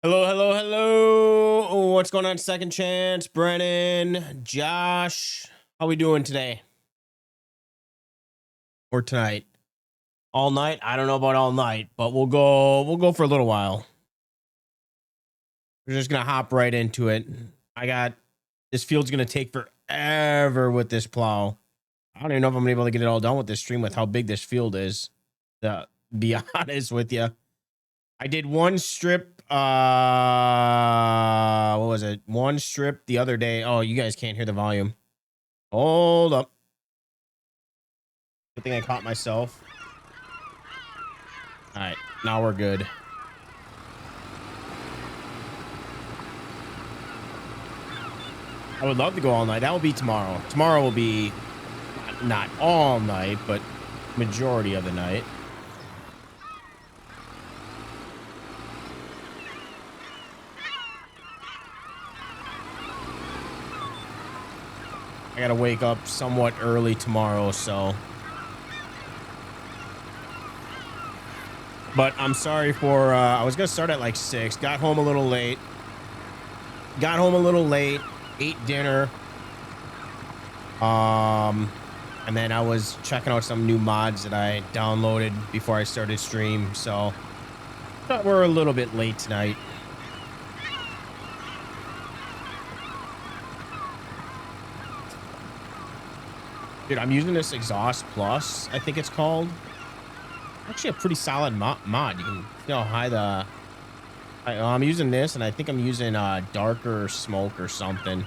Hello, hello, hello. Oh, what's going on? Second Chance, Brennan, Josh. How we doing today? Or tonight? All night? I don't know about all night, but we'll go for a little while. We're just gonna hop right into it. This field's gonna take forever with this plow. I don't even know if I'm gonna be able to get it all done with this stream with how big this field is. To be honest with you. I did one strip, what was it? One strip the other day. Oh, you guys can't hear the volume. Hold up. Good thing I caught myself. All right, now we're good. I would love to go all night. That will be tomorrow. Tomorrow will be not all night, but majority of the night. I gotta wake up somewhat early tomorrow, so. But I'm sorry for, I was gonna start at like 6, got home a little late, ate dinner. And then I was checking out some new mods that I downloaded before I started stream, so thought we're a little bit late tonight. Dude, I'm using this Exhaust Plus, I think it's called. Actually a pretty solid mod. You can see how high I'm using this, and I think I'm using darker smoke or something.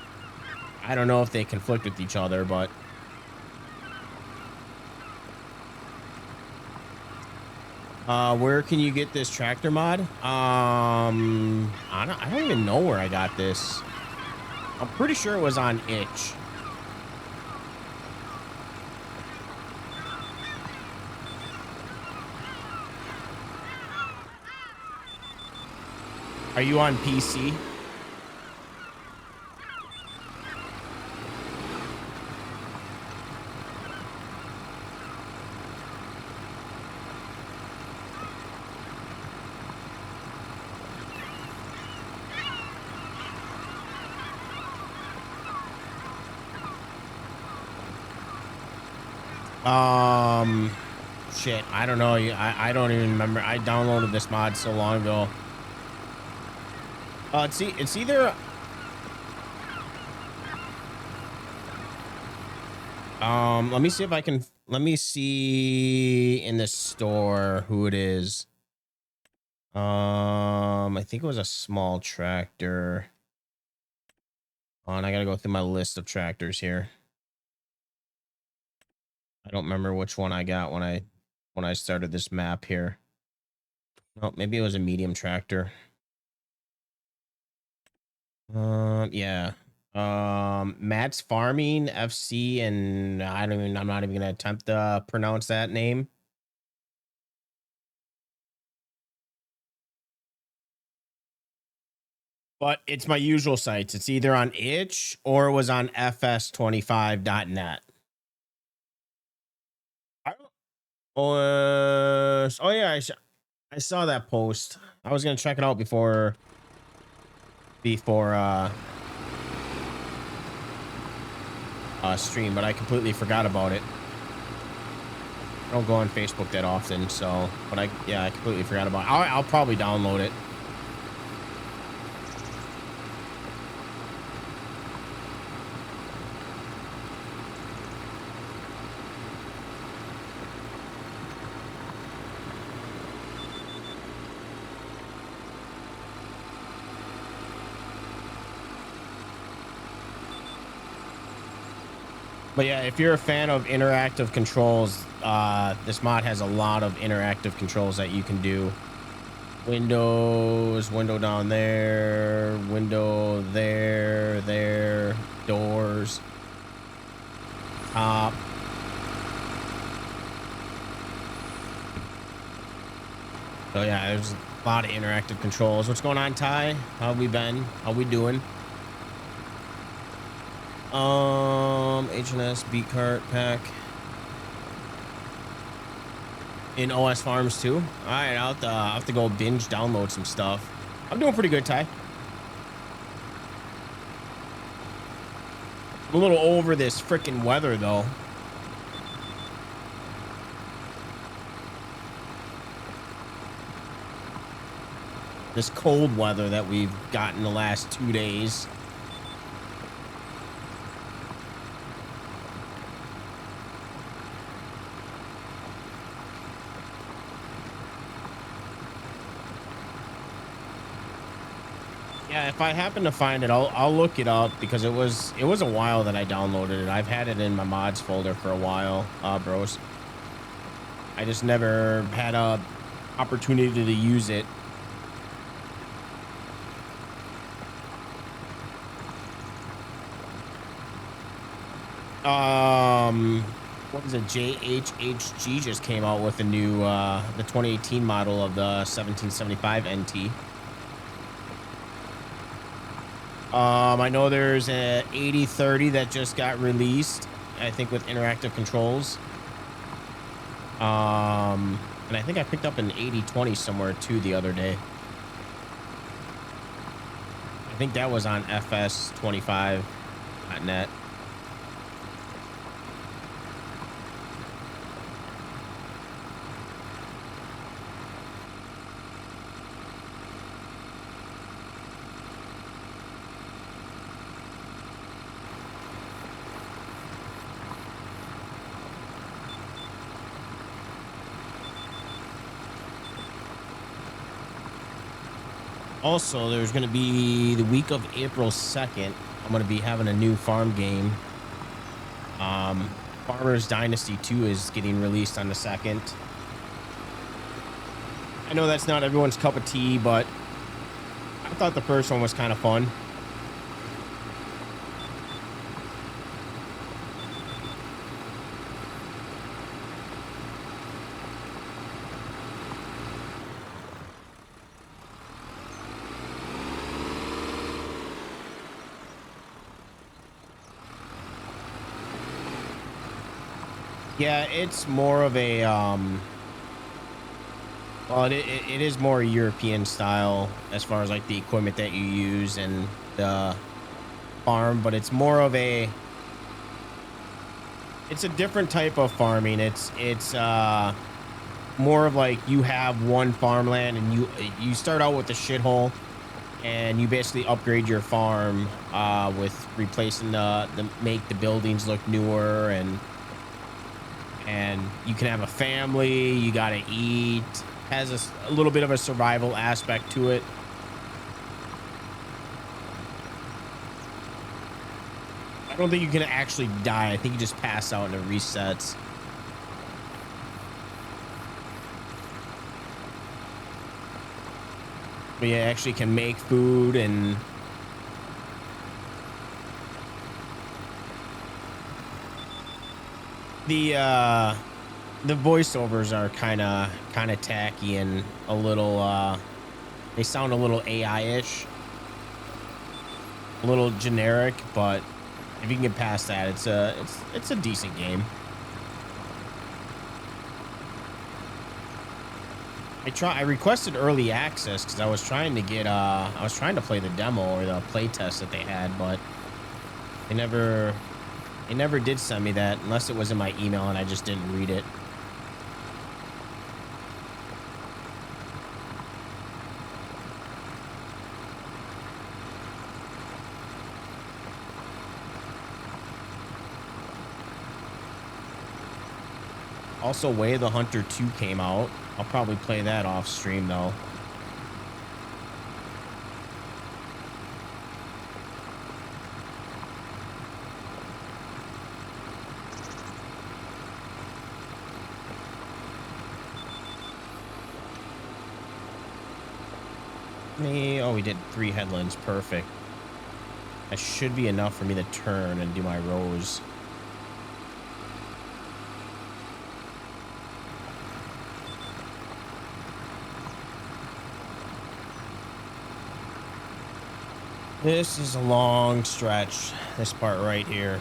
I don't know if they conflict with each other, but where can you get this tractor mod? I don't even know where I got this. I'm pretty sure it was on Itch. Are you on PC? Shit, I don't know. I don't even remember. I downloaded this mod so long ago. It's either let me see if I can, let me see in the store who it is. I think it was a small tractor. Oh, and I gotta go through my list of tractors here. I don't remember which one I got when I started this map here. Oh, maybe it was a medium tractor. Yeah. Matt's Farming FC, and I'm not even gonna attempt to pronounce that name. But it's my usual sites. It's either on Itch or it was on fs25.net. Oh yeah, I saw that post. I was gonna check it out before stream, but I completely forgot about it. I don't go on Facebook that often, so, but I completely forgot about it. I'll probably download it. But yeah, if you're a fan of interactive controls, this mod has a lot of interactive controls that you can do. Windows, window down there, window there, doors, top. So yeah, there's a lot of interactive controls. What's going on, Ty? How have we been? How we doing? H&S beat cart pack in OS Farms too. All right, I'll have to go binge download some stuff. I'm doing pretty good, Ty. I'm a little over this freaking weather, though. This cold weather that we've gotten the last 2 days. Yeah, if I happen to find it, I'll look it up because it was a while that I downloaded it. I've had it in my mods folder for a while, bros. I just never had a opportunity to use it. What is it? JHHG just came out with a new the 2018 model of the 1775 NT. I know there's a 8030 that just got released, I think with interactive controls. And I think I picked up an 8020 somewhere too the other day. I think that was on fs25.net. Also, there's going to be the week of April 2nd. I'm going to be having a new farm game. Farmers Dynasty 2 is getting released on the 2nd. I know that's not everyone's cup of tea, but I thought the first one was kind of fun. Yeah, it's more of a well, it is more European style as far as like the equipment that you use and the farm, but it's more of a different type of farming. It's more of like you have one farmland and you start out with a shithole and you basically upgrade your farm with replacing make the buildings look newer, and you can have a family, you got to eat. Has a little bit of a survival aspect to it. I don't think you can actually die. I think you just pass out and it resets. But yeah, actually can make food and the voiceovers are kind of tacky and a little they sound a little AI-ish, a little generic, but if you can get past that, it's a decent game. I requested early access because I was trying to get I was trying to play the demo or the play test that they had, but they never did send me that unless it was in my email and I just didn't read it. Also, Way of the Hunter 2 came out. I'll probably play that off stream though. Oh, we did 3 headlands. Perfect. That should be enough for me to turn and do my rows. This is a long stretch, this part right here.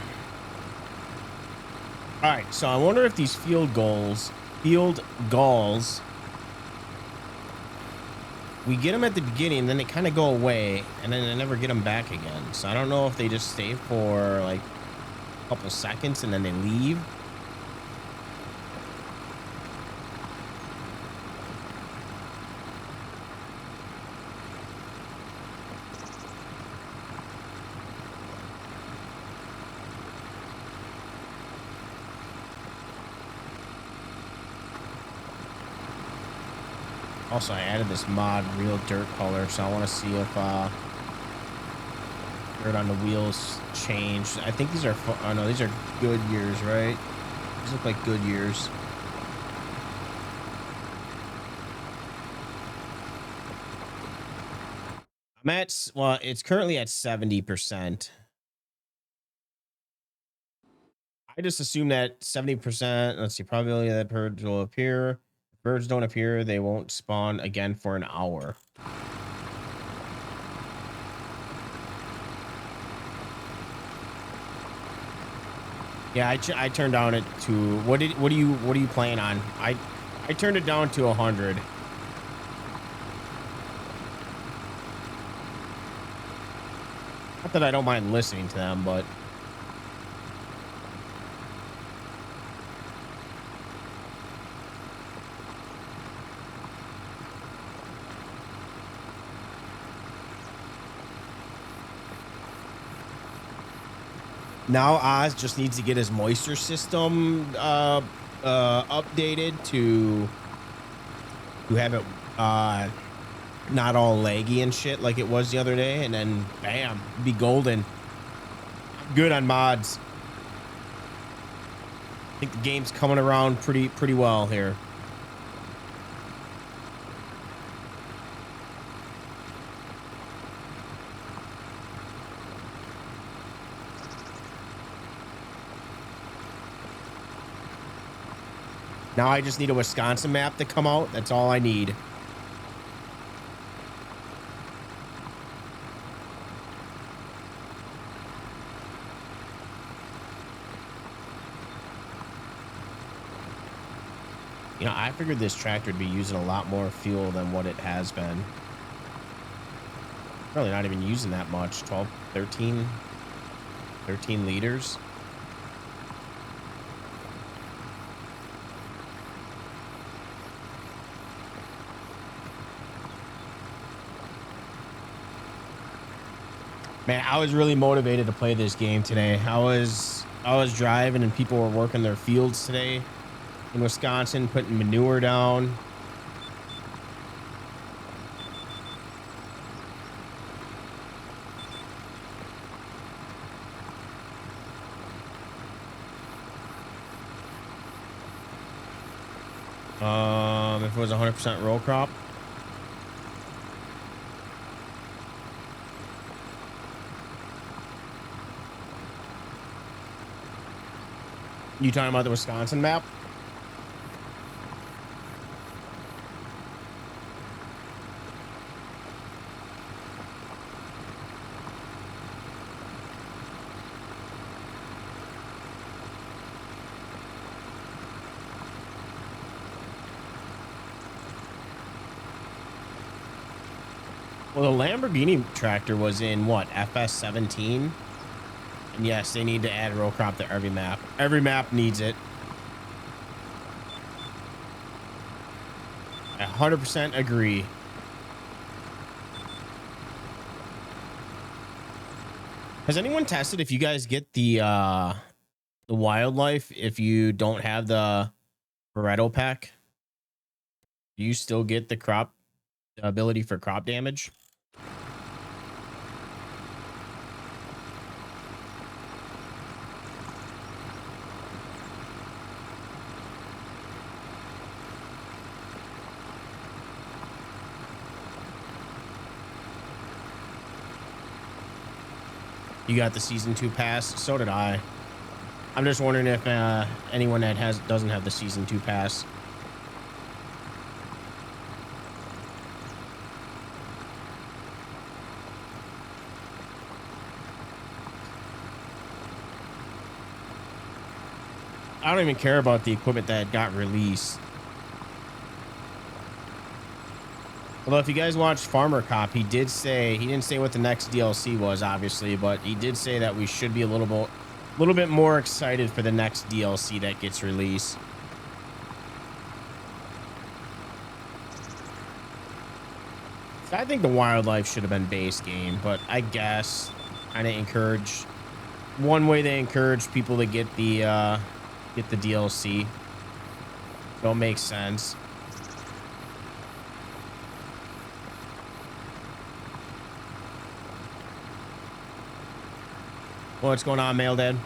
All right, so I wonder if these field galls we get them at the beginning, and then they kind of go away, and then I never get them back again. So I don't know if they just stay for like a couple seconds and then they leave. Also, I added this mod, real dirt color, so I want to see if dirt on the wheels changed. I think these are, oh no, these are good years, right? These look like good years. I'm at, well, it's currently at 70%. I just assume that 70%, let's see, probability that birds will appear. If birds don't appear, they won't spawn again for an hour. Yeah, I turned down it to, what are you playing on? I turned it down to 100. Not that I don't mind listening to them, but now Oz just needs to get his moisture system updated to have it not all laggy and shit like it was the other day, and then bam, be golden. Good on mods. I think the game's coming around pretty well here. Now I just need a Wisconsin map to come out. That's all I need. You know, I figured this tractor would be using a lot more fuel than what it has been. Probably not even using that much. 12, 13 liters. Man, I was really motivated to play this game today. I was driving and people were working their fields today in Wisconsin, putting manure down. If it was 100% row crop. You talking about the Wisconsin map? Well, the Lamborghini tractor was in what, FS17? And yes, they need to add row crop to every map. Every map needs it. I 100% agree. Has anyone tested if you guys get the wildlife if you don't have the Pareto pack? Do you still get the crop ability for crop damage? You got the season 2 pass. So did I. I'm just wondering if anyone that doesn't have the season 2 pass. I don't even care about the equipment that got released. Although if you guys watched Farmer Cop, he didn't say what the next DLC was, obviously, but he did say that we should be a little bit more excited for the next DLC that gets released. I think the wildlife should have been base game, but I guess kind of encourage one way they encourage people to get the DLC. Don't make sense. What's going on, Mail Dad?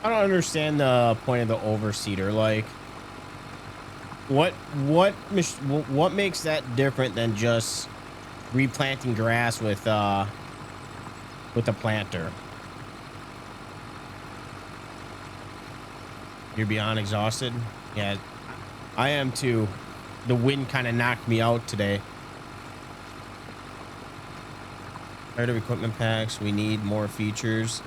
I don't understand the point of the overseeder. Like, what makes that different than just replanting grass with a planter? You're beyond exhausted? Yeah, I am too. The wind kind of knocked me out today. Tired of equipment packs. We need more features.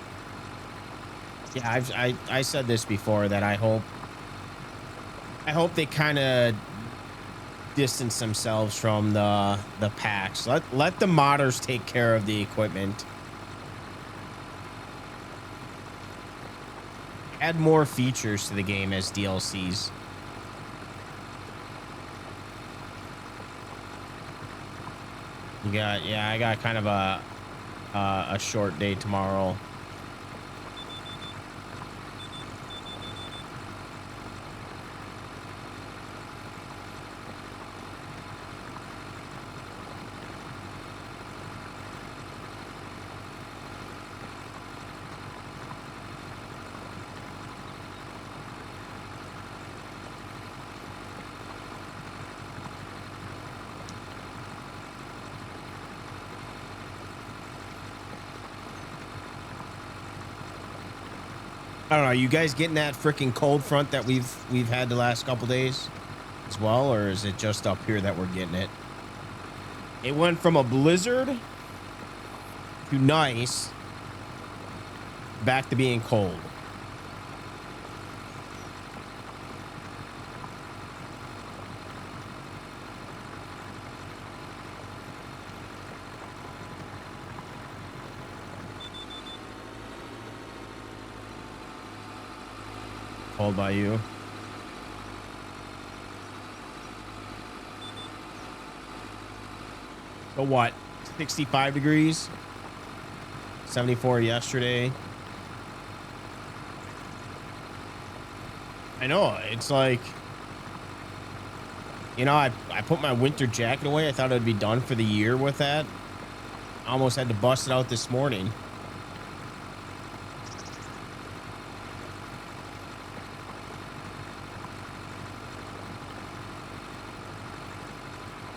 Yeah, I said this before that I hope they kind of distance themselves from the packs. Let the modders take care of the equipment. Add more features to the game as DLCs. I got kind of a short day tomorrow. I don't know. Are you guys getting that freaking cold front that we've had the last couple days as well, or is it just up here that we're getting it? It went from a blizzard to nice back to being cold. Cold by you. So what? 65 degrees? 74 yesterday. I know. It's like, you know, I put my winter jacket away. I thought I'd be done for the year with that. I almost had to bust it out this morning.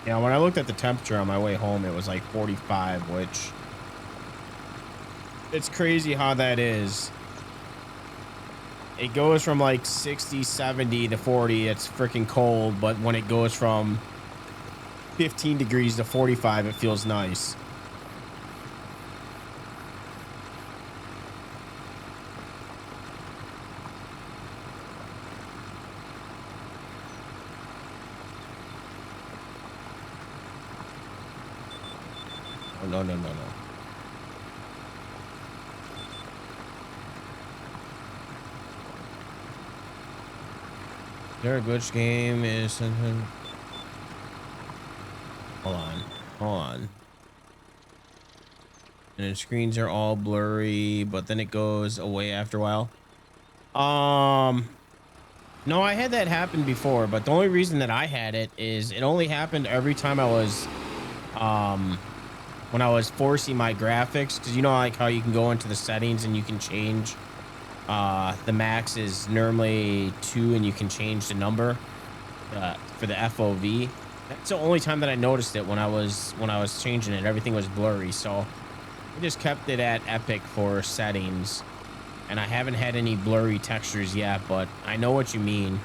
Yeah, when I looked at the temperature on my way home, it was like 45, which it's crazy how that is. It goes from like 60, 70 to 40. It's freaking cold. But when it goes from 15 degrees to 45, it feels nice. Oh, no. There a glitch game is something. Hold on. And the screens are all blurry, but then it goes away after a while. No, I had that happen before, but the only reason that I had it is it only happened every time I was when I was forcing my graphics, because you know, like how you can go into the settings and you can change the max is normally 2 and you can change the number for the FOV. That's the only time that I noticed it when I was changing it. Everything was blurry. So I just kept it at epic for settings, and I haven't had any blurry textures yet, but I know what you mean.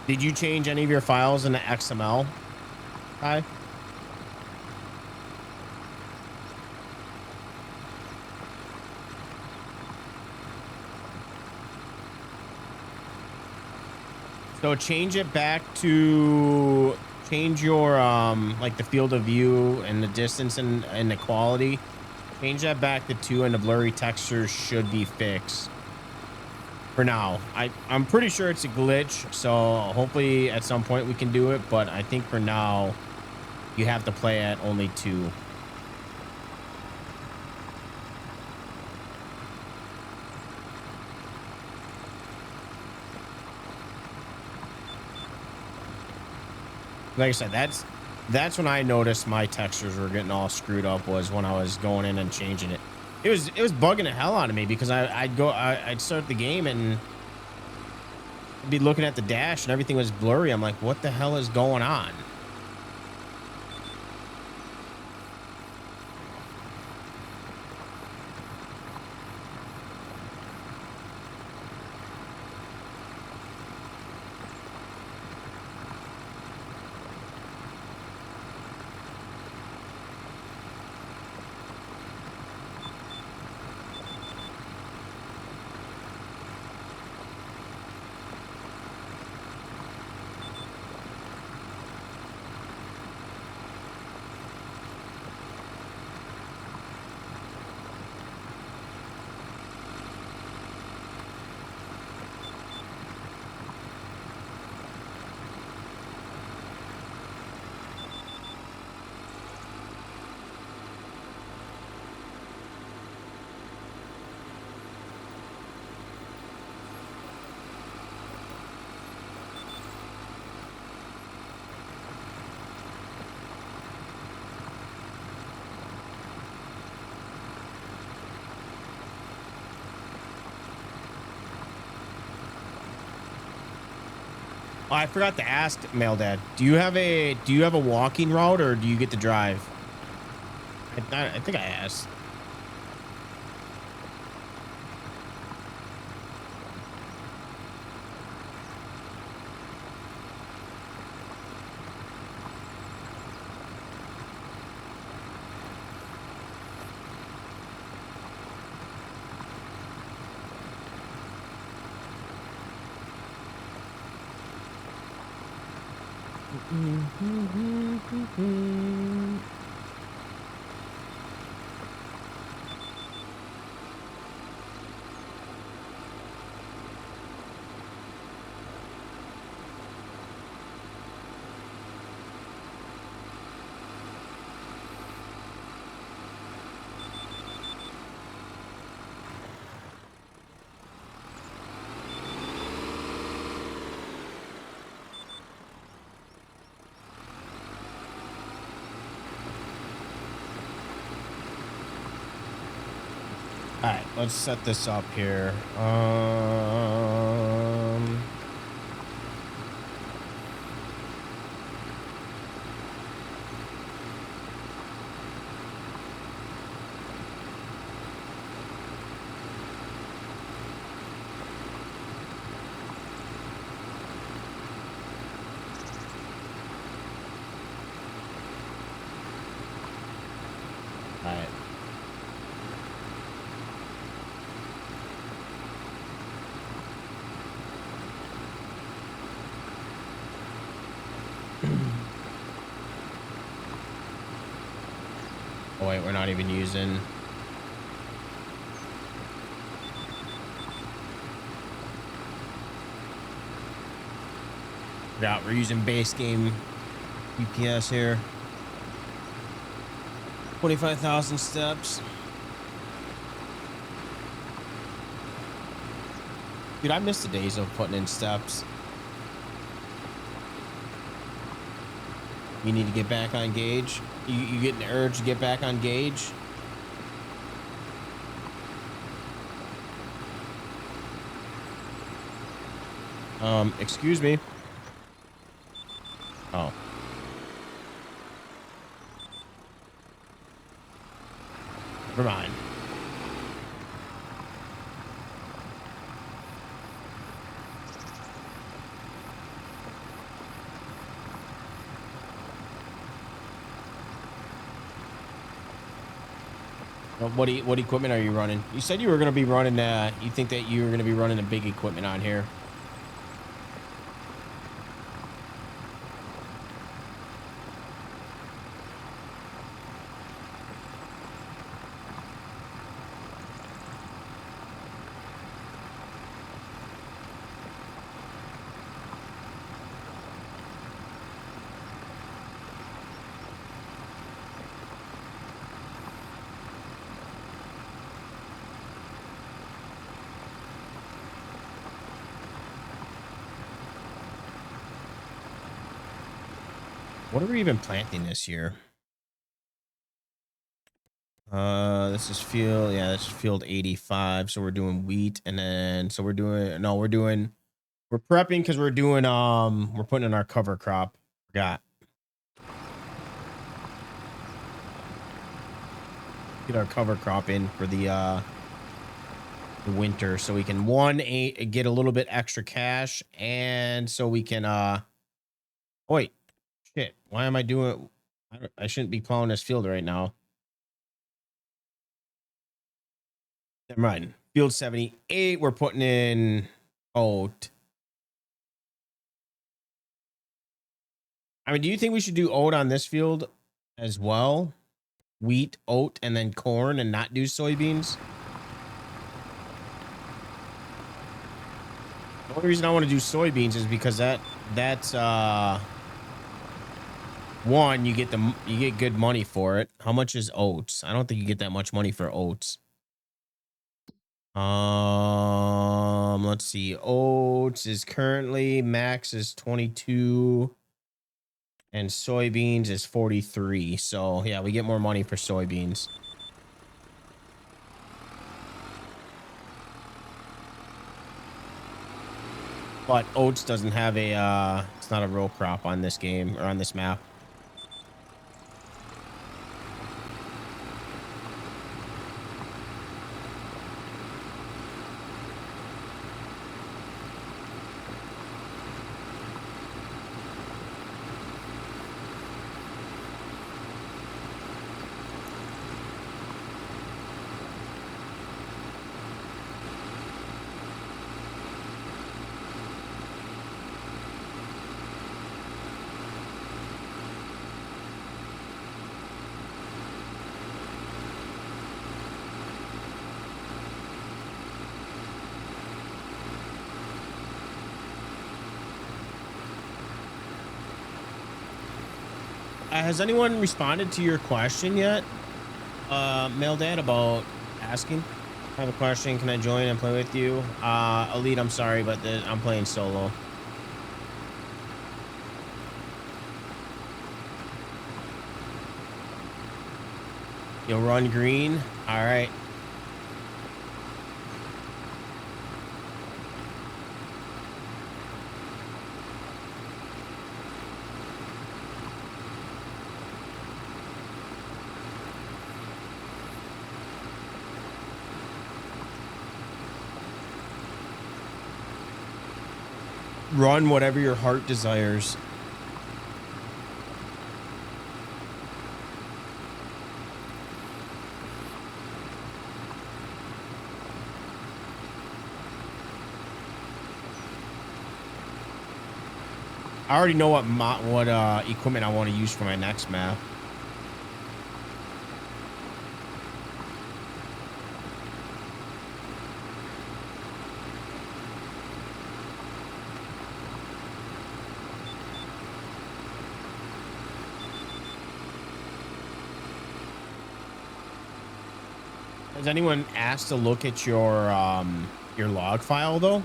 Did you change any of your files into XML? Hi. So change it back to change your like the field of view and the distance and the quality. Change that back to 2 and the blurry textures should be fixed. For now, I'm pretty sure it's a glitch, so hopefully at some point we can do it, but I think for now you have to play at only 2. Like I said, that's when I noticed my textures were getting all screwed up, was when I was going in and changing it. It was bugging the hell out of me because I'd start the game and I'd be looking at the dash and everything was blurry. I'm like, what the hell is going on? Oh, I forgot to ask, Mail Dad. Do you have a walking route or do you get to drive? I think I asked. All right, let's set this up here. All right. Oh wait, we're not even using. Yeah, we're using base game UPS here. 25,000 steps. Dude, I miss the days of putting in steps. You need to get back on gauge. You get an urge to get back on gauge. Excuse me. Oh, never mind. What equipment are you running? You said you were gonna be running. You think that you were gonna be running a big equipment on here? What are we even planting this year? This is field, yeah, this is field 85. So we're doing wheat, and then so we're doing we're prepping because we're doing we're putting in our cover crop. Forgot. Get our cover crop in for the winter, so we can get a little bit extra cash, and so we can wait, shit, why am I doing, I shouldn't be plowing this field right now. Never mind. Field 78, we're putting in oat. I mean, do you think we should do oat on this field as well? Wheat, oat, and then corn, and not do soybeans? The only reason I want to do soybeans is because that's one, you get good money for it. How much is oats? I don't think you get that much money for oats. Let's see. Oats is currently max is 22 and soybeans is 43. So yeah, we get more money for soybeans. But oats doesn't have a it's not a row crop on this game or on this map. Has anyone responded to your question yet, Mail Dad, about asking? I have a question. Can I join and play with you? Elite, I'm sorry, but I'm playing solo. You'll run green? All right. Run whatever your heart desires. I already know what equipment I want to use for my next map. Has anyone asked to look at your log file though?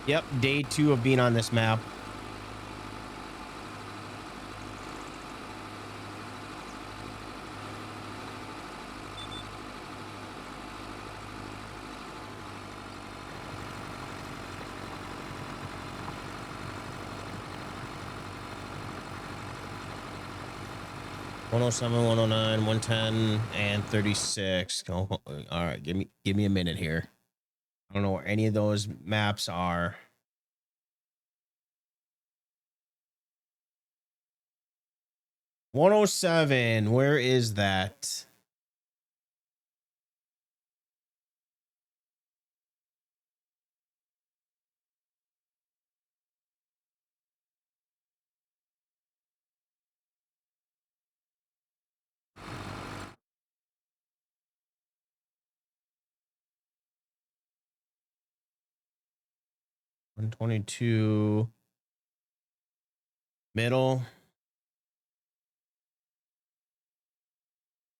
Yep, day 2 of being on this map. 107, 109, 110, and 36. Oh, all right, give me a minute here. I don't know where any of those maps are. $107, where is that? $122 middle.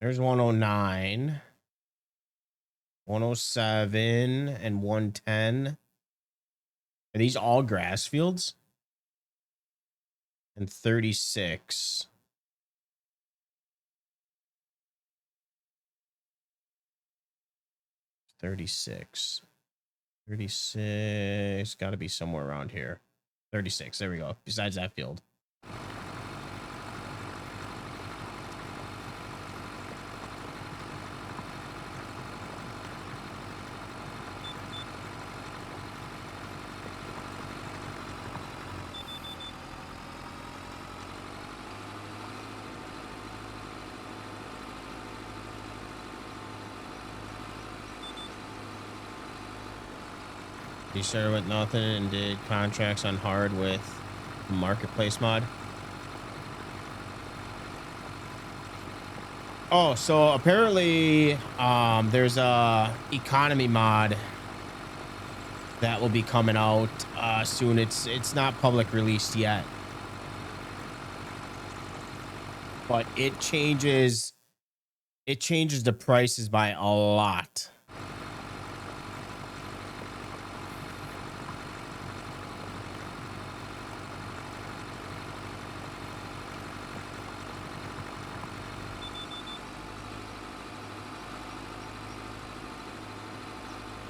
There's 109, 107, and 110. Are these all grass fields? And 36. 36. 36. Got to be somewhere around here. 36. There we go. Besides that field. You started with nothing and did contracts on hard with marketplace mod. Oh, so apparently there's a economy mod that will be coming out soon. It's not public released yet, but it changes the prices by a lot.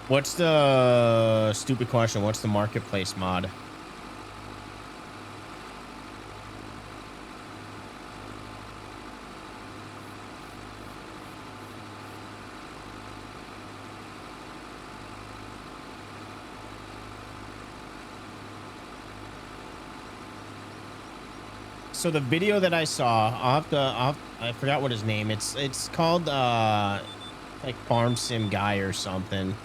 What's the stupid question? What's the marketplace mod? So the video that I saw, I forgot what his name. It's called like Farm Sim Guy or something.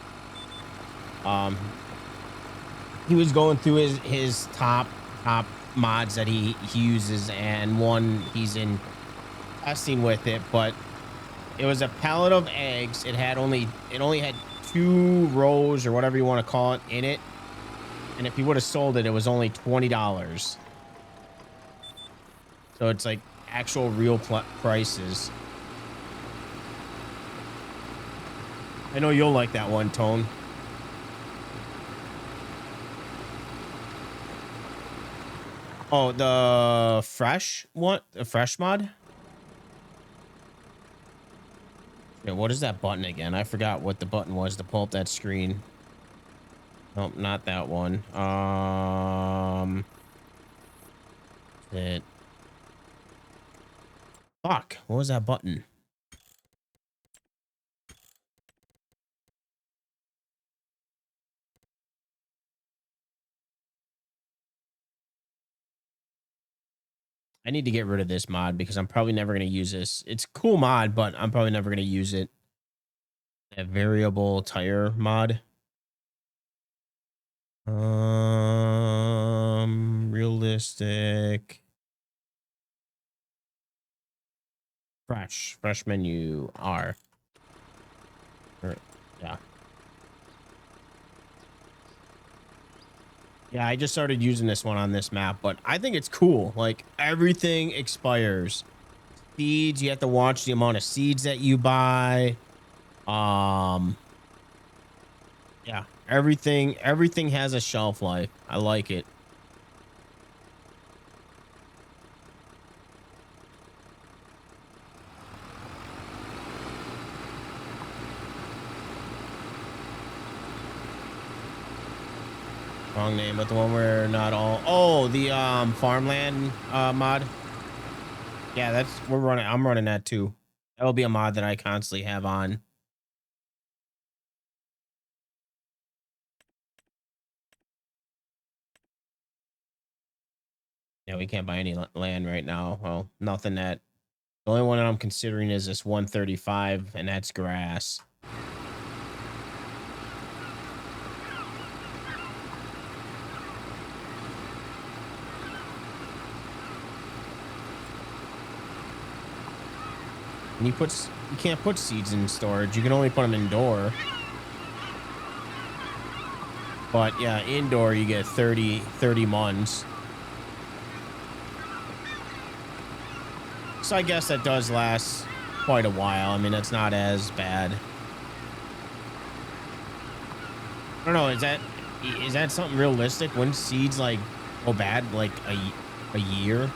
He was going through his top mods that he uses, and one he's in testing with it, but it was a pallet of eggs. It only had 2 rows or whatever you want to call it in it, and if he would have sold it, it was only $20. So it's like actual real prices. I know you'll like that one, Tone. Oh, the fresh one? The fresh mod? Yeah, what is that button again? I forgot what the button was to pull up that screen. Nope, not that one. Fuck, what was that button? I need to get rid of this mod because I'm probably never going to use this. It's a cool mod, but I'm probably never going to use it. A variable tire mod. Realistic. Fresh menu R. Yeah. Yeah, I just started using this one on this map, but I think it's cool. Like, everything expires. Seeds, you have to watch the amount of seeds that you buy. Yeah, everything has a shelf life. I like it. Wrong name, but the one where not all. Oh, the farmland mod. Yeah, I'm running that too. That'll be a mod that I constantly have on. Yeah, we can't buy any land right now. Well, nothing that. The only one that I'm considering is this 135, and that's grass. And you can't put seeds in storage. You can only put them indoor. But yeah, indoor you get 30 months. So I guess that does last quite a while. I mean, that's not as bad. I don't know. Is that something realistic? Wouldn't seeds like go bad like a year?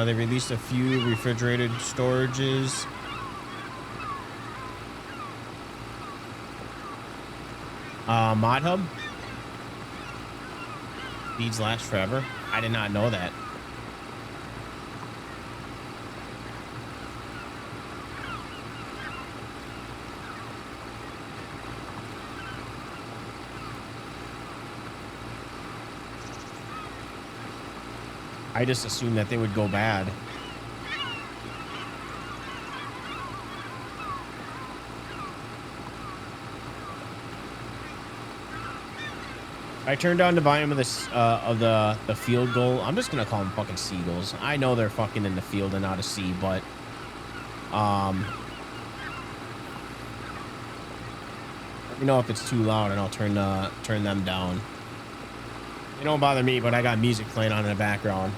They released a few refrigerated storages. Mod Hub. Seeds last forever. I did not know that. I just assumed that they would go bad. I turned on the volume of this of the field goal. I'm just gonna call them fucking seagulls. I know they're fucking in the field and not a sea, but let me know if it's too loud and I'll turn them down. It don't bother me, but I got music playing on in the background.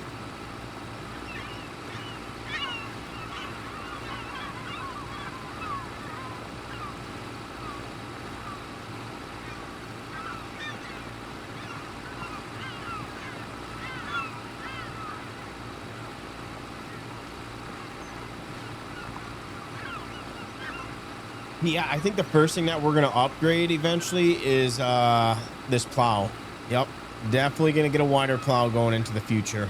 Yeah, I think the first thing that we're gonna upgrade eventually is this plow. Yep, definitely gonna get a wider plow going into the future.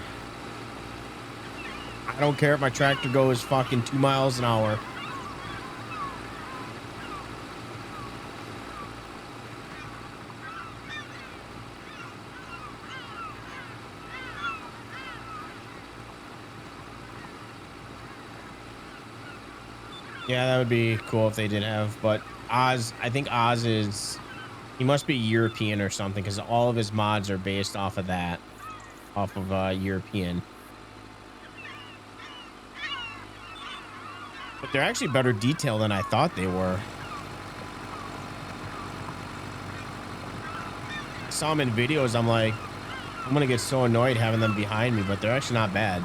I don't care if my tractor goes fucking 2 miles an hour. Yeah, that would be cool if they did have, but Oz, I think Oz he must be European or something because all of his mods are based off of that, off of European. But they're actually better detailed than I thought they were. I saw them in videos. I'm like, I'm gonna get so annoyed having them behind me, but they're actually not bad.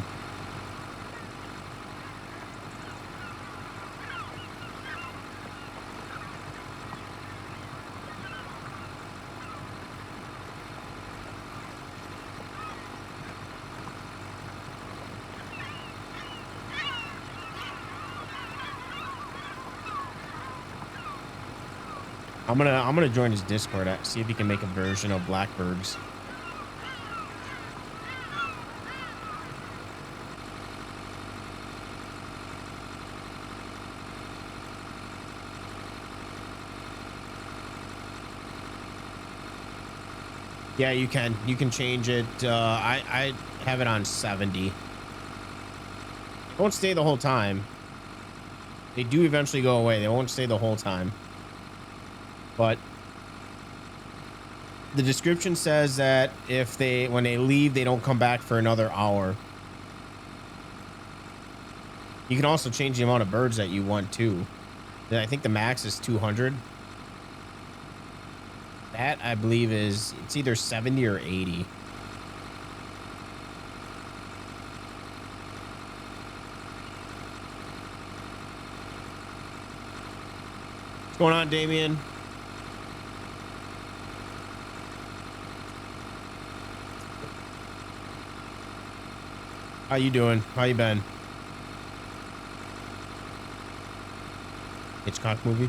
I'm gonna join his Discord, see if he can make a version of Blackbirds. Yeah, you can change it. I have it on 70. It won't stay the whole time. They do eventually go away. They won't stay the whole time. But the description says that when they leave, they don't come back for another hour. You can also change the amount of birds that you want too. I think the max is 200. That I believe it's either 70 or 80. What's going on, Damien? How you doing? How you been? Hitchcock movie?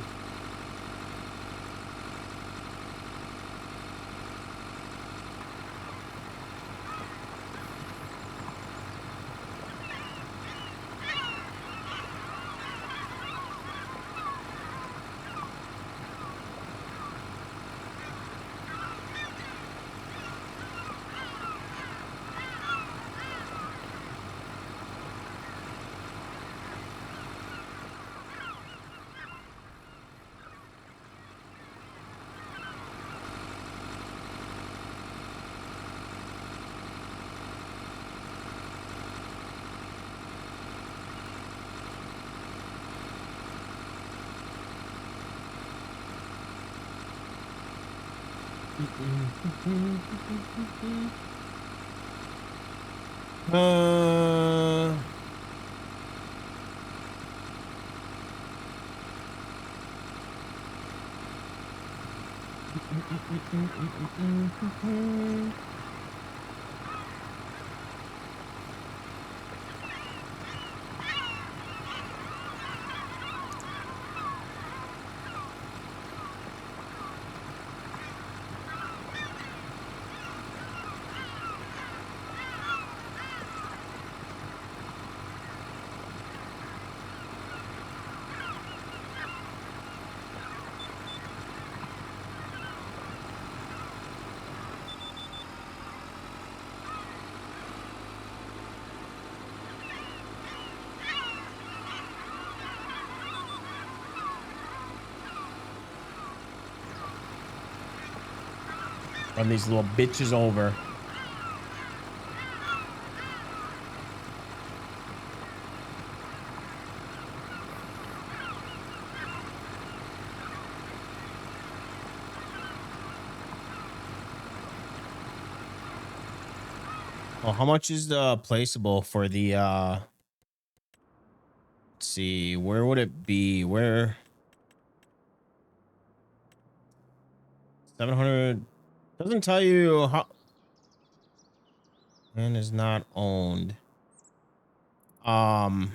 Uh, Run these little bitches over. Oh, how much is the placeable for the let's see, where would it be? Where 700 doesn't tell you how and is not owned. Um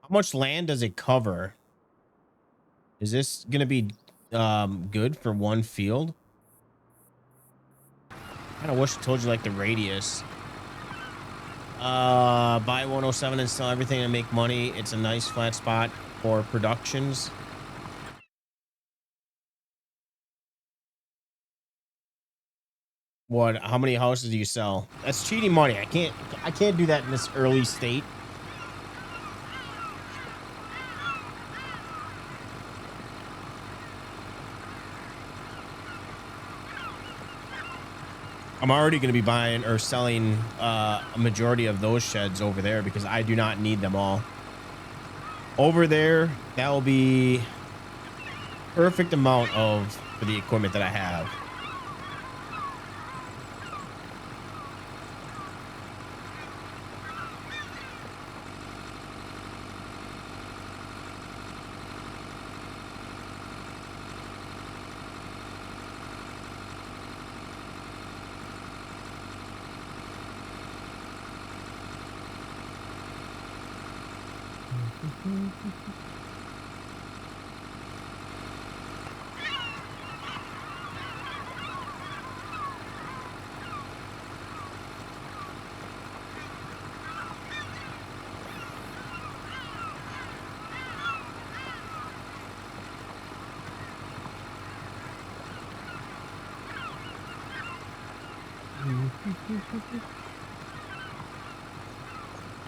how much land does it cover? Is this gonna be good for one field? I kind of wish it told you like the radius. Buy 107 and sell everything and make money. It's a nice flat spot for productions. What? How many houses do you sell? That's cheating money. I can't do that in this early state. I'm already going to be buying or selling a majority of those sheds over there because I do not need them all. Over there, that will be perfect amount for the equipment that I have.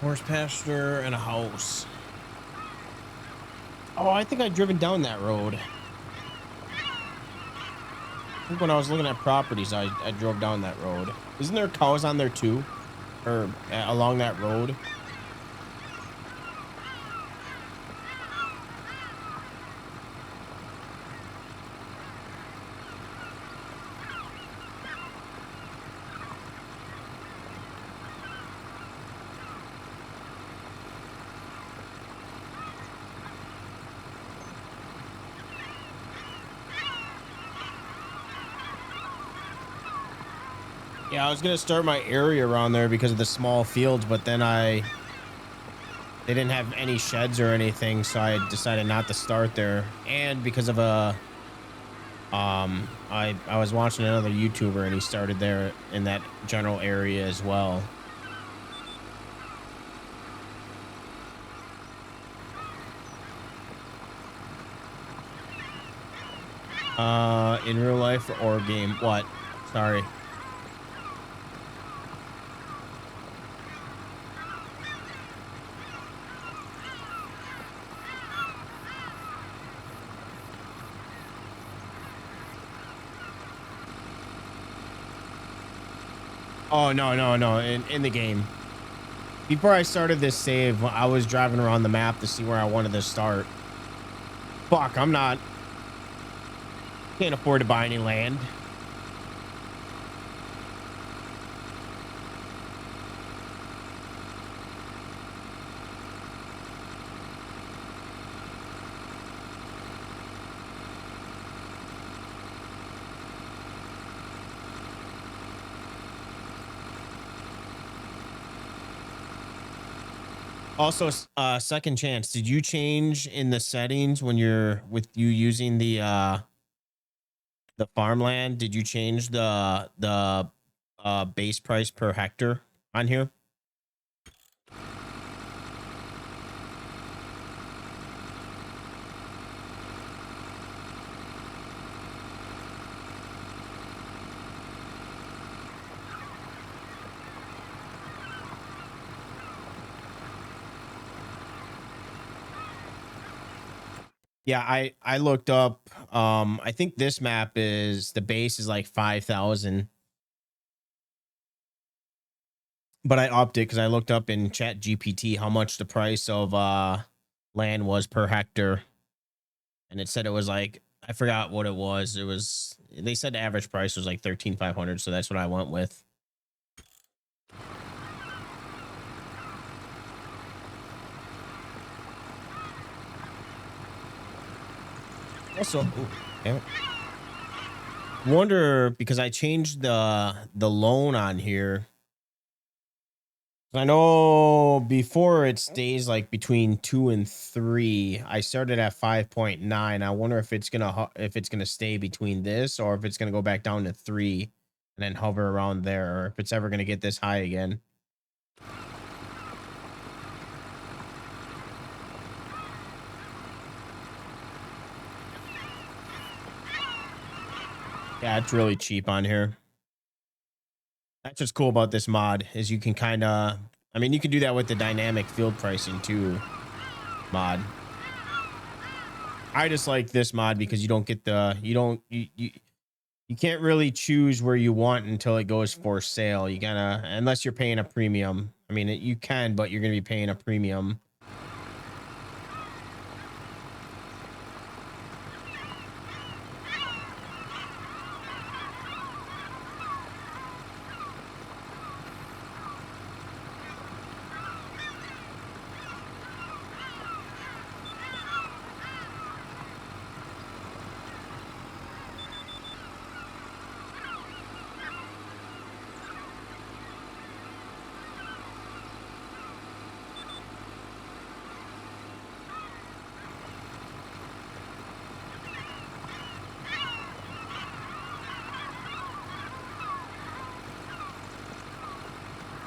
Horse pasture and a house. Oh, I think I've driven down that road. I think when I was looking at properties, I drove down that road. Isn't there cows on there too? Or along that road? Yeah, I was gonna start my area around there because of the small fields, but then they didn't have any sheds or anything, so I decided not to start there. And because of I was watching another YouTuber and he started there in that general area as well. In real life or game? What? Sorry. Oh, no. In the game. Before I started this save, I was driving around the map to see where I wanted to start. Fuck, can't afford to buy any land. Also, second chance. Did you change in the settings when you're with you using the farmland? Did you change the base price per hectare on here? Yeah, I looked up. I think this map is the base is like 5,000. But I opted because I looked up in Chat GPT how much the price of land was per hectare, and it said it was like I forgot what it was. It was they said the average price was like 13,500, so that's what I went with. Also, ooh, damn it. Wonder because I changed the loan on here. I know before it stays like between 2 and 3. I started at 5.9. I wonder if it's gonna stay between this or if it's gonna go back down to 3 and then hover around there, or if it's ever gonna get this high again. Yeah, it's really cheap on here. That's what's cool about this mod is you can kind of, I mean, you can do that with the dynamic field pricing too mod. I just like this mod because you don't get the, you can't really choose where you want until it goes for sale. You gotta, unless you're paying a premium. I mean, you can, but you're going to be paying a premium.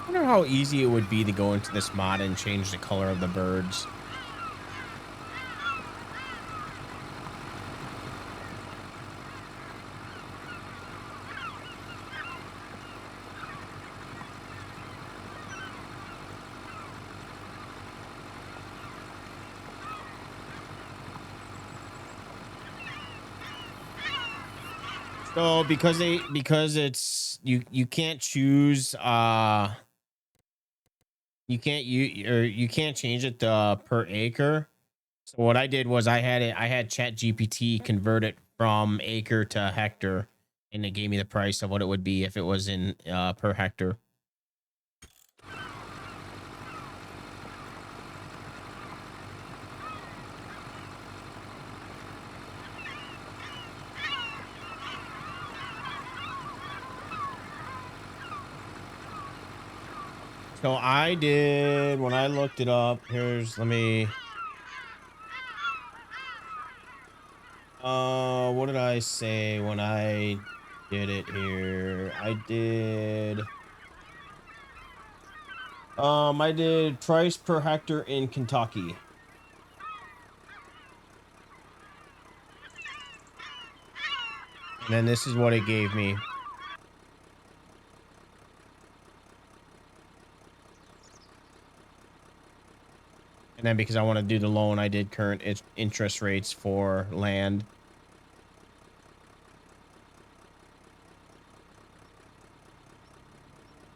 I wonder how easy it would be to go into this mod and change the color of the birds. So because it's you can't choose you can't change it per acre. So what I did was I had Chat GPT convert it from acre to hectare, and it gave me the price of what it would be if it was in per hectare. So I did when I looked it up. Here's let me. What did I say when I did it here? I did price per hectare in Kentucky. And then this is what it gave me. And then because I want to do the loan, I did current interest rates for land.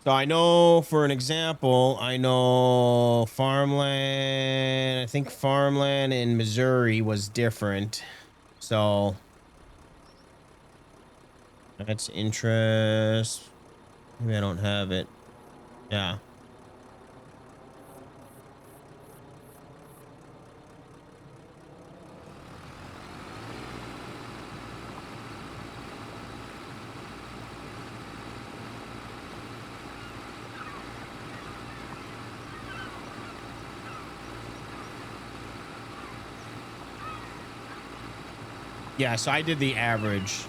So I know, for an example, I know farmland. I think farmland in Missouri was different. So that's interest. Maybe I don't have it. Yeah. Yeah, so I did the average.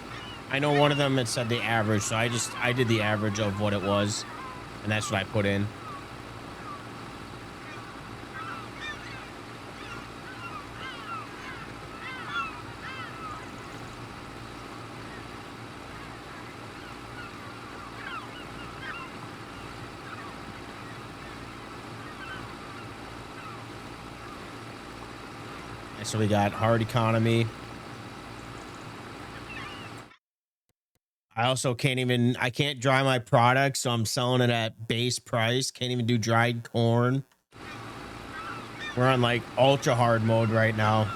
I know one of them had said the average, so I did the average of what it was, and that's what I put in. And so we got hard economy. I also I can't dry my product, so I'm selling it at base price. Can't even do dried corn. We're on like ultra hard mode right now.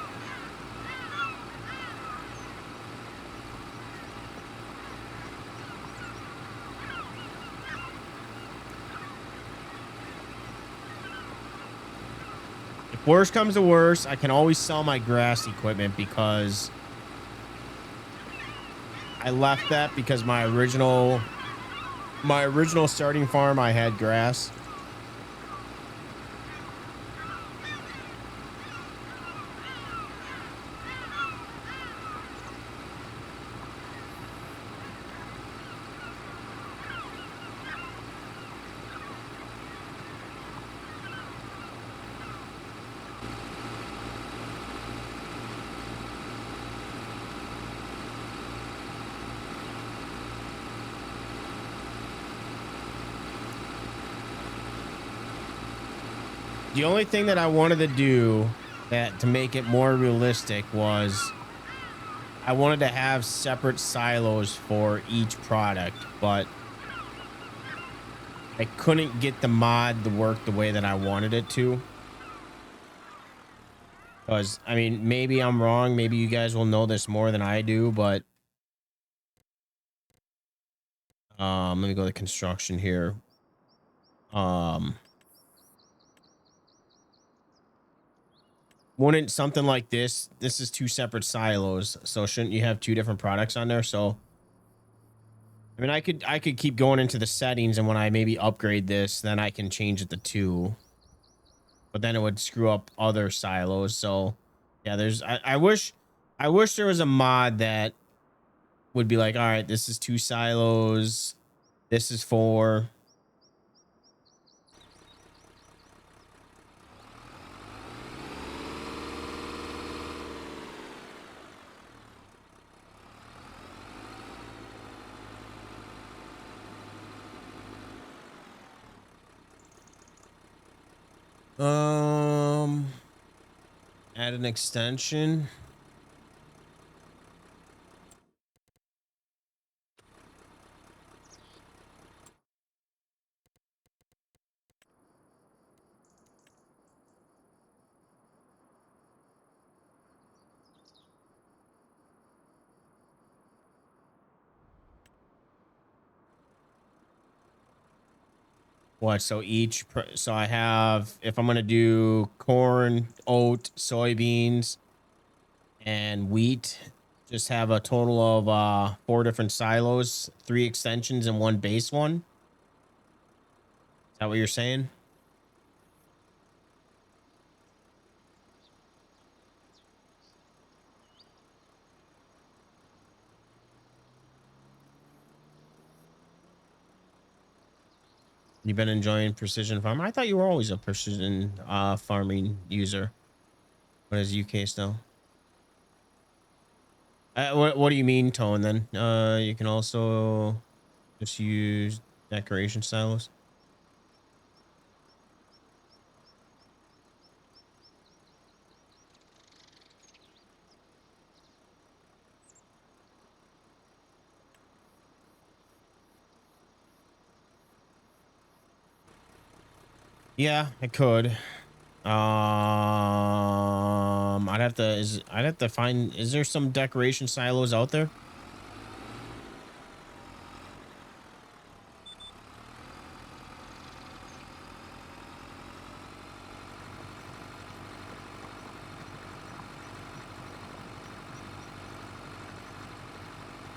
If worse comes to worse, I can always sell my grass equipment because I left that because my original starting farm, I had grass. The only thing that I wanted to do to make it more realistic was I wanted to have separate silos for each product, but I couldn't get the mod to work the way that I wanted it to. Because, I mean, maybe I'm wrong. Maybe you guys will know this more than I do, but let me go to construction here. Wouldn't something like this is two separate silos, so shouldn't you have two different products on there? So I mean, I could keep going into the settings, and when I maybe upgrade this, then I can change it to two. But then it would screw up other silos. So yeah, I wish there was a mod that would be like, all right, this is two silos, this is four. Add an extension. What? So so I have, if I'm going to do corn, oat, soybeans, and wheat, just have a total of 4 different silos, 3 extensions, and 1 base one. Is that what you're saying? You've been enjoying precision farming? I thought you were always a precision farming user. What is UK still? What do you mean, Tone, then? You can also just use decoration styles. Yeah, I could. I'd have to find. Is there some decoration silos out there?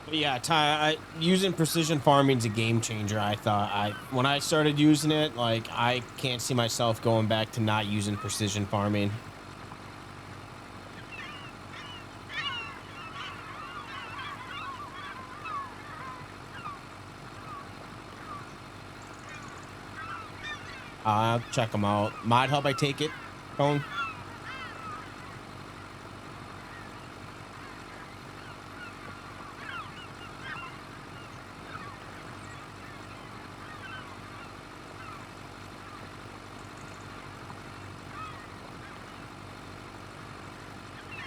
But yeah, using precision farming is a game changer. I thought when I started using it, like I can't see myself going back to not using precision farming. I'll check them out. Mod Hub, I take it. Phone.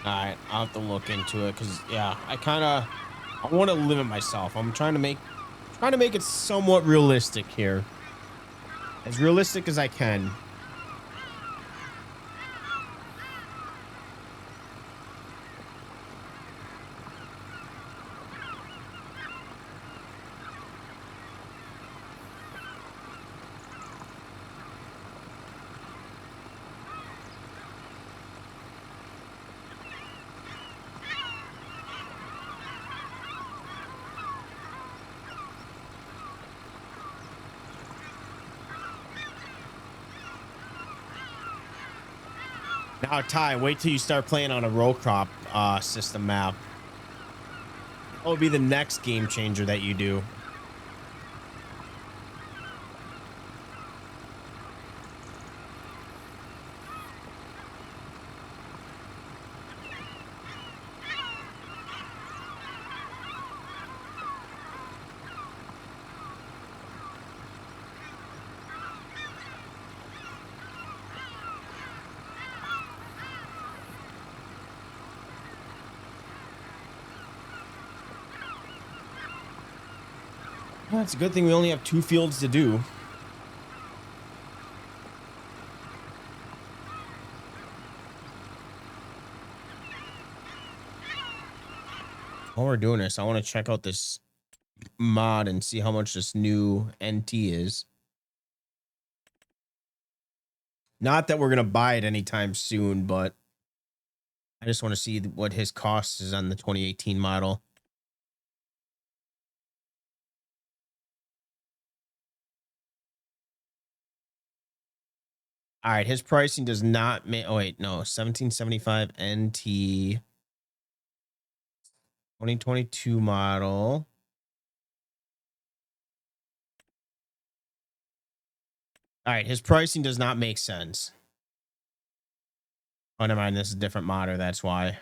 All right, I'll have to look into it because yeah, I want to limit myself. I'm trying to make it somewhat realistic here, as realistic as I can. Now, Ty, wait till you start playing on a row crop system map. That would be the next game changer that you do. Well, it's a good thing we only have 2 fields to do. While we're doing this, I want to check out this mod and see how much this new NT is. Not that we're going to buy it anytime soon, but I just want to see what his cost is on the 2018 model. All right, his pricing does not make. Oh wait, no, 1775 NT 2022 model. All right, his pricing does not make sense. Oh, never mind. This is a different modder. That's why.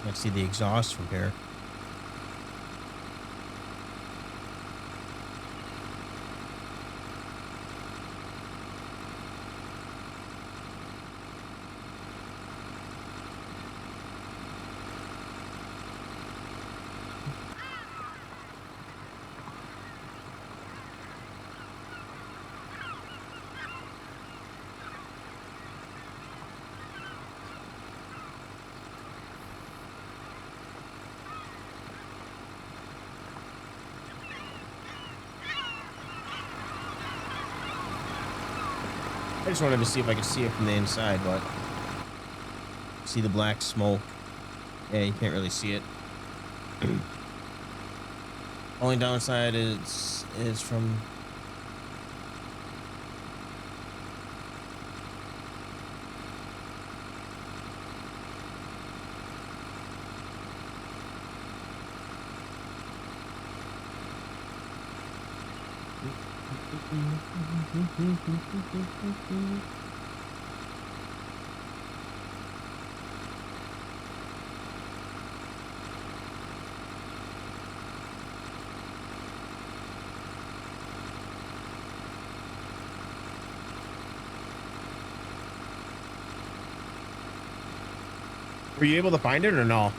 Let's see the exhaust from here. I just wanted to see if I could see it from the inside, but see the black smoke. Yeah, you can't really see it. Only downside is from. Were you able to find it or no?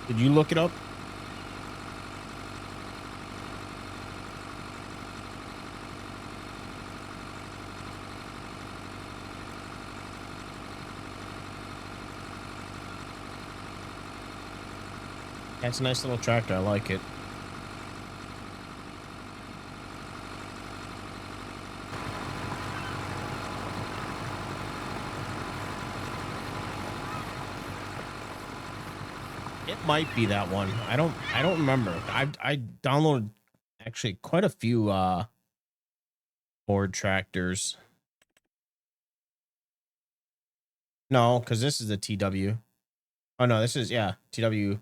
Did you look it up? That's a nice little tractor. I like it. It might be that one. I don't remember. I downloaded actually quite a few Ford tractors. No, because this is the TW. Oh no, this is, yeah, TW.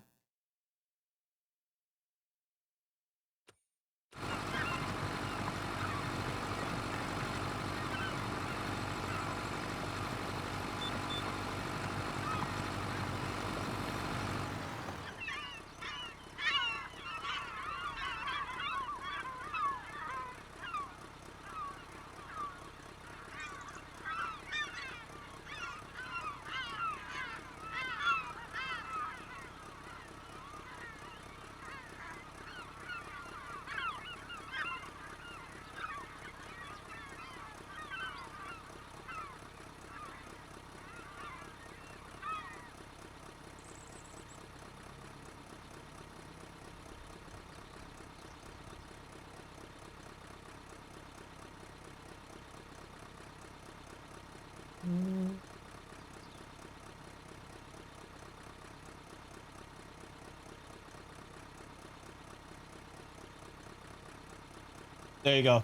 There you go.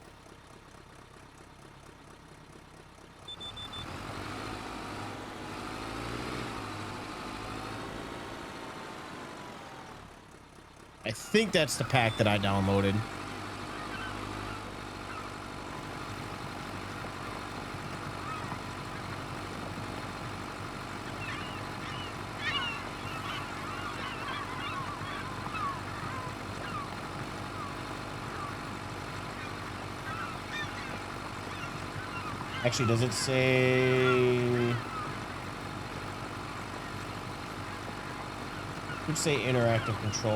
I think that's the pack that I downloaded. Actually, does it say? It should say interactive control.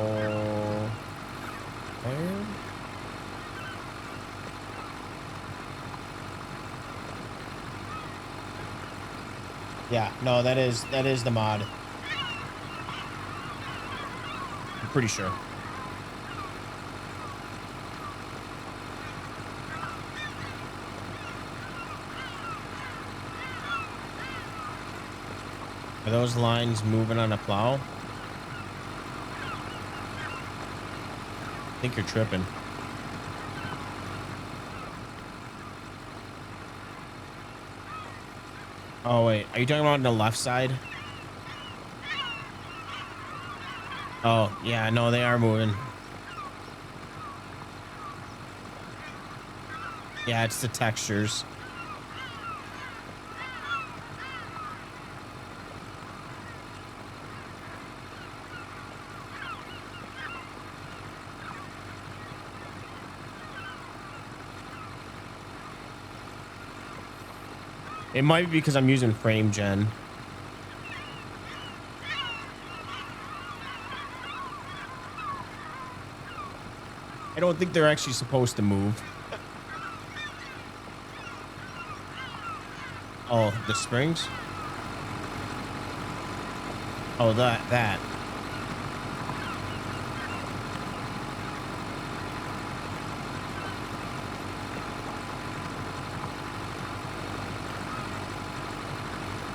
Where? Yeah, no, that is the mod. I'm pretty sure. Are those lines moving on a plow? I think you're tripping. Oh, wait. Are you talking about on the left side? Oh, yeah. No, they are moving. Yeah, it's the textures. It might be because I'm using frame gen. I don't think they're actually supposed to move. Oh, the springs? Oh, that.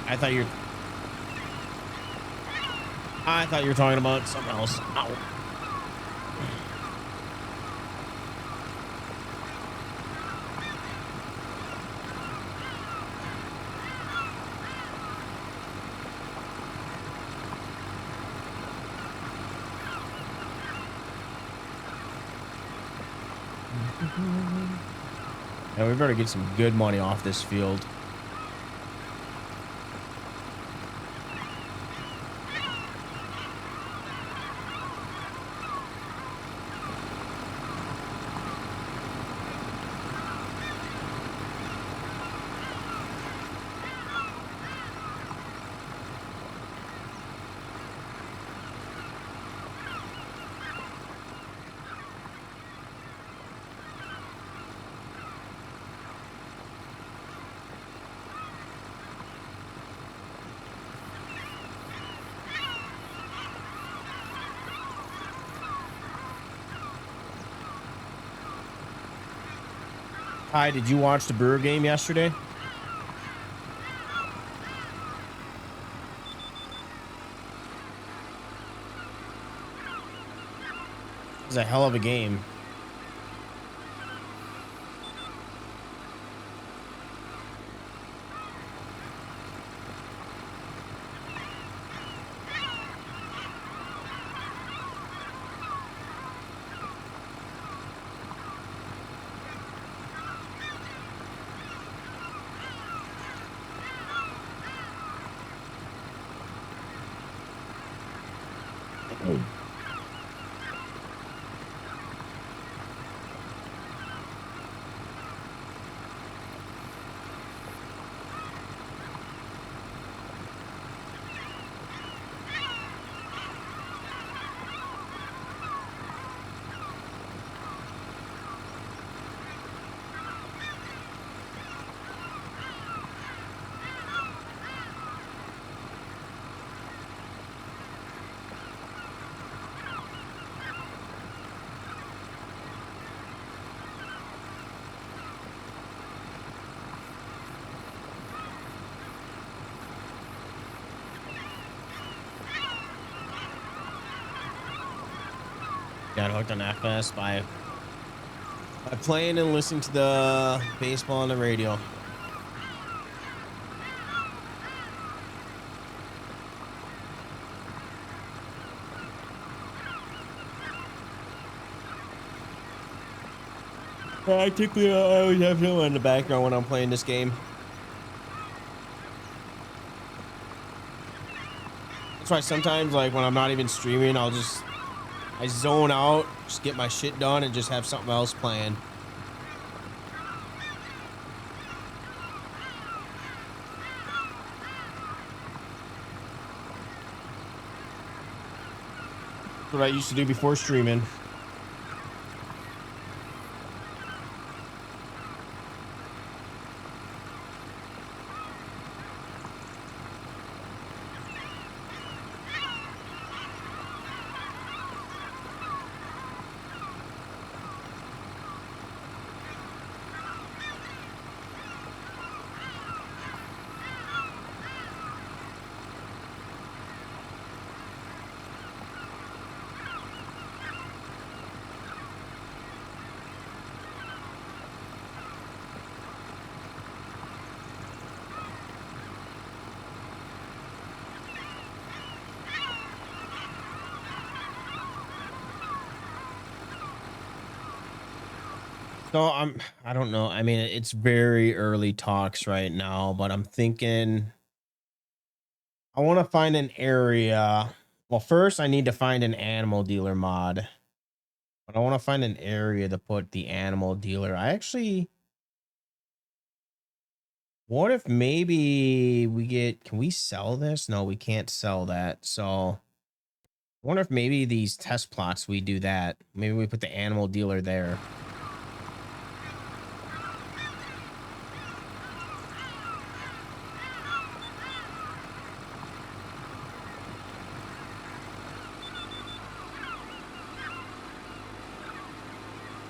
I thought you're. I thought you were talking about something else. Ow. Yeah, we better get some good money off this field. Hi, did you watch the Brewer game yesterday? It was a hell of a game. Got hooked on FS by playing and listening to the baseball on the radio. Practically, I always have him in the background when I'm playing this game. That's why sometimes, like when I'm not even streaming, I zone out, just get my shit done, and just have something else playing. That's what I used to do before streaming. So I don't know. I mean, it's very early talks right now, but I'm thinking I want to find an area. Well, first I need to find an animal dealer mod, but I want to find an area to put the animal dealer. What if maybe can we sell this? No, we can't sell that. So I wonder if maybe these test plots, we do that. Maybe we put the animal dealer there.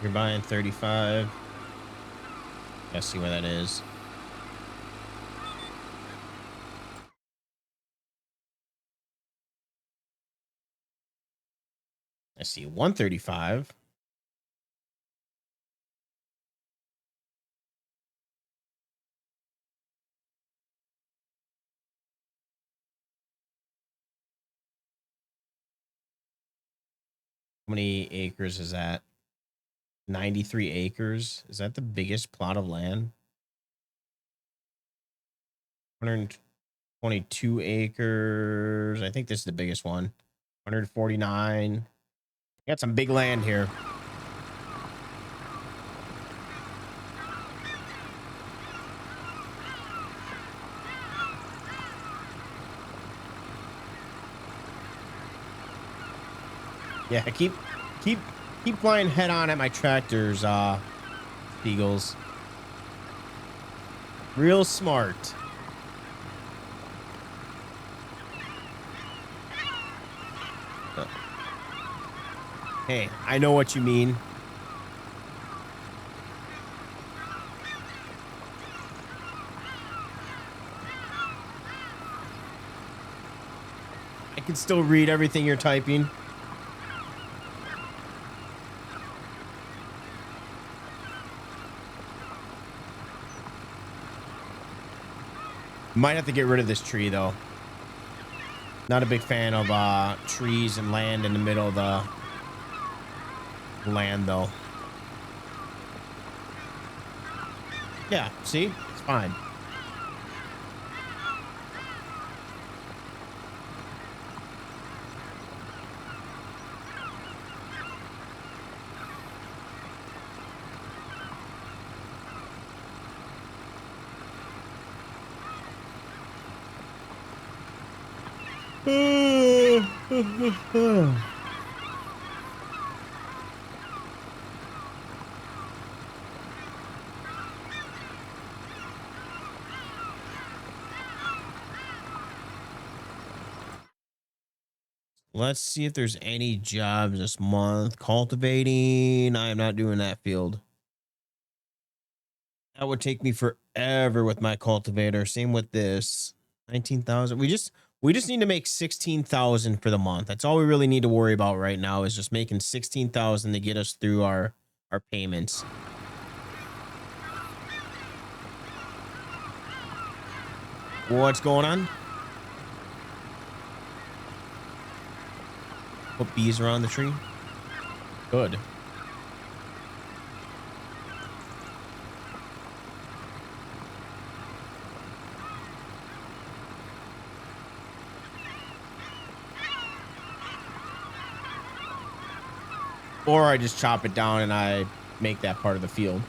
You're buying 35. Let's see where that is. Let's see, 135. How many acres is that? 93 acres. Is that the biggest plot of land? 122 acres. I think this is the biggest one. 149. Got some big land here. Yeah, keep flying head on at my tractors, Eagles. Real smart. Hey, I know what you mean. I can still read everything you're typing. Might have to get rid of this tree, though. Not a big fan of trees and land in the middle of the land, though. Yeah, see? It's fine. Let's see if there's any jobs this month. Cultivating. I am not doing that field. That would take me forever with my cultivator. Same with this. 19,000. We just need to make 16,000 for the month. That's all we really need to worry about right now is just making 16,000 to get us through our payments. What's going on? Put bees around the tree. Good. Or I just chop it down and I make that part of the field.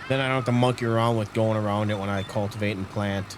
Then I don't have to monkey around with going around it when I cultivate and plant.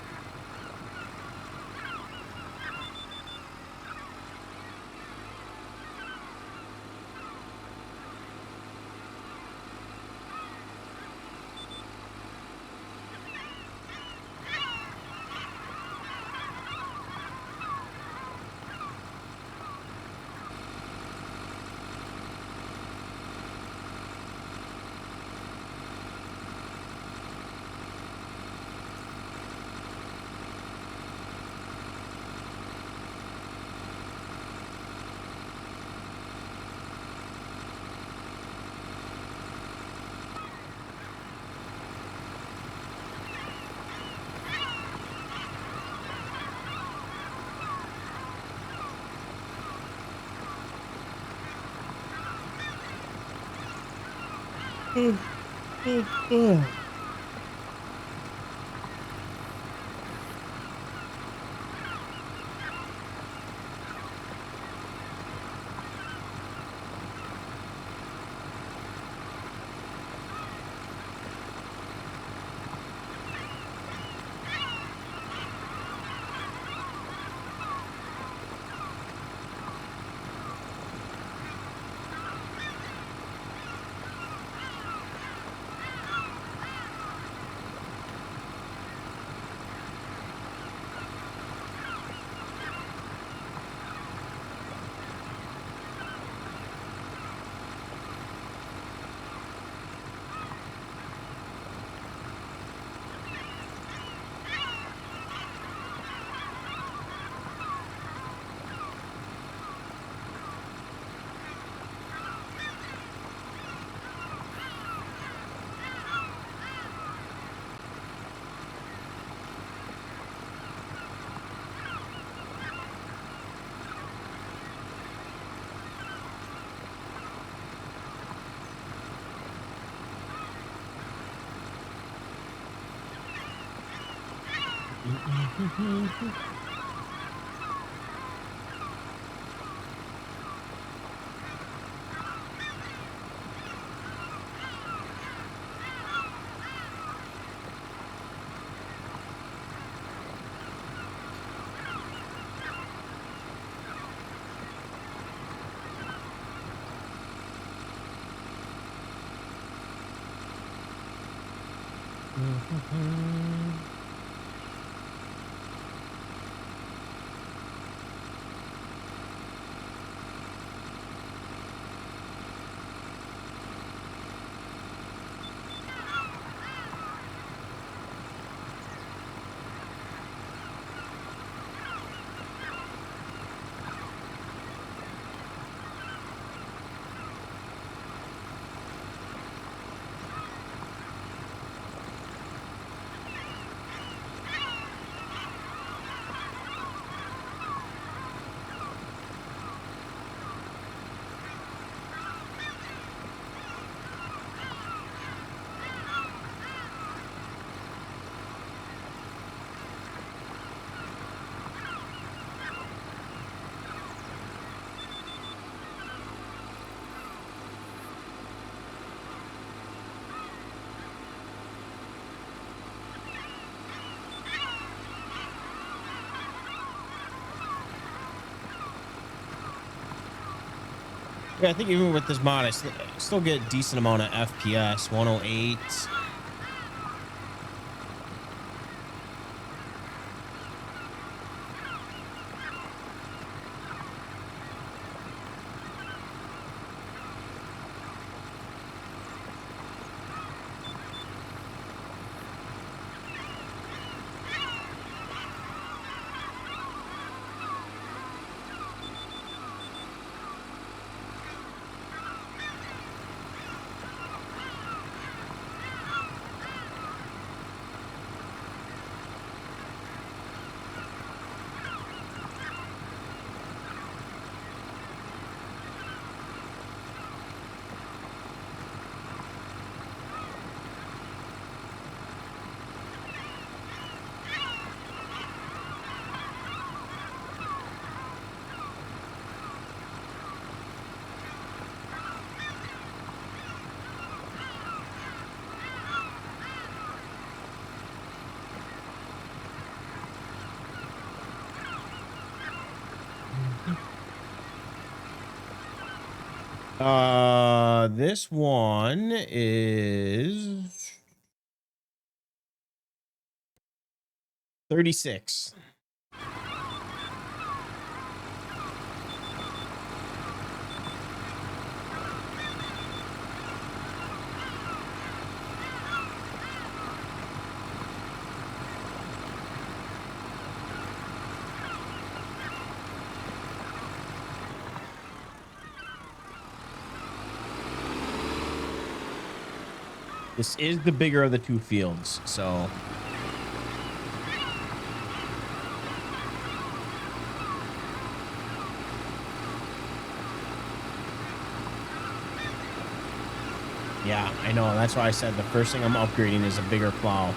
Yeah, I think even with this mod, I still get a decent amount of FPS, 108. This one is 36. This is the bigger of the two fields, so yeah, I know. That's why I said the first thing I'm upgrading is a bigger plow.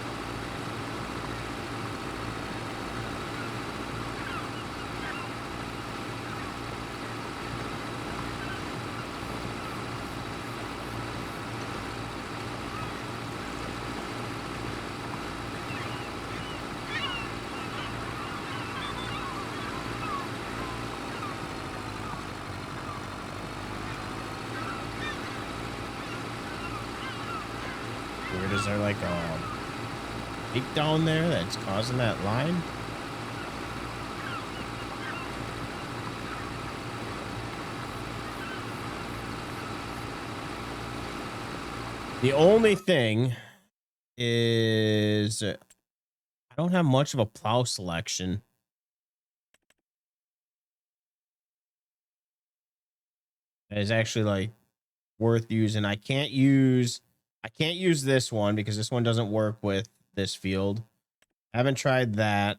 Weird, is there like a leak down there that's causing that line? The only thing is I don't have much of a plow selection. That is actually like worth using. I can't use this one because this one doesn't work with this field. I haven't tried that.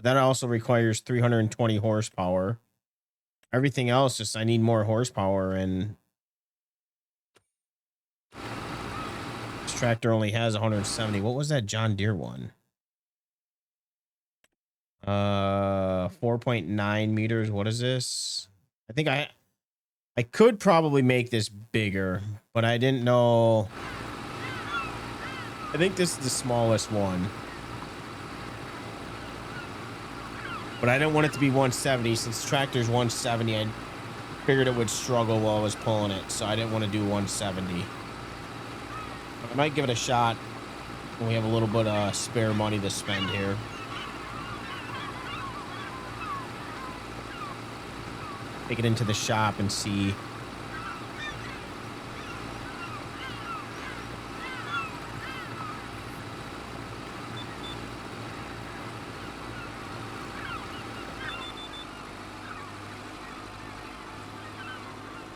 That also requires 320 horsepower. Everything else, just I need more horsepower, and this tractor only has 170. What was that John Deere one? 4.9 meters. What is this? I think I could probably make this bigger, but I didn't know. I think this is the smallest one. But I didn't want it to be 170. Since the tractor's 170, I figured it would struggle while I was pulling it, so I didn't want to do 170. But I might give it a shot when we have a little bit of spare money to spend here. Take it into the shop and see.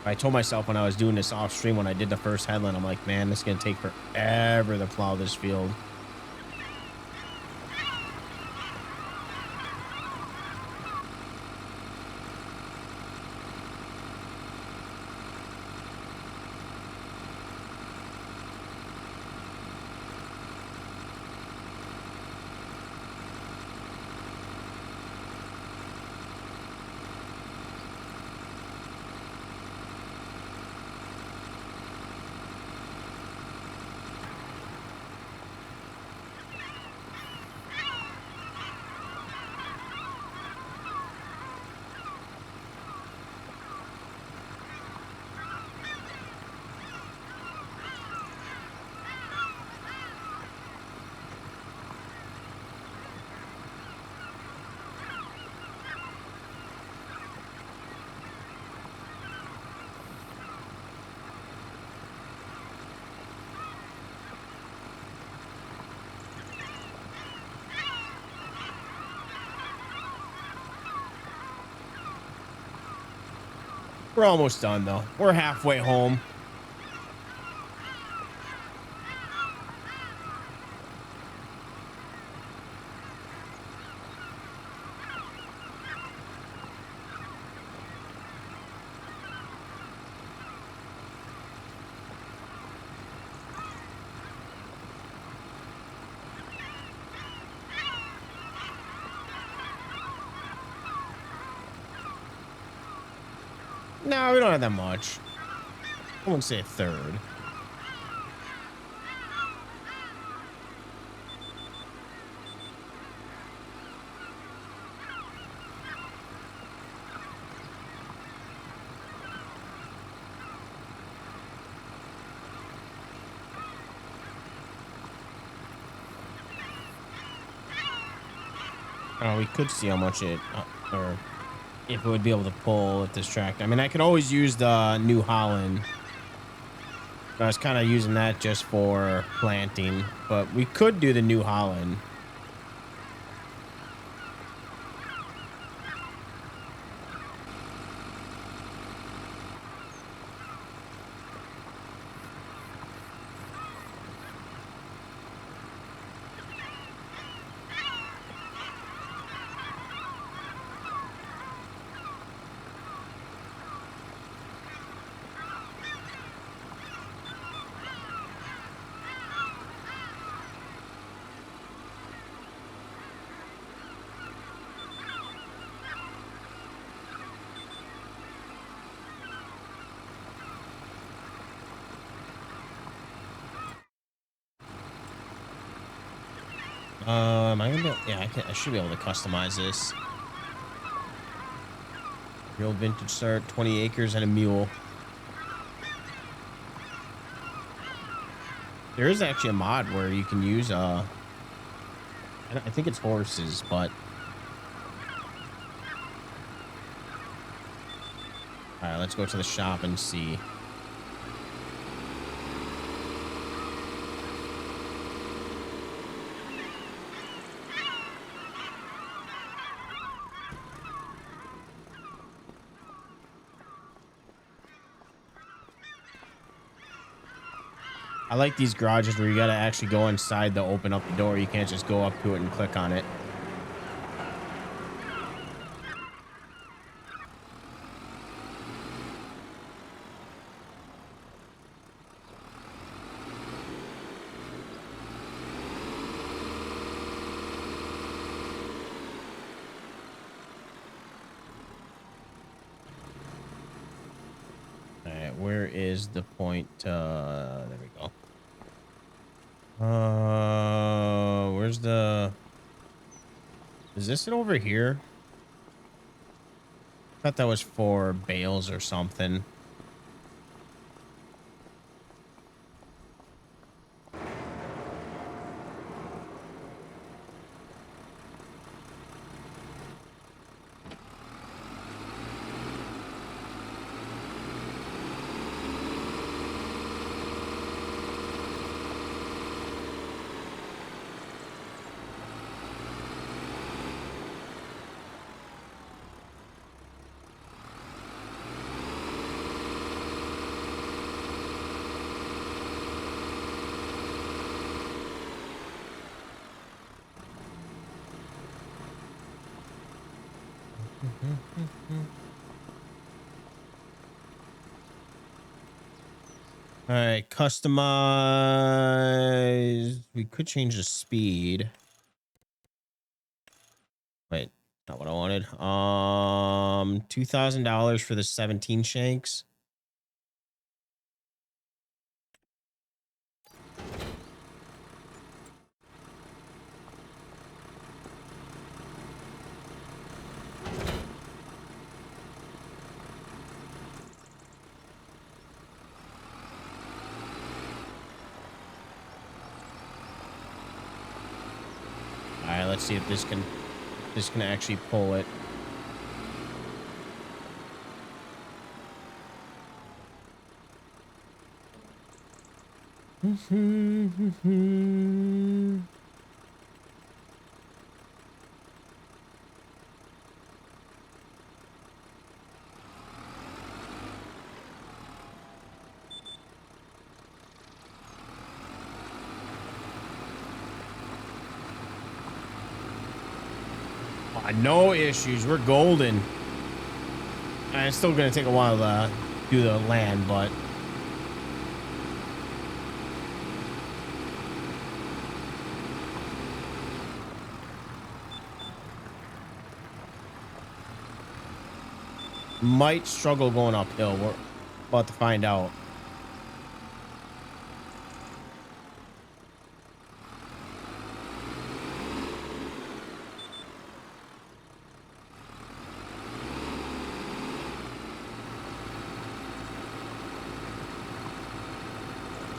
I told myself when I was doing this off stream, when I did the first headland, I'm like, man, this is going to take forever to plow this field. We're almost done, though. We're halfway home. No, we don't have that much. I wouldn't say a third. Oh, we could see how much it, or if it would be able to pull at this tractor. I mean, I could always use the New Holland. I was kind of using that just for planting, but we could do the New Holland. Am I gonna be able, yeah, I should be able to customize this. Real vintage start, 20 acres and a mule. There is actually a mod where you can use, I think it's horses, but. All right, let's go to the shop and see. I like these garages where you got to actually go inside to open up the door. You can't just go up to it and click on it. right, where is the point? There we go. Where's the... Is this it over here? I thought that was for bales or something. All right, customize. We could change the speed. Wait, not what I wanted. $2,000 for the 17 shanks. All right, let's see if this can actually pull it. No issues. We're golden. And it's still going to take a while to do the land, but... Might struggle going uphill. We're about to find out.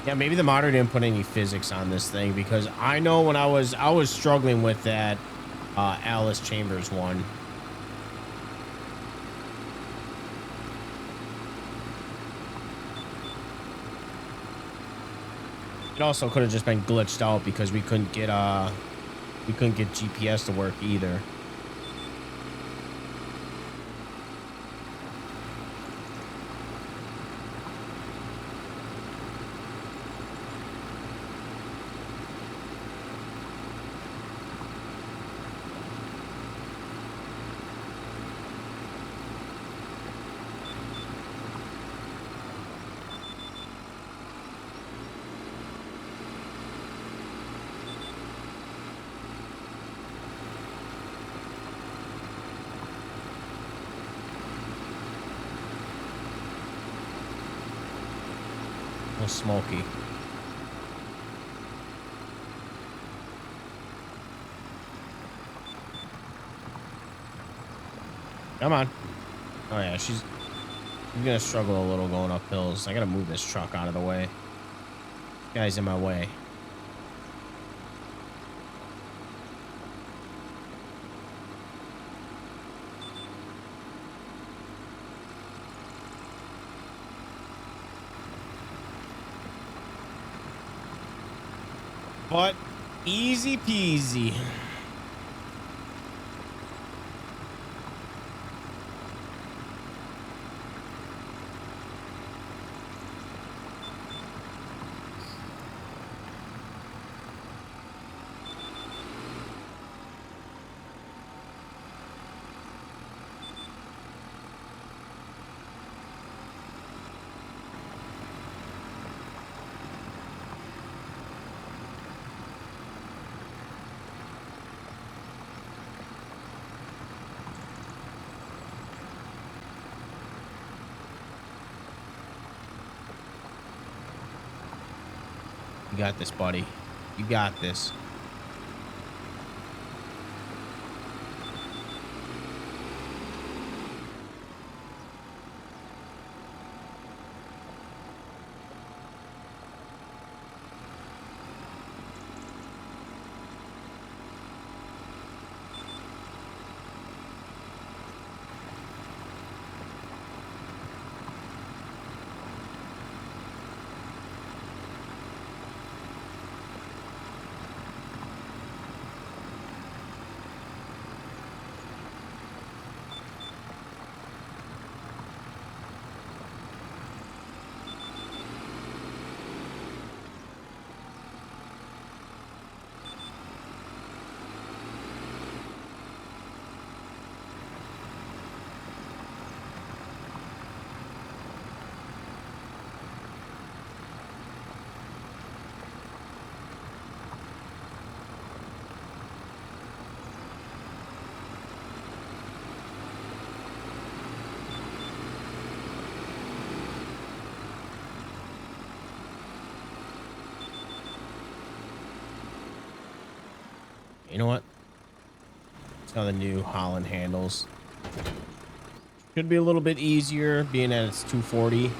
Yeah, maybe the modder didn't put any physics on this thing, because I know when I was struggling with that Alice Chambers one. It also could have just been glitched out because we couldn't get GPS to work either. Smoky. Come on. Oh yeah, she's gonna struggle a little going up hills. I gotta move this truck out of the way. This guy's in my way. But easy peasy. You got this, buddy. You got this. You know what? That's how the New Holland handles. Should be a little bit easier being that it's 240.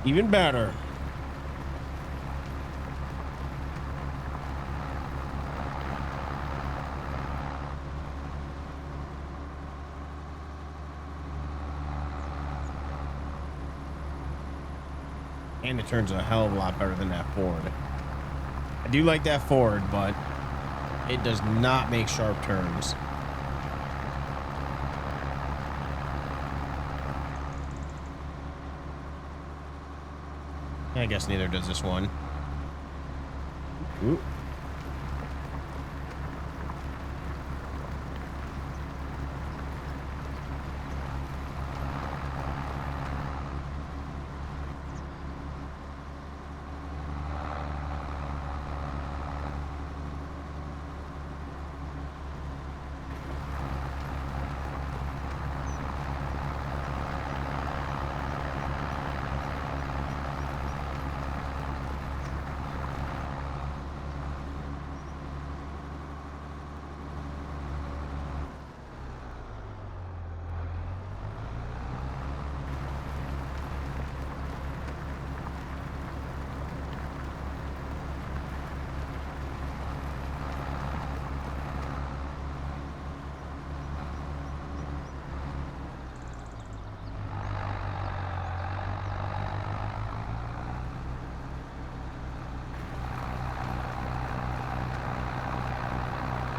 Even better. And it turns a hell of a lot better than that Ford. I do like that Ford, but it does not make sharp turns. I guess neither does this one. Ooh.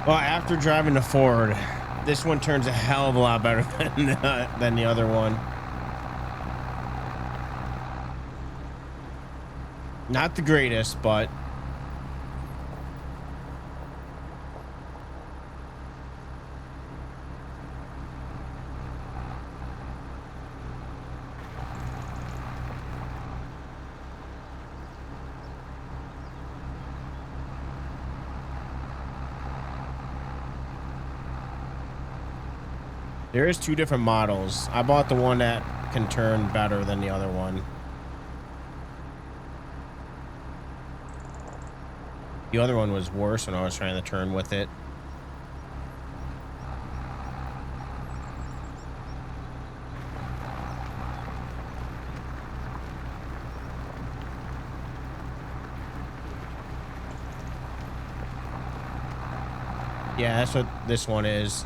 Well, after driving the Ford, this one turns a hell of a lot better than the other one. Not the greatest, but There is 2 different models. I bought the one that can turn better than the other one. The other one was worse when I was trying to turn with it. Yeah, that's what this one is.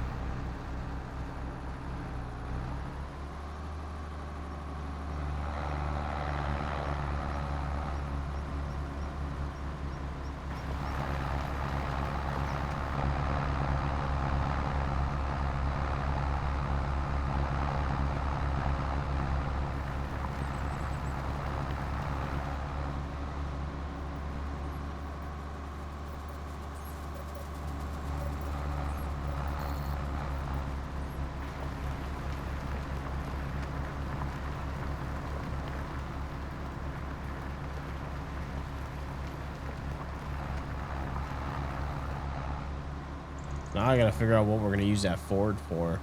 Now I gotta figure out what we're gonna use that Ford for.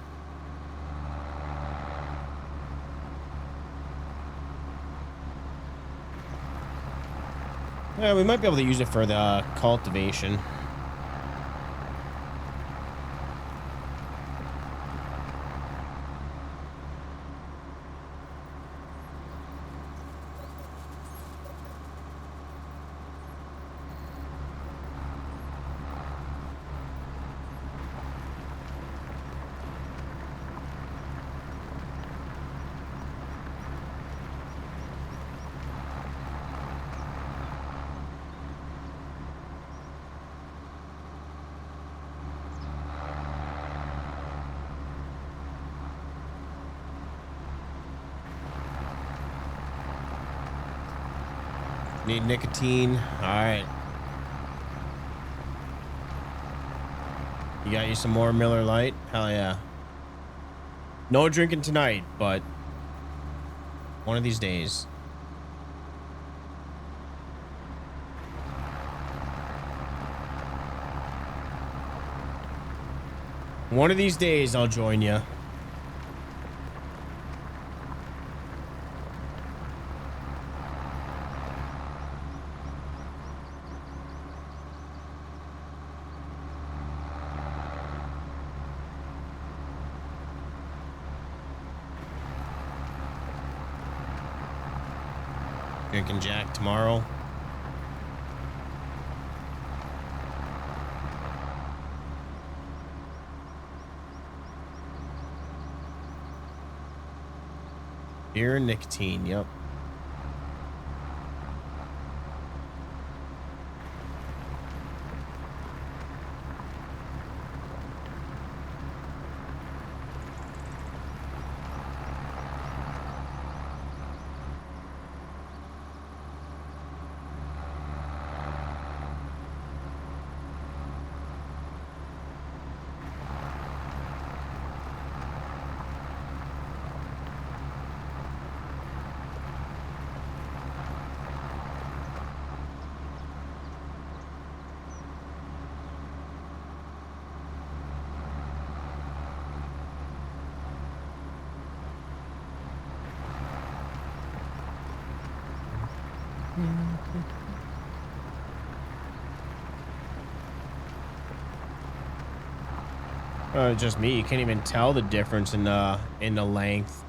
Yeah, we might be able to use it for the cultivation. Need nicotine. All right. You got you some more Miller Lite? Hell yeah. No drinking tonight, but one of these days. One of these days, I'll join you. Drinking Jack tomorrow. Beer and nicotine, yep. Just me. You can't even tell the difference in the length.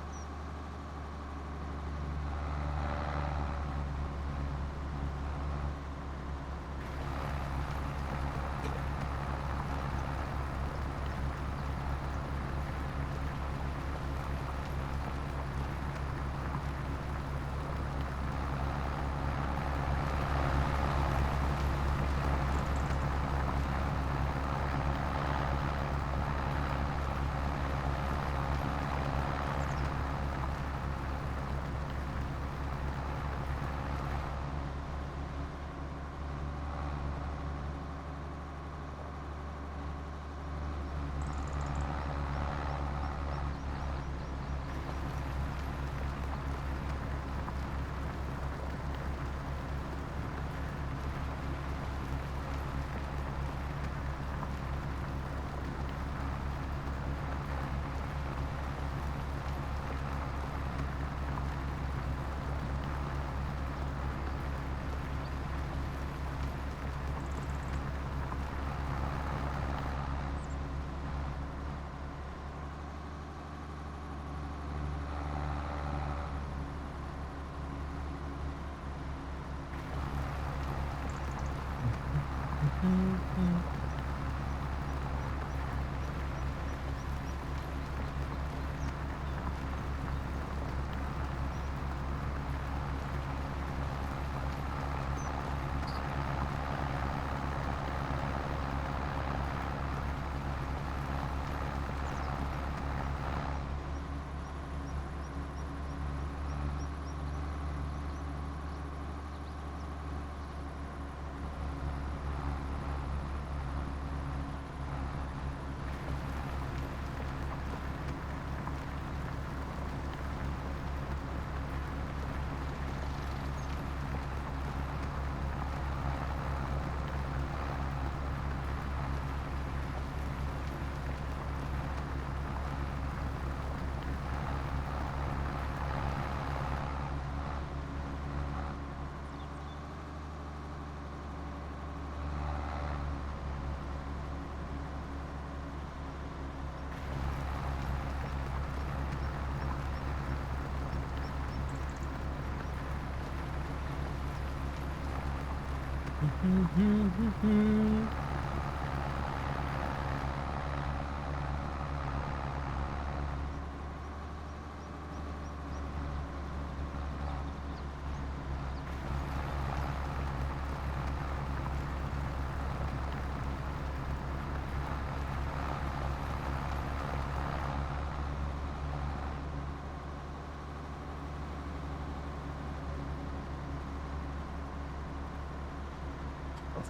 For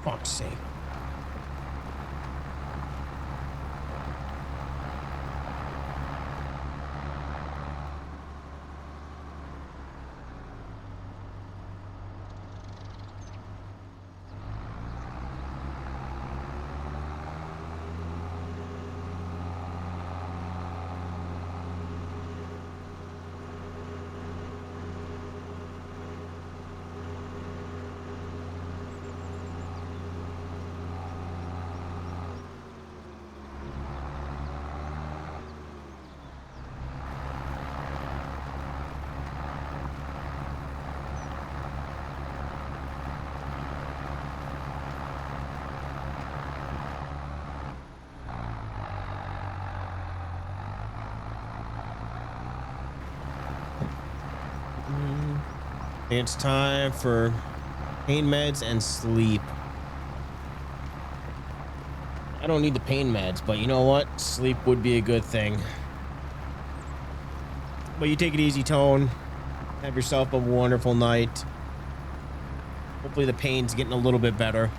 fuck's sake. It's time for pain meds and sleep. I don't need the pain meds, but you know what? Sleep would be a good thing. But you take it easy, Tone. Have yourself a wonderful night. Hopefully the pain's getting a little bit better.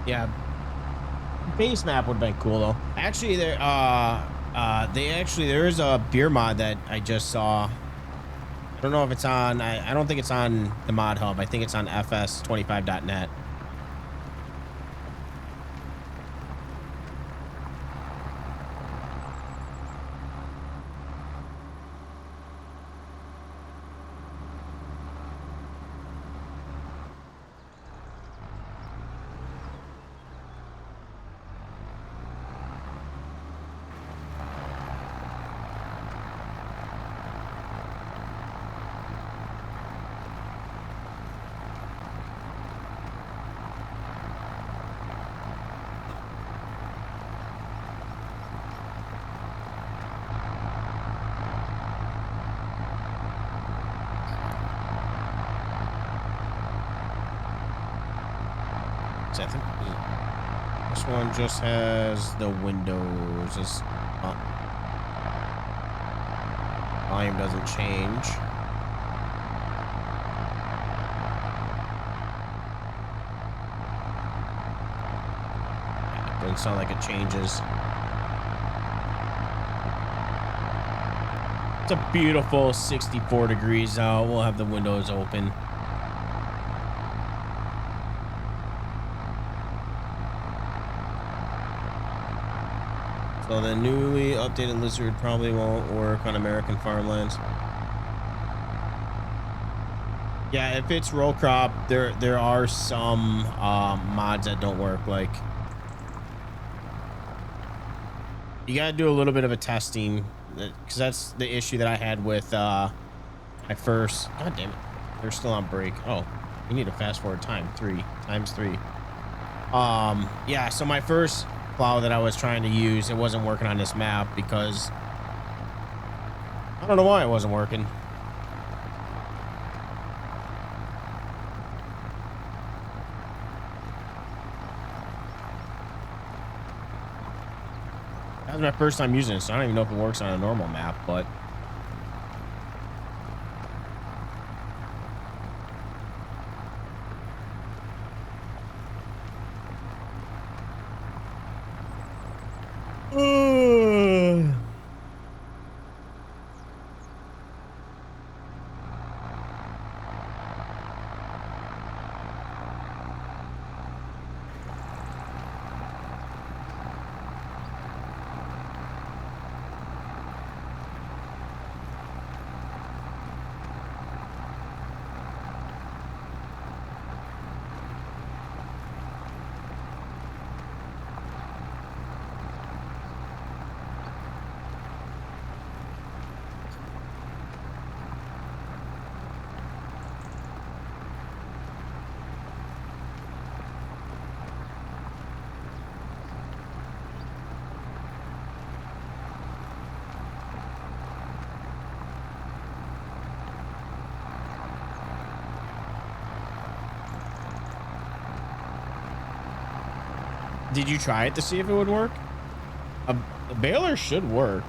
Yeah, base map would have been cool though. Actually, there's a beer mod that I just saw. I don't know if it's on. I don't think it's on the mod hub. I think it's on fs25.net. I think this one just has the windows. This volume doesn't change. Doesn't sound like it changes. It's a beautiful 64 degrees out. We'll have the windows open. So the newly updated lizard probably won't work on American farmlands. Yeah, if it's row crop, there are some mods that don't work. Like, you gotta do a little bit of a testing, because that's the issue that I had with my first. God damn it, they're still on break. Oh, we need to fast forward time 3 times 3. Yeah, so my first plow that I was trying to use, it wasn't working on this map because I don't know why it wasn't working. That was my first time using it, so I don't even know if it works on a normal map, but did you try it to see if it would work? A baler should work.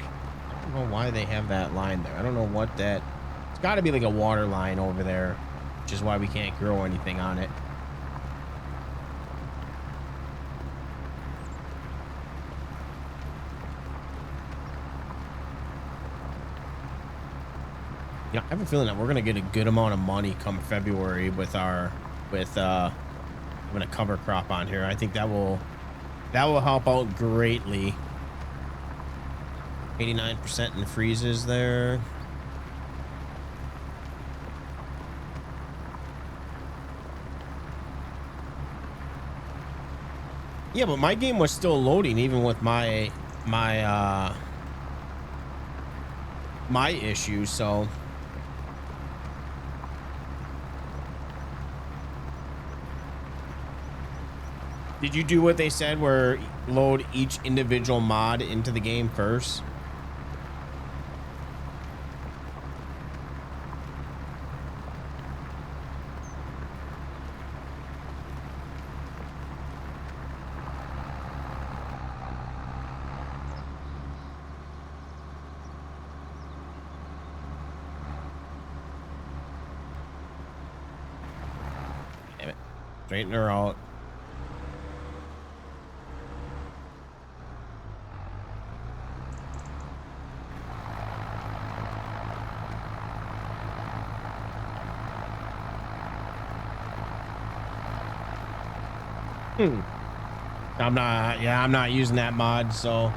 I don't know why they have that line there. I don't know what that. It's got to be like a water line over there, which is why we can't grow anything on it. Yeah, I have a feeling that we're gonna get a good amount of money come February with having a cover crop on here. I think that will help out greatly. 89% in the freezes there. Yeah, but my game was still loading even with my issue, so did you do what they said where load each individual mod into the game first? Damn it. Straighten her out. I'm not using that mod, so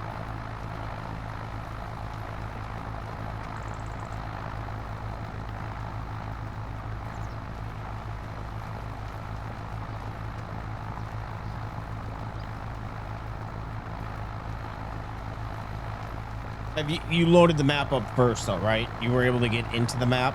have you loaded the map up first though, right? You were able to get into the map.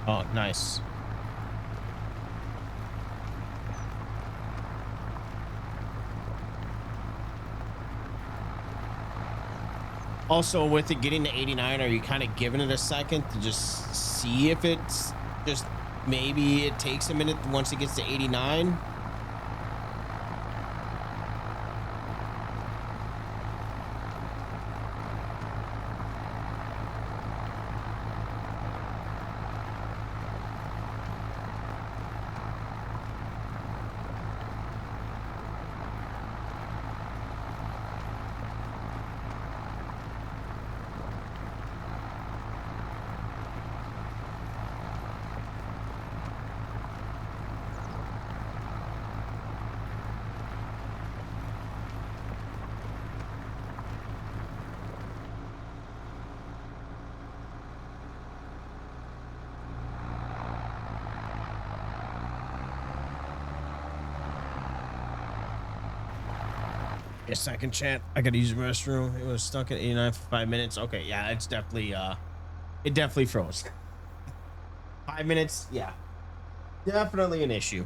Oh, nice. Also, with it getting to 89, are you kind of giving it a second to just see if it's just maybe it takes a minute once it gets to 89? A second, chat. I gotta use the restroom. It was stuck at 89 for 5 minutes. Okay, yeah, it's definitely it definitely froze. 5 minutes, yeah, definitely an issue.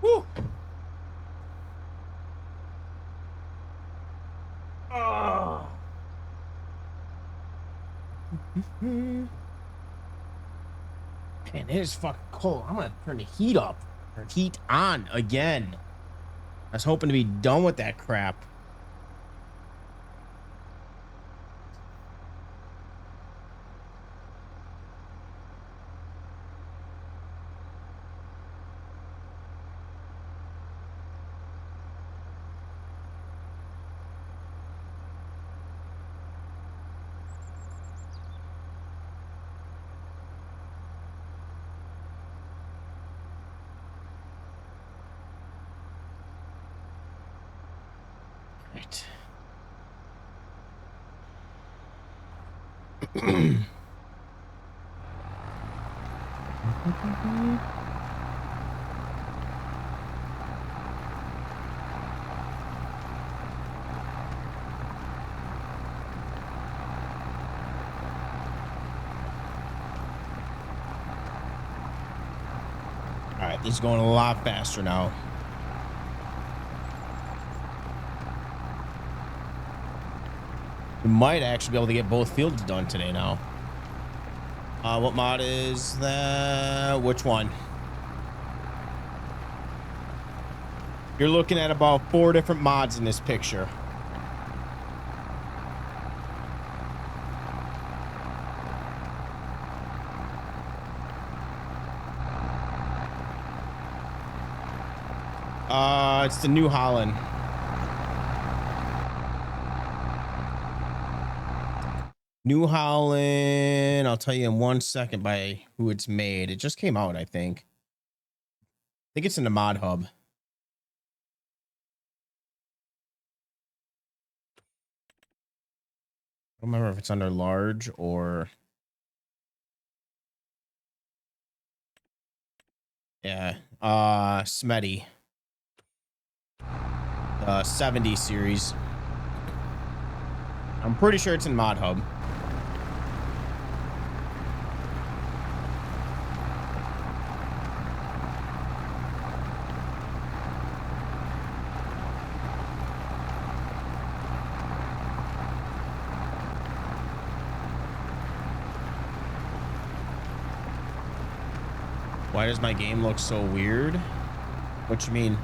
Woo. Oh. Man, it is fucking cold. I'm gonna turn the heat up. Turn heat on again. I was hoping to be done with that crap. Right. All right, this is going a lot faster now. We might actually be able to get both fields done today now. What mod is that? Which one? You're looking at about 4 different mods in this picture. It's the New Holland. New Holland. I'll tell you in 1 second by who it's made. It just came out, I think. I think it's in the mod hub. I don't remember if it's under large or... Yeah. Smetty. 70 series. I'm pretty sure it's in mod hub. Why does my game look so weird? What you mean?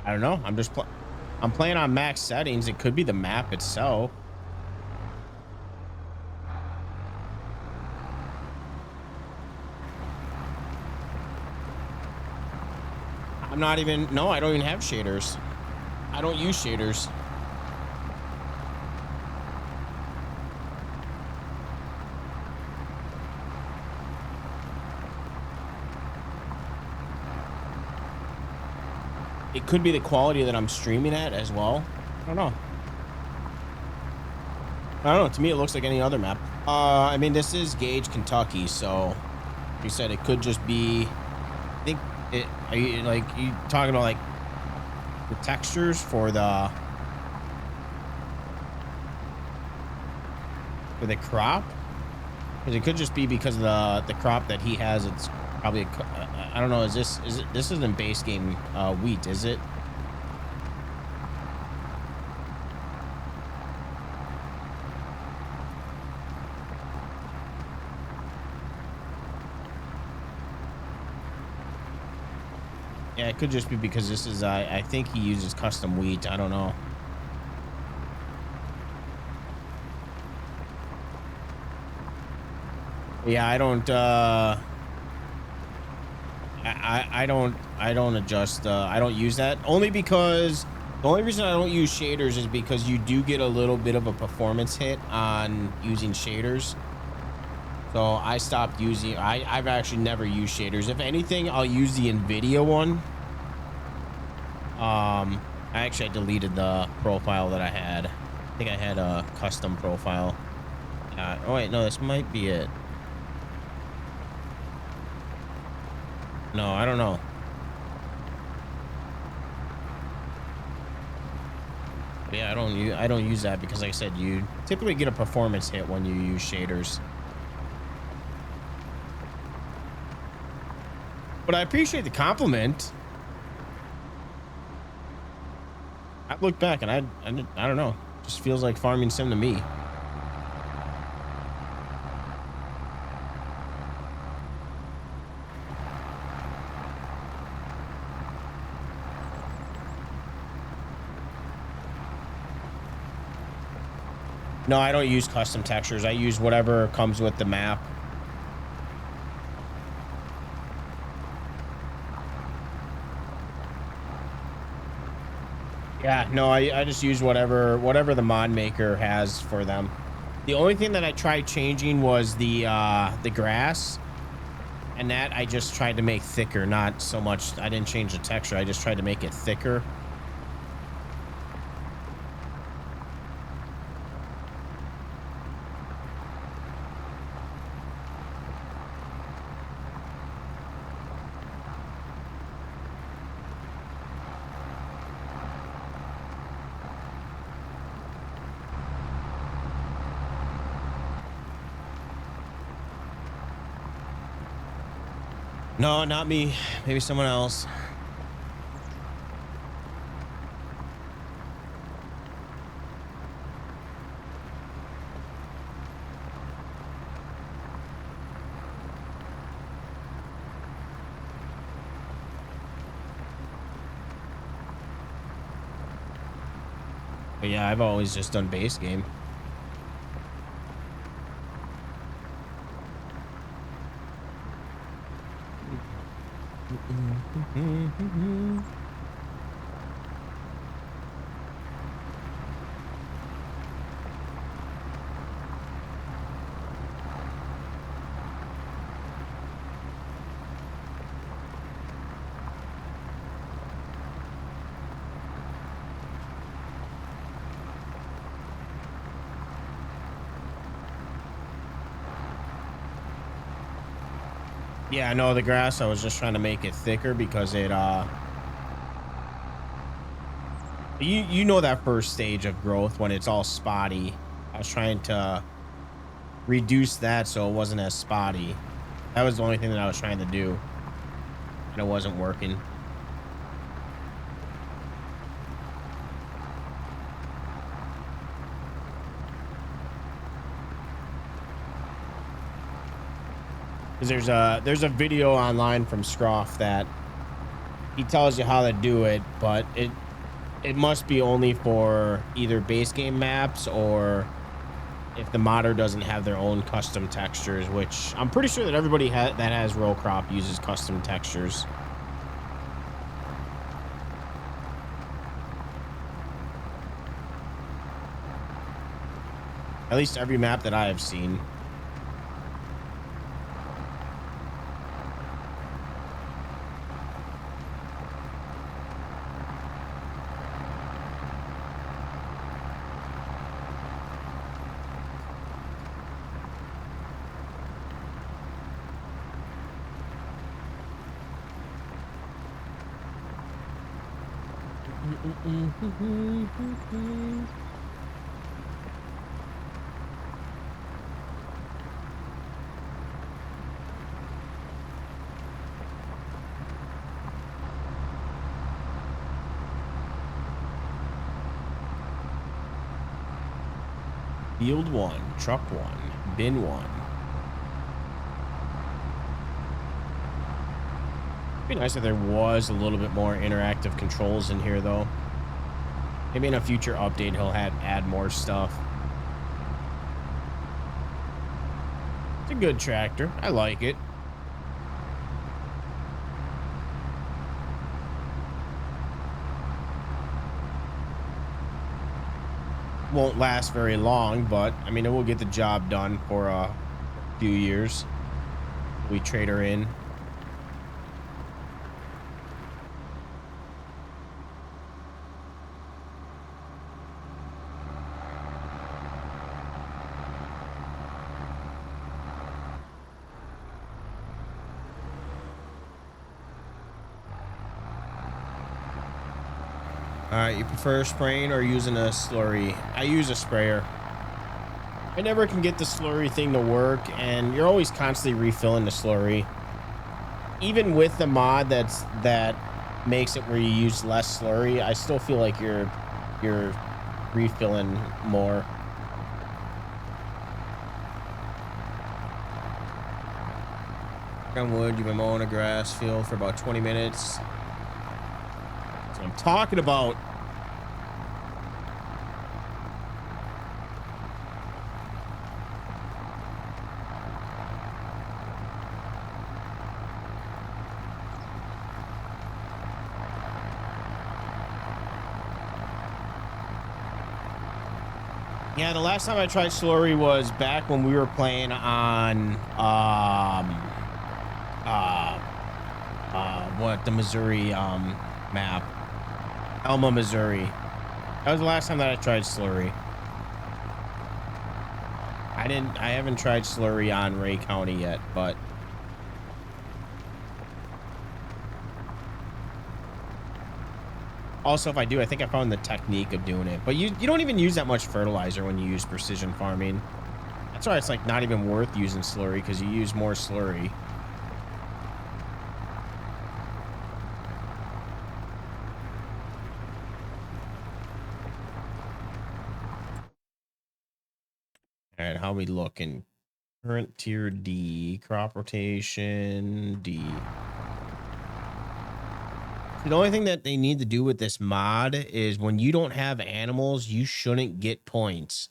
I don't know. I'm playing on max settings. It could be the map itself. I'm not even... No, I don't even have shaders. I don't use shaders. It could be the quality that I'm streaming at as well. I don't know. To me, it looks like any other map. I mean, this is Gage, Kentucky, so you said it could just be... I think it... Are you talking about like the textures for the crop? Because it could just be because of the crop that he has. It's probably I don't know. This isn't base game wheat, is it? Yeah, it could just be because this is I think he uses custom wheat. I don't know. Yeah, I don't I don't adjust I don't use that, only because the only reason I don't use shaders is because you do get a little bit of a performance hit on using shaders. So I stopped using... I've actually never used shaders. If anything, I'll use the NVIDIA one. I deleted the profile that I had. I think I had a custom profile. Oh wait, no, this might be it. No, I don't know. But yeah, I don't use that because, like I said, you typically get a performance hit when you use shaders. But I appreciate the compliment. I look back and I don't know. Just feels like farming sim to me. No, I don't use custom textures. I use whatever comes with the map. Yeah, no, I just use whatever the mod maker has for them. The only thing that I tried changing was the grass, and that I just tried to make thicker, not so much. I didn't change the texture. I just tried to make it thicker. No, not me. Maybe someone else. But yeah, I've always just done base game. Yeah, no, the grass, I was just trying to make it thicker because it you know that first stage of growth when it's all spotty. I was trying to reduce that so it wasn't as spotty. That was the only thing that I was trying to do, and it wasn't working. Because there's a video online from Scroff that he tells you how to do it, but it must be only for either base game maps or if the modder doesn't have their own custom textures, which I'm pretty sure that everybody that has row crop uses custom textures. At least every map that I have seen. Field 1, truck 1, bin 1. It'd be nice if there was a little bit more interactive controls in here, though. Maybe in a future update, he'll add more stuff. It's a good tractor. I like it. Won't last very long, but I mean, it will get the job done for a few years. We trade her in. All right, you prefer spraying or using a slurry? I use a sprayer. I never can get the slurry thing to work, and you're always constantly refilling the slurry. Even with the mod that makes it where you use less slurry, I still feel like you're refilling more. On wood, you've been mowing a grass field for about 20 minutes. That's what I'm talking about. Yeah, the last time I tried slurry was back when we were playing on the Missouri map, Elma, Missouri. That was the last time that I tried slurry. I haven't tried slurry on Ray County yet, but also if I do, I think I found the technique of doing it. But you don't even use that much fertilizer when you use precision farming. That's why it's like not even worth using slurry, because you use more slurry. All right, how we looking? Current tier D, crop rotation D. The only thing that they need to do with this mod is when you don't have animals, you shouldn't get points.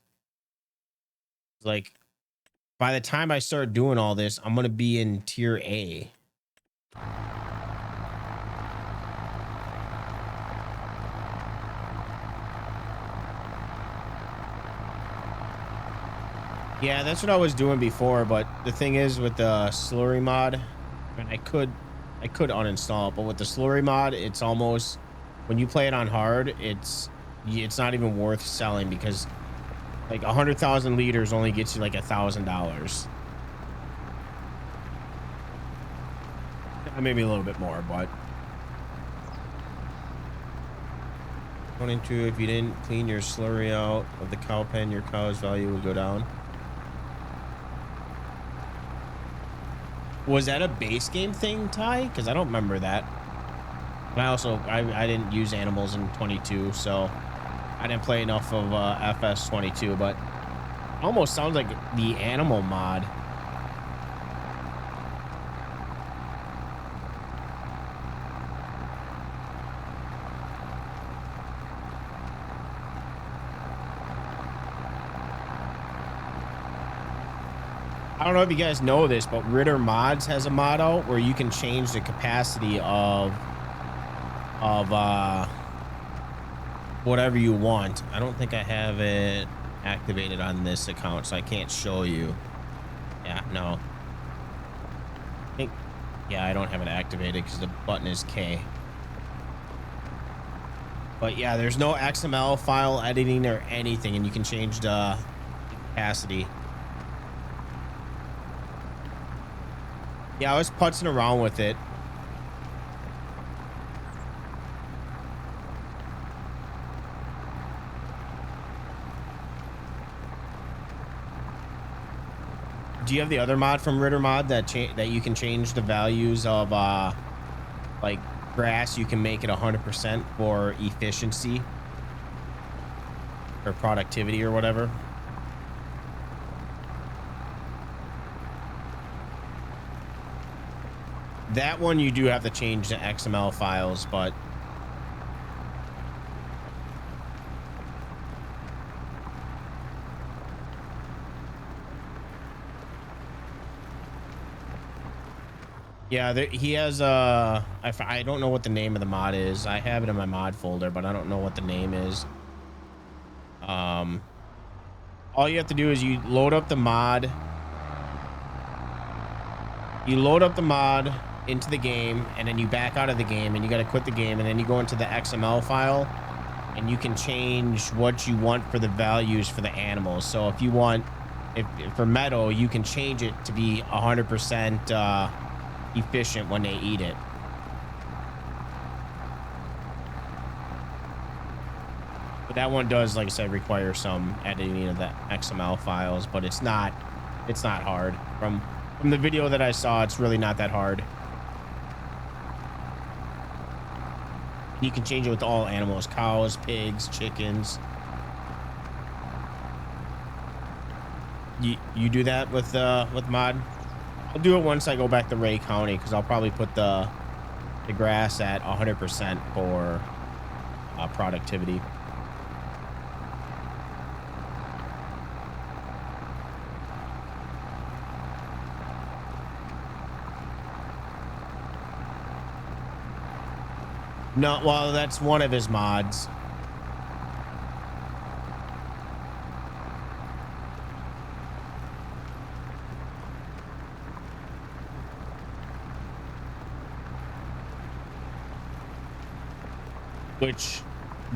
Like, by the time I start doing all this, I'm going to be in tier A. Yeah, that's what I was doing before, but the thing is with the slurry mod, and I could uninstall it, but with the slurry mod, it's almost, when you play it on hard, it's not even worth selling, because like 100,000 liters only gets you like $1,000. Maybe a little bit more, but 22, if you didn't clean your slurry out of the cow pen, your cow's value would go down. Was that a base game thing, Ty? Because I don't remember that. But I didn't use animals in 22, so I didn't play enough of FS 22, but it almost sounds like the animal mod. I don't know if you guys know this, but Ritter Mods has a mod out where you can change the capacity of whatever you want. I don't think I have it activated on this account, so I can't show you. Yeah, no. I don't have it activated because the button is K. But yeah, there's no XML file editing or anything, and you can change the capacity. Yeah, I was putzing around with it. Do you have the other mod from Ritter Mod that you can change the values of like grass? You can make it 100% for efficiency or productivity or whatever. That one you do have to change the XML files, but yeah, he has I don't know what the name of the mod is. I have it in my mod folder, but I don't know what the name is. All you have to do is you load up the mod. You load up the mod into the game, and then you back out of the game, and you got to quit the game, and then you go into the XML file, and you can change what you want for the values for the animals. So if you want, if for meadow, you can change it to be 100% efficient when they eat it. That one does, like I said, require some editing of the XML files, but it's not hard. From the video that I saw, it's really not that hard. You can change it with all animals: cows, pigs, chickens. You do that with mod? I'll do it once I go back to Ray County, because I'll probably put the grass at 100% for productivity. No, well, that's one of his mods. Which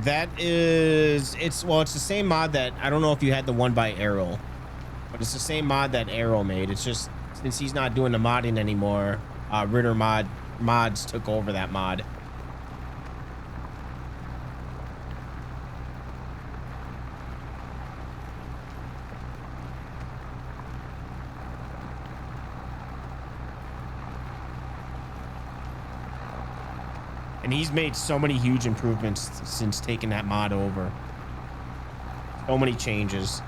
it's the same mod that, I don't know if you had the one by Errol, but it's the same mod that Errol made. It's just, since he's not doing the modding anymore, Ritter mods took over that mod. And he's made so many huge improvements since taking that mod over. So many changes.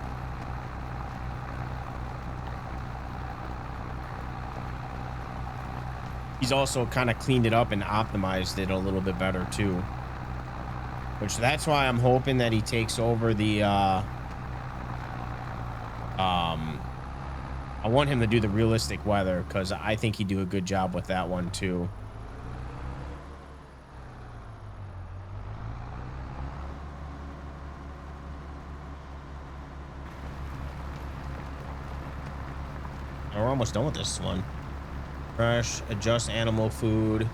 He's also kind of cleaned it up and optimized it a little bit better too. Which, that's why I'm hoping that he takes over the I want him to do the realistic weather, because I think he'd do a good job with that one too. We're almost done with this one. Fresh, adjust animal food,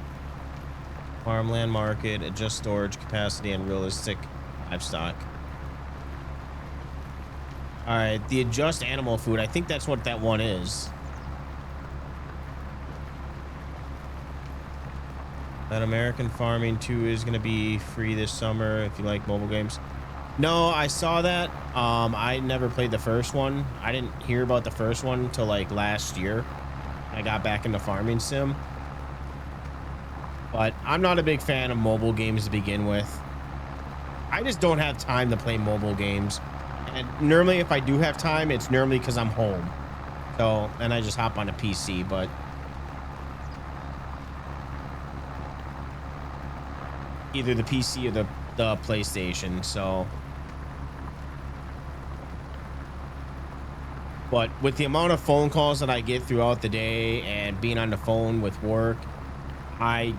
farmland market, adjust storage capacity, and realistic livestock. All right, the adjust animal food, I think that's what that one is. That American Farming 2 is going to be free this summer if you like mobile games. No, I saw that. I never played the first one. I didn't hear about the first one until like last year. I got back into farming sim. But I'm not a big fan of mobile games to begin with. I just don't have time to play mobile games. And normally if I do have time, it's normally because I'm home. So, and I just hop on a PC, but either the PC or the PlayStation, so. But with the amount of phone calls that I get throughout the day and being on the phone with work, I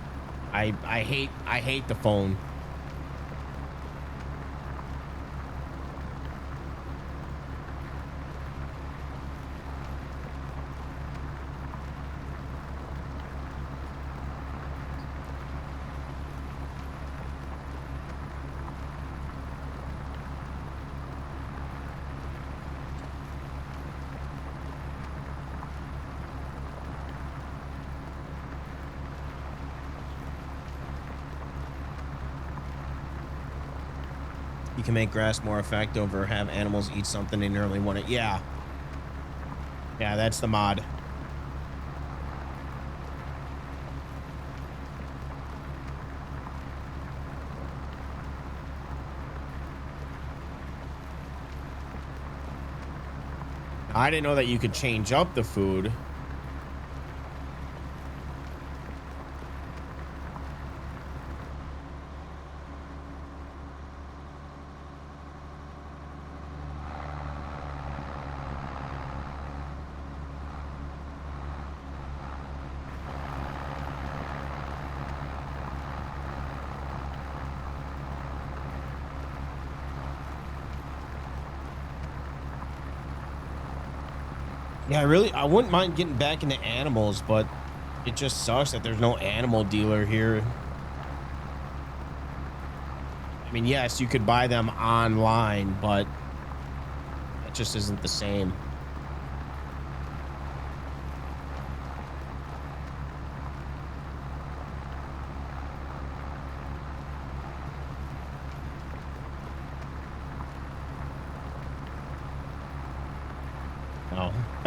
hate the phone. You can make grass more effective or have animals eat something they normally want to. Yeah. Yeah, that's the mod. I didn't know that you could change up the food. Yeah, I wouldn't mind getting back into animals, but it just sucks that there's no animal dealer here. I mean, yes, you could buy them online, but it just isn't the same.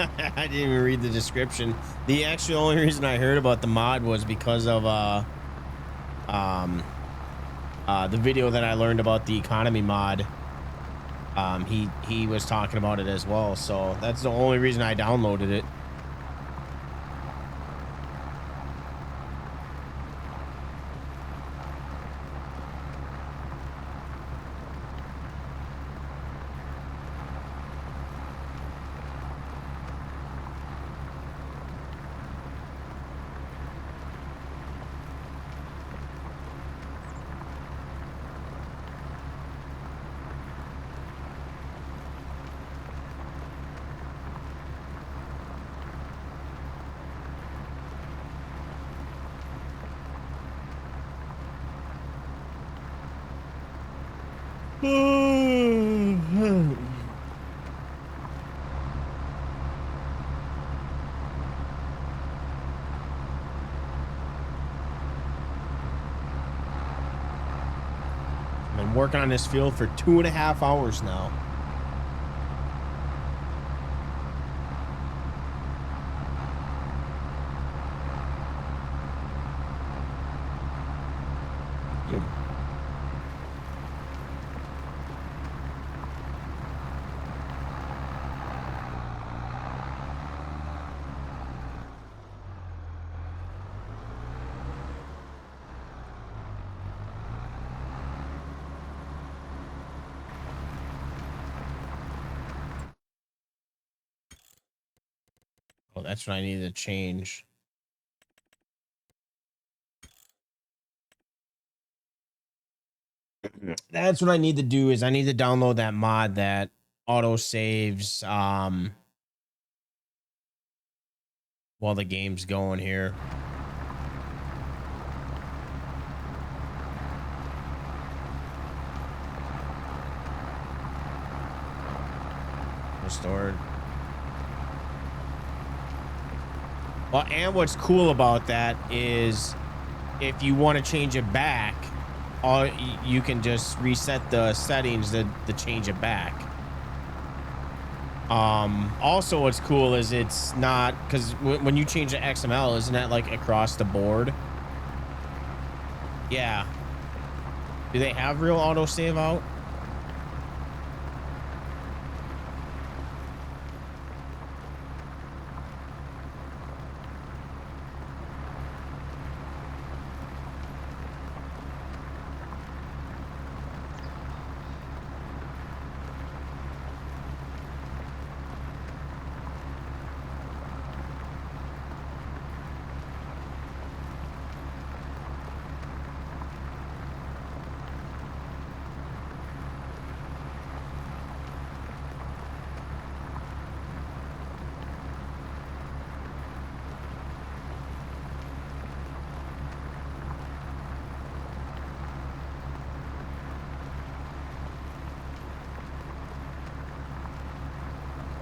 I didn't even read the description. The actual only reason I heard about the mod was because of the video that I learned about the economy mod. He was talking about it as well, so that's the only reason I downloaded it. Been working on this field for 2.5 hours now. Oh, that's what I needed to change. That's what I need to do is I need to download that mod that auto saves while the game's going here. Restored. Well, and what's cool about that is if you want to change it back, you can just reset the settings to change it back. Also what's cool is it's not, because when you change the XML, isn't that like across the board? Yeah. Do they have real autosave out?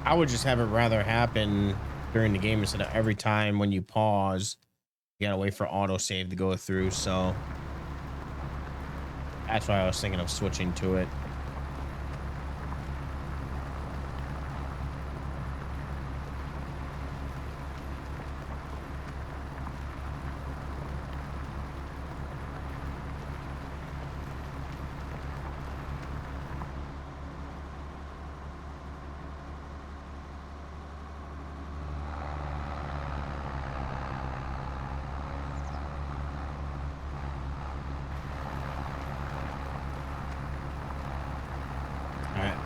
I would just have it rather happen during the game instead of every time when you pause, you gotta wait for autosave to go through. So that's why I was thinking of switching to it.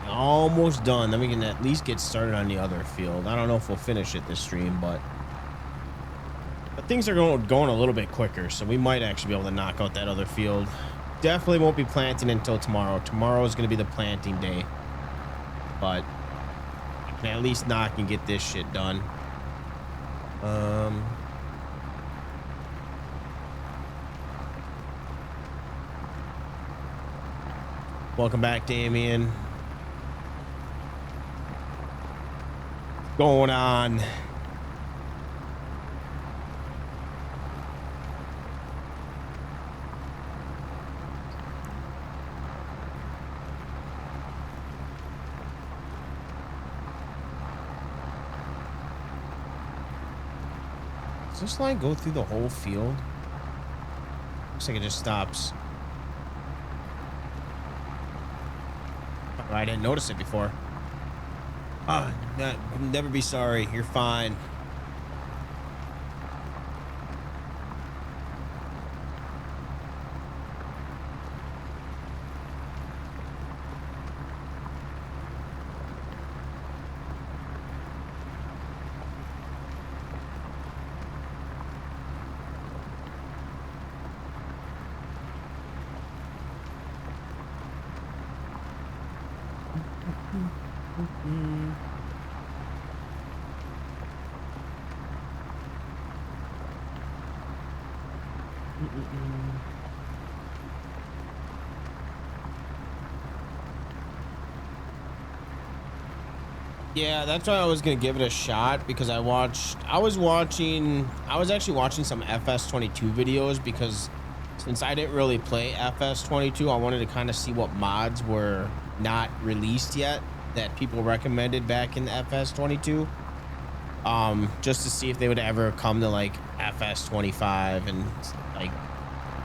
Almost done. Then we can at least get started on the other field. I don't know if we'll finish it this stream, but things are going a little bit quicker, so we might actually be able to knock out that other field. Definitely won't be planting until tomorrow. Tomorrow is going to be the planting day, but I can at least knock and get this shit done. Welcome back, Damien. Going on. this line go through the whole field? Looks like it just stops. Oh, I didn't notice it before. Ah, never be sorry. You're fine. Yeah, that's why I was gonna give it a shot, because I was actually watching some FS22 videos, because since I didn't really play FS22, I wanted to kind of see what mods were not released yet that people recommended back in the FS22. Just to see if they would ever come to like FS25, and like,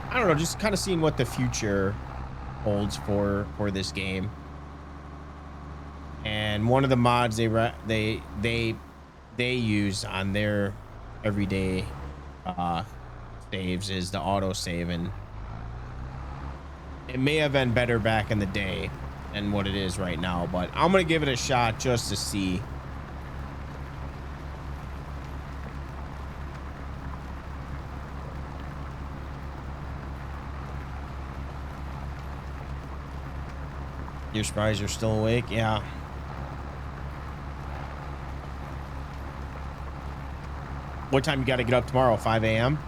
I don't know, just kind of seeing what the future holds for this game. And one of the mods they use on their everyday saves is the auto save, and it may have been better back in the day than what it is right now, but I'm gonna give it a shot just to see. You're surprised you're still awake? Yeah. What time you got to get up tomorrow? 5 a.m.?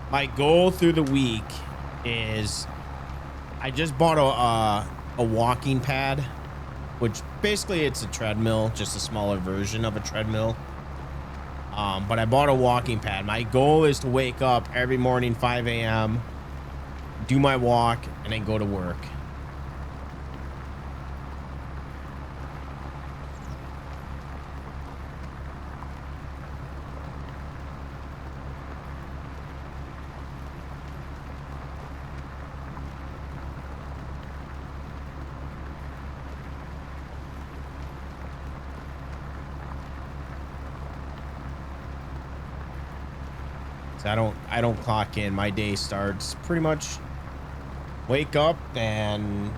My goal through the week is I just bought a walking pad, which basically it's a treadmill, just a smaller version of a treadmill. But I bought a walking pad. My goal is to wake up every morning, 5 a.m., do my walk, and then go to work. I don't clock in. My day starts pretty much wake up, and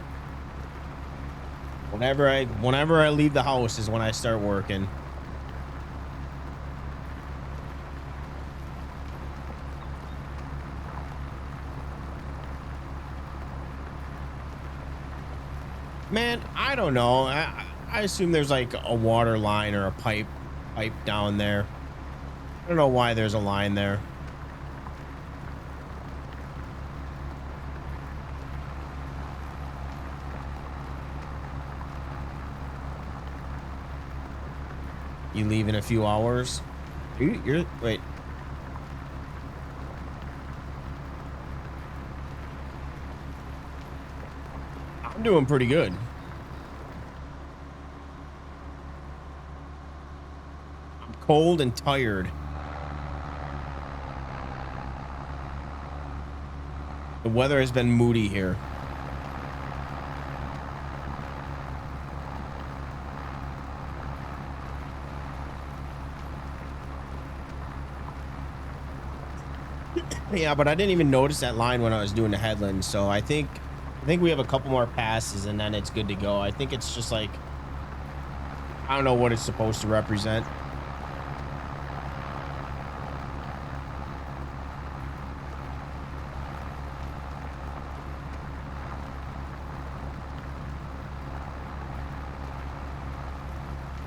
whenever I leave the house is when I start working. Man, I don't know. I assume there's like a water line or a pipe down there. I don't know why there's a line there. You leave in a few hours? Wait. I'm doing pretty good. I'm cold and tired. The weather has been moody here. Yeah, but I didn't even notice that line when I was doing the headland, so I think we have a couple more passes and then it's good to go. I think it's just like, I don't know what it's supposed to represent.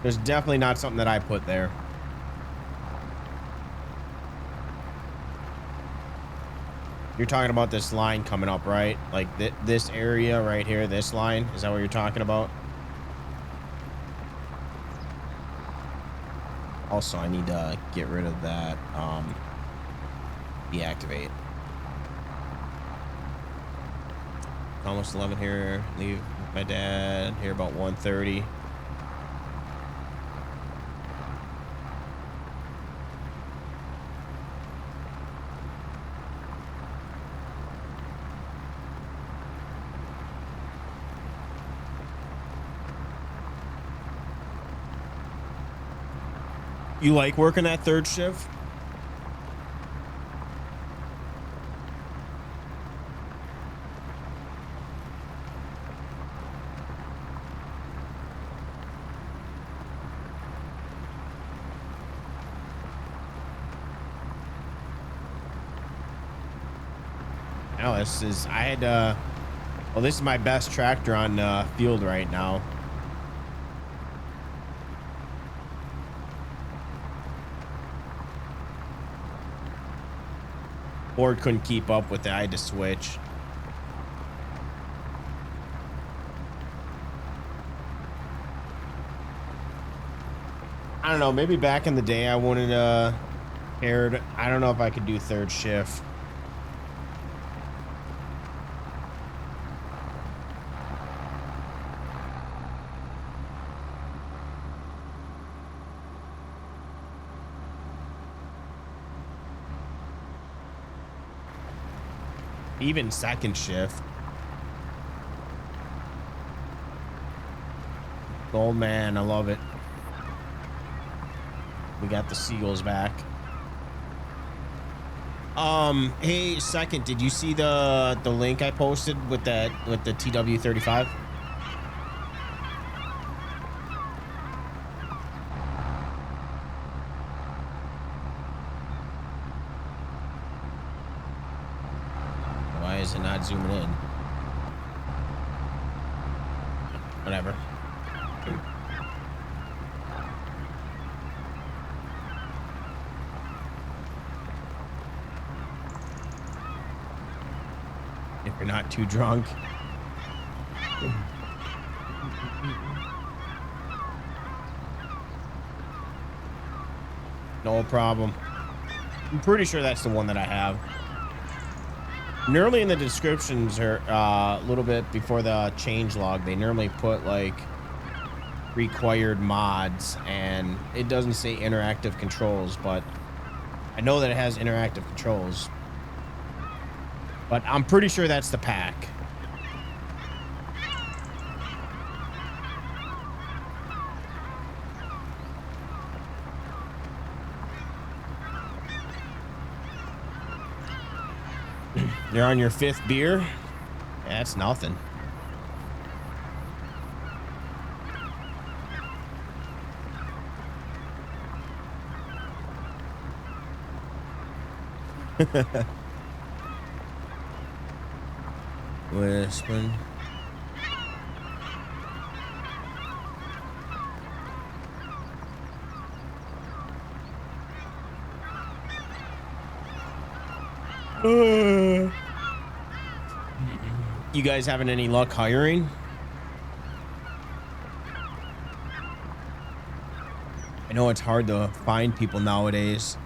There's definitely not something that I put there. You're talking about this line coming up, right? Like this area right here, this line. Is that what you're talking about? Also, I need to get rid of that. Deactivate. Almost 11 here. Leave my dad here about 1:30. You like working that third shift? No, this is, I had, well, this is my best tractor on field right now. Ford couldn't keep up with it. I had to switch. I don't know. Maybe back in the day I wouldn't cared. I don't know if I could do third shift. Even second shift. Gold man, I love it. We got the seagulls back. Hey, second, did you see the link I posted with the TW35? Why is it not zooming in? Whatever. If you're not too drunk. No problem. I'm pretty sure that's the one that I have. Normally in the descriptions or a little bit before the change log, they normally put like required mods, and it doesn't say interactive controls, but I know that it has interactive controls. But I'm pretty sure that's the pack. You're on your 5th beer? Yeah, that's nothing. Whispering. You guys having any luck hiring? I know it's hard to find people nowadays.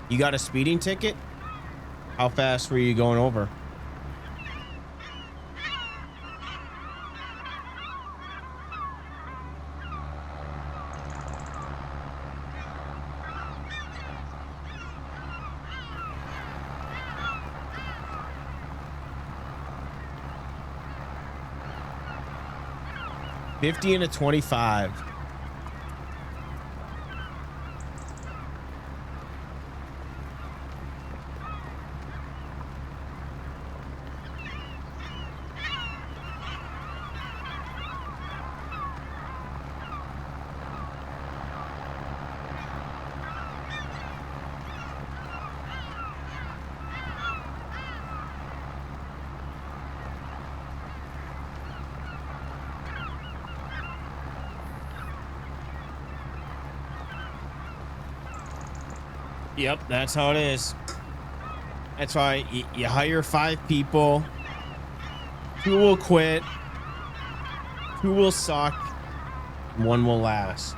You got a speeding ticket? How fast were you going over? $50 and a $25. Yep, that's how it is. That's why you hire 5 people. 2 will quit. 2 will suck. 1 will last.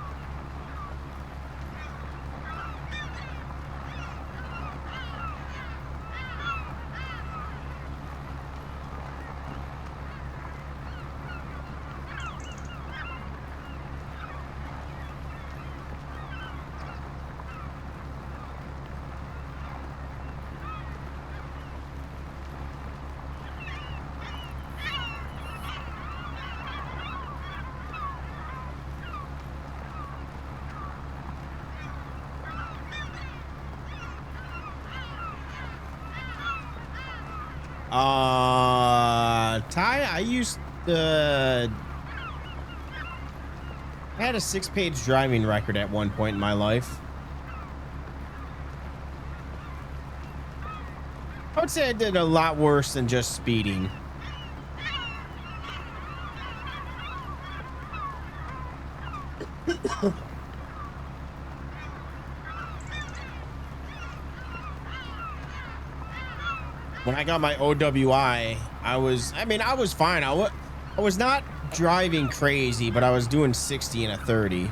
Ty, I had a 6-page driving record at one point in my life. I would say I did a lot worse than just speeding. When I got my OWI, I was fine. I was not driving crazy, but I was doing 60 and a 30.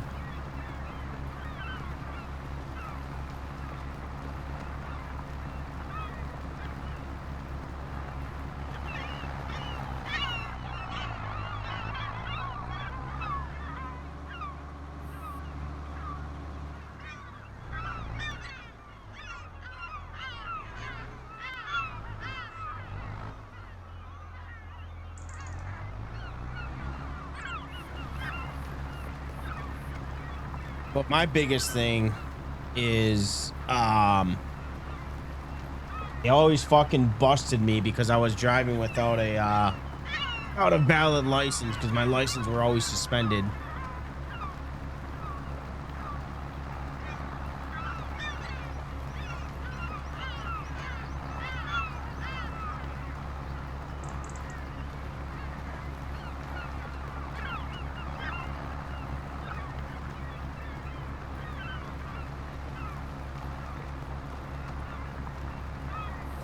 But my biggest thing is, they always fucking busted me because I was driving without a valid license, because my license were always suspended.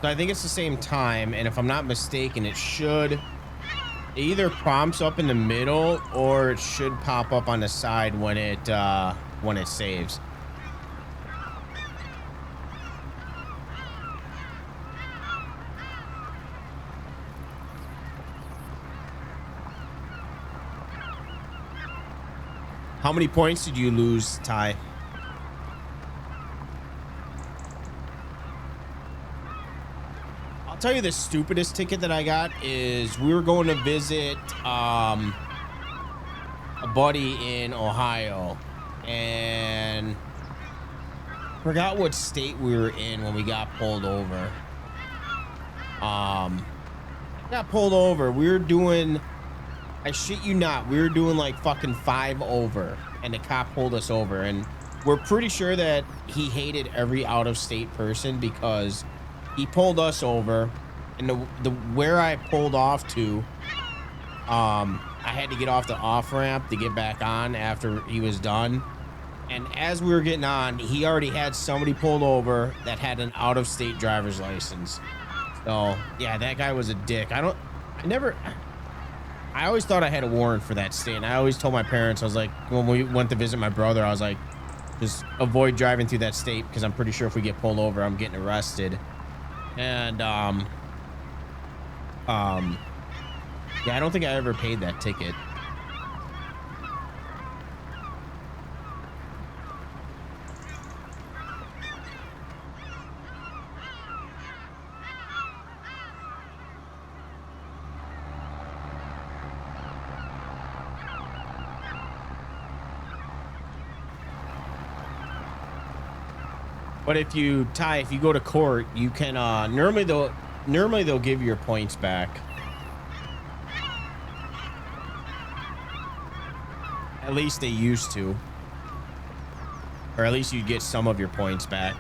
So I think it's the same time, and if I'm not mistaken, it either prompts up in the middle or it should pop up on the side when it saves. How many points did you lose, Ty? I'll tell you the stupidest ticket that I got is we were going to visit a buddy in Ohio, and forgot what state we were in when we got pulled over. Got pulled over. We were doing, I shit you not, we were doing like fucking 5 over, and the cop pulled us over, and we're pretty sure that he hated every out-of-state person because he pulled us over, and the where I pulled off to, I had to get off the off ramp to get back on after he was done. And as we were getting on, he already had somebody pulled over that had an out-of-state driver's license. So yeah, that guy was a dick. I always thought I had a warrant for that state, and I always told my parents, I was like, when we went to visit my brother, I was like, just avoid driving through that state because I'm pretty sure if we get pulled over, I'm getting arrested. And yeah, I don't think I ever paid that ticket. But if you go to court, you can normally they'll give you your points back. At least they used to. Or at least you get some of your points back.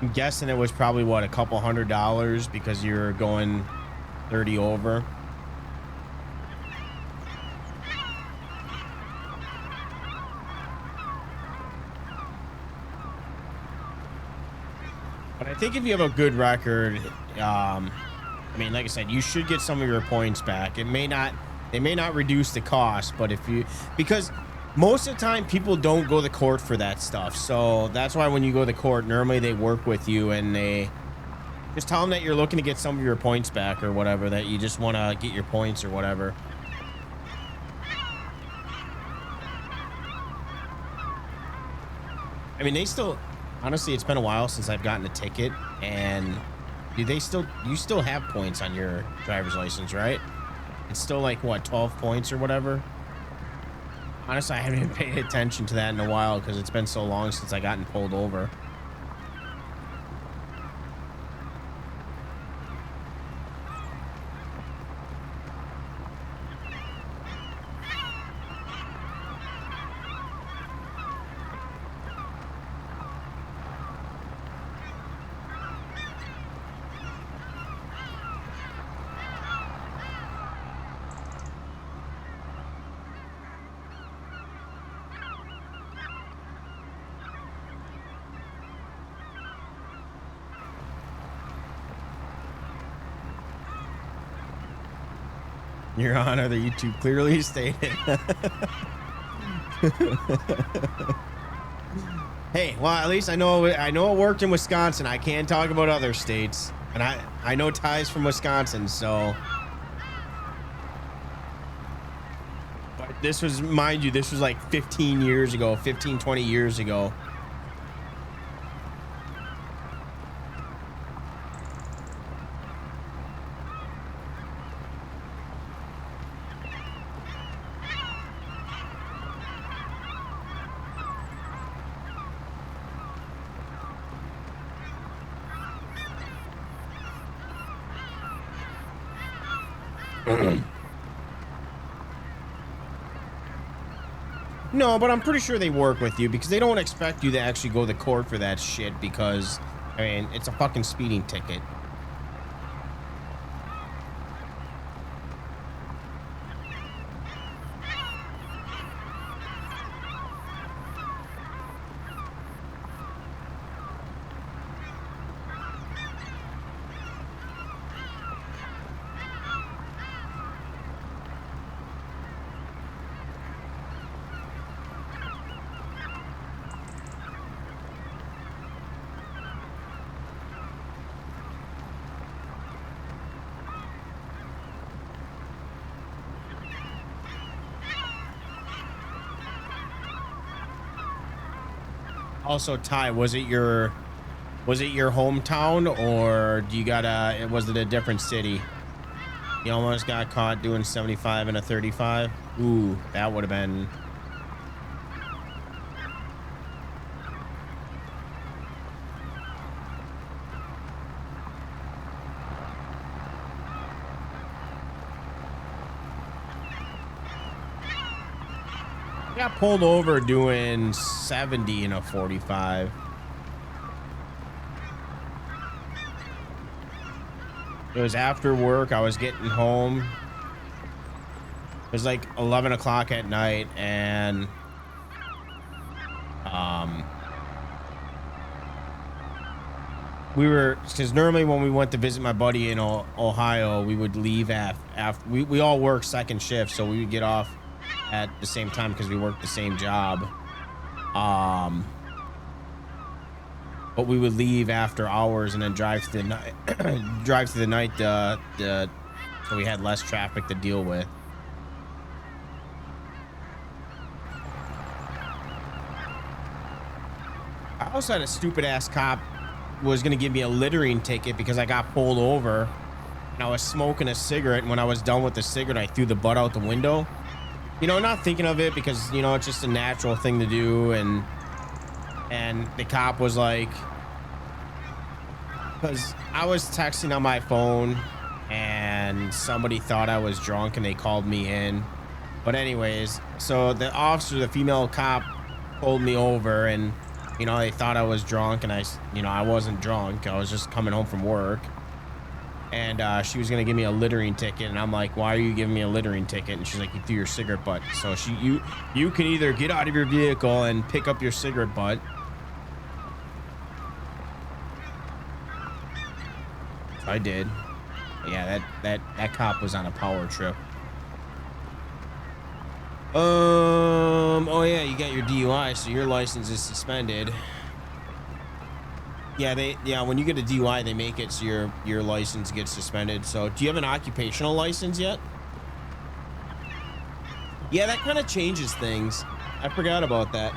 I'm guessing it was probably what, a couple $100 because you're going 30 over. But I think if you have a good record, I mean, like I said, you should get some of your points back. They may not reduce the cost, but because most of the time people don't go to court for that stuff. So that's why when you go to court, normally they work with you and they just tell them that you're looking to get some of your points back or whatever, that you just want to get your points or whatever. I mean, honestly, it's been a while since I've gotten a ticket, and you still have points on your driver's license, right? It's still like, what, 12 points or whatever? Honestly, I haven't even paid attention to that in a while because it's been so long since I gotten pulled over. Your Honor, the YouTube clearly stated. Hey, well, at least I know it worked in Wisconsin. I can't talk about other states, and I know Ty's from Wisconsin, so. But this was, mind you, this was like 15 years ago, 15, 20 years ago. No, but I'm pretty sure they work with you because they don't expect you to actually go to court for that shit because, I mean, it's a fucking speeding ticket. Also, Ty, was it your hometown, or was it a different city? You almost got caught doing 75 and a 35. Ooh, that would have been. Got pulled over doing 70 in a 45. It was after work. I was getting home. It was like 11 o'clock at night, and because normally when we went to visit my buddy in Ohio, we would leave after we all work second shift, so we would get off at the same time because we worked the same job. But we would leave after hours and then drive through the night, so we had less traffic to deal with. I also had a stupid ass cop was gonna give me a littering ticket because I got pulled over and I was smoking a cigarette, and when I was done with the cigarette, I threw the butt out the window. You know, not thinking of it because, you know, it's just a natural thing to do. And the cop was like, because I was texting on my phone and somebody thought I was drunk and they called me in. But anyways, so the officer, the female cop, pulled me over, and, you know, they thought I was drunk, and I wasn't drunk. I was just coming home from work. And she was gonna give me a littering ticket, and I'm like, why are you giving me a littering ticket? And she's like, you threw your cigarette butt. So you can either get out of your vehicle and pick up your cigarette butt. I did. But yeah, that cop was on a power trip. Oh yeah, you got your DUI, so your license is suspended. Yeah, when you get a DUI, they make it so your license gets suspended. So, do you have an occupational license yet? Yeah, that kind of changes things. I forgot about that.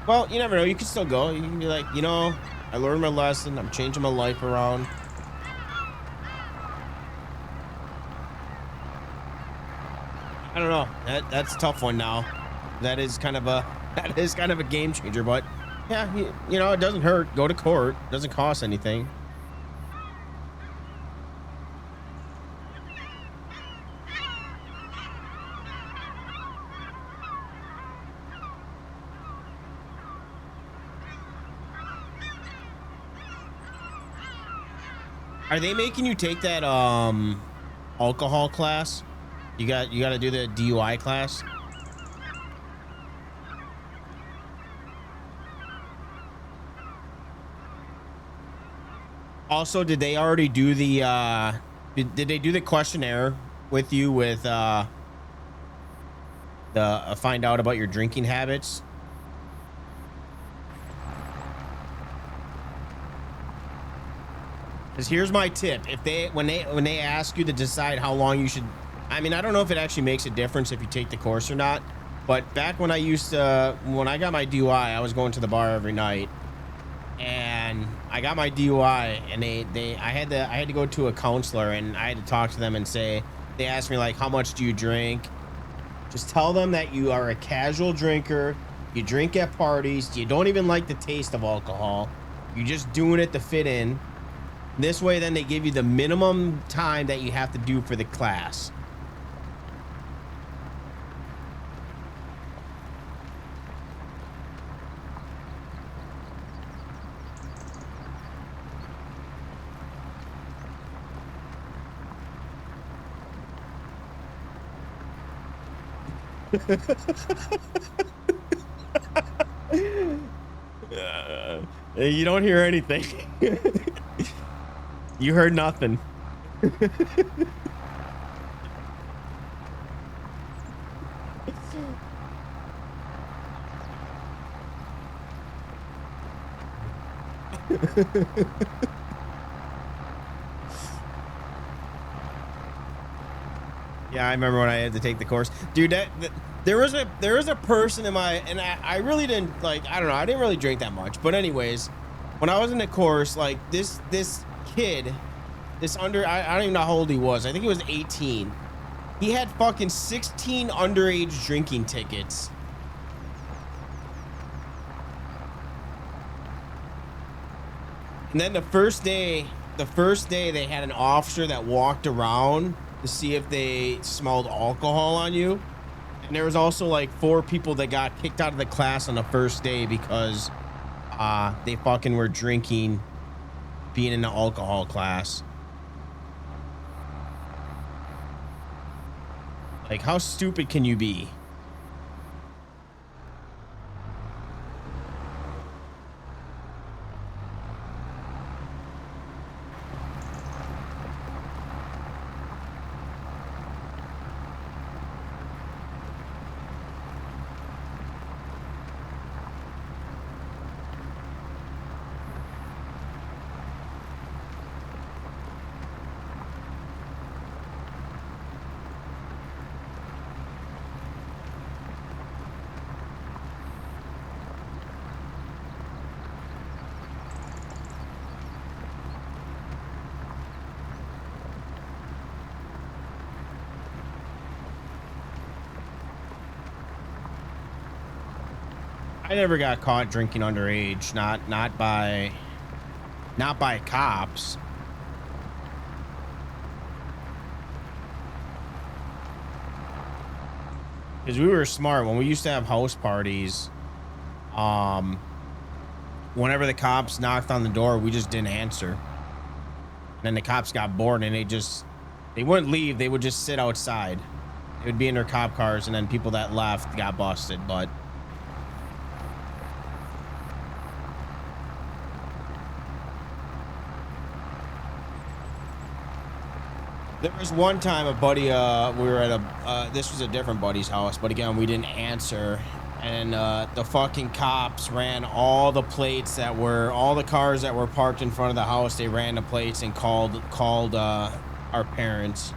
Well, you never know. You can still go. You can be like, you know, I learned my lesson. I'm changing my life around. I don't know. That's a tough one now. That is kind of a game changer, but yeah, you know, it doesn't hurt. Go to court. It doesn't cost anything. Are they making you take that alcohol class? You got to do the DUI class? Also, did they already do the did they do the questionnaire with you with the find out about your drinking habits? Because here's my tip: if they when they ask you to decide how long you should, I mean, I don't know if it actually makes a difference if you take the course or not. But back when I got my DUI, I was going to the bar every night, and I got my DUI, and I had to go to a counselor, and I had to talk to them and say, they asked me like, how much do you drink? Just tell them that you are a casual drinker. You drink at parties. You don't even like the taste of alcohol. You're just doing it to fit in. This way, then they give you the minimum time that you have to do for the class. You don't hear anything. You heard nothing. Yeah, I remember when I had to take the course, dude. There was a person in my, and I really didn't like, I don't know, I didn't really drink that much, but anyways, when I was in the course, like this kid, I don't even know how old he was. I think he was 18. He had fucking 16 underage drinking tickets. And then the first day they had an officer that walked around to see if they smelled alcohol on you. And there was also like 4 people that got kicked out of the class on the first day because they fucking were drinking, being in the alcohol class. Like, how stupid can you be? I never got caught drinking underage, not by cops. Because we were smart when we used to have house parties. Whenever the cops knocked on the door, we just didn't answer. And then the cops got bored and they wouldn't leave. They would just sit outside. They would be in their cop cars, and then people that left got busted. But There was one time a buddy, we were at a, this was a different buddy's house, but again, we didn't answer. And the fucking cops ran all the plates that were, all the cars that were parked in front of the house, they ran the plates and called our parents.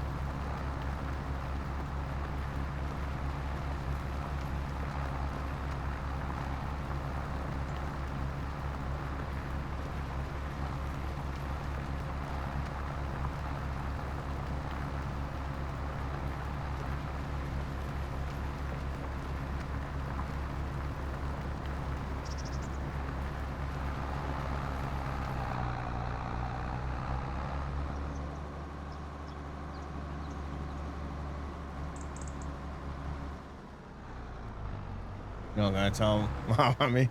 You don't gotta tell them. Wow, I mean.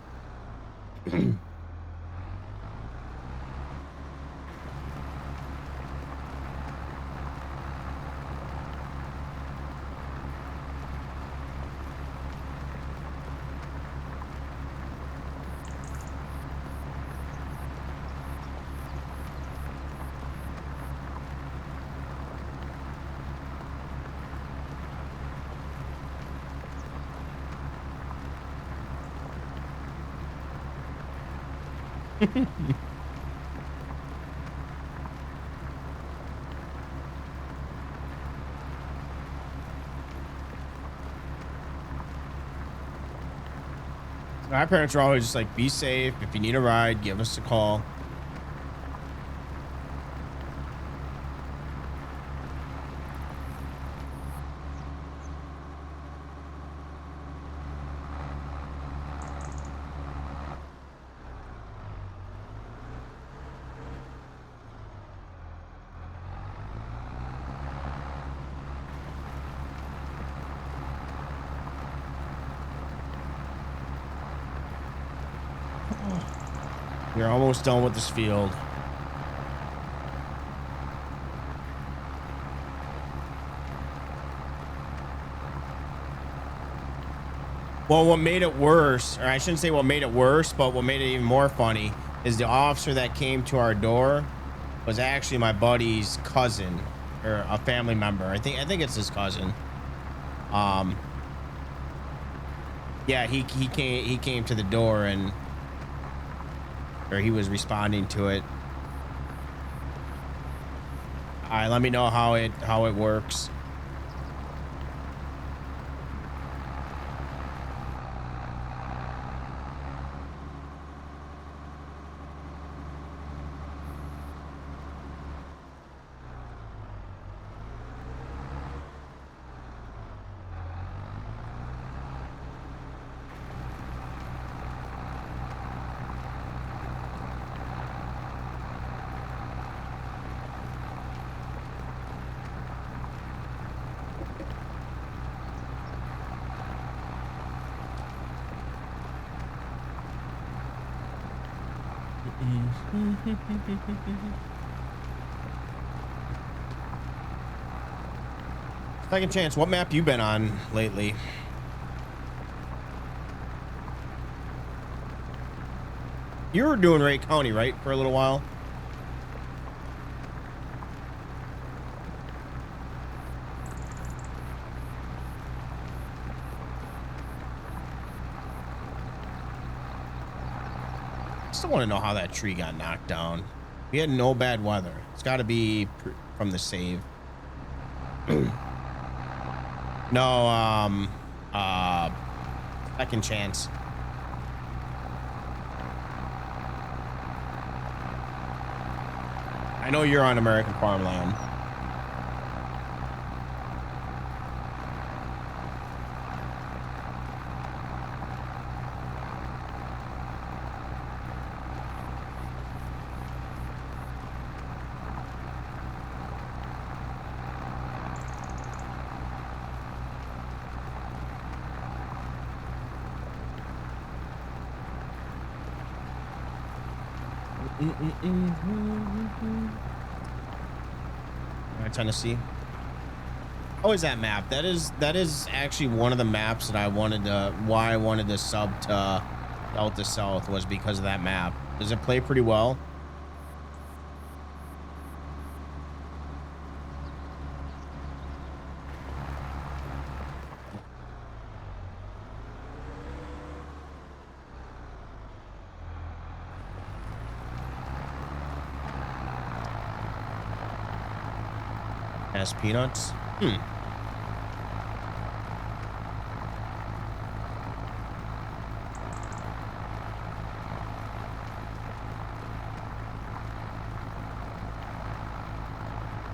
My parents are always just like, be safe. If you need a ride, give us a call. We're almost done with this field. Well, what made it worse, or I shouldn't say what made it worse, but what made it even more funny is the officer that came to our door was actually my buddy's cousin or a family member. I think it's his cousin. Yeah, he came to the door and or he was responding to it. All right, let me know how it works. Second chance, what map you been on lately? You were doing Ray County, right, for a little while? I still want to know how that tree got knocked down. We had no bad weather. It's got to be from the save. No, second chance. I know you're on American farmland. All right, Tennessee. Oh, is that map? That is actually one of the maps that I wanted to. Why I wanted to sub to Delta South was because of that map. Does it play pretty well? Has peanuts.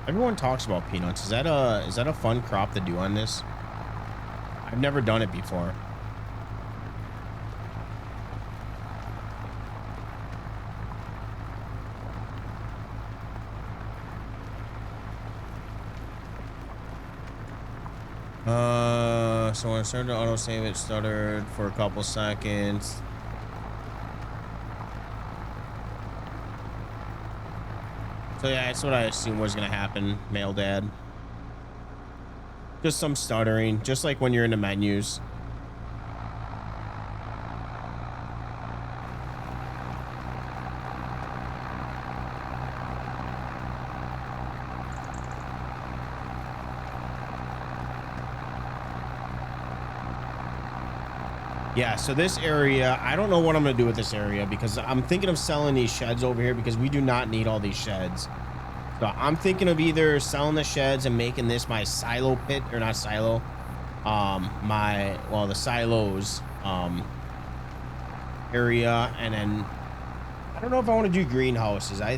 Everyone talks about peanuts. Is that a fun crop to do on this? I've never done it before. So when I started to autosave, it stuttered for a couple seconds. So yeah, that's what I assumed was gonna happen, male dad. Just some stuttering, just like when you're in the menus. Yeah, so this area, I don't know what I'm going to do with this area because I'm thinking of selling these sheds over here because we do not need all these sheds. So I'm thinking of either selling the sheds and making this my silo pit, or not silo, the silos area. And then I don't know if I want to do greenhouses. I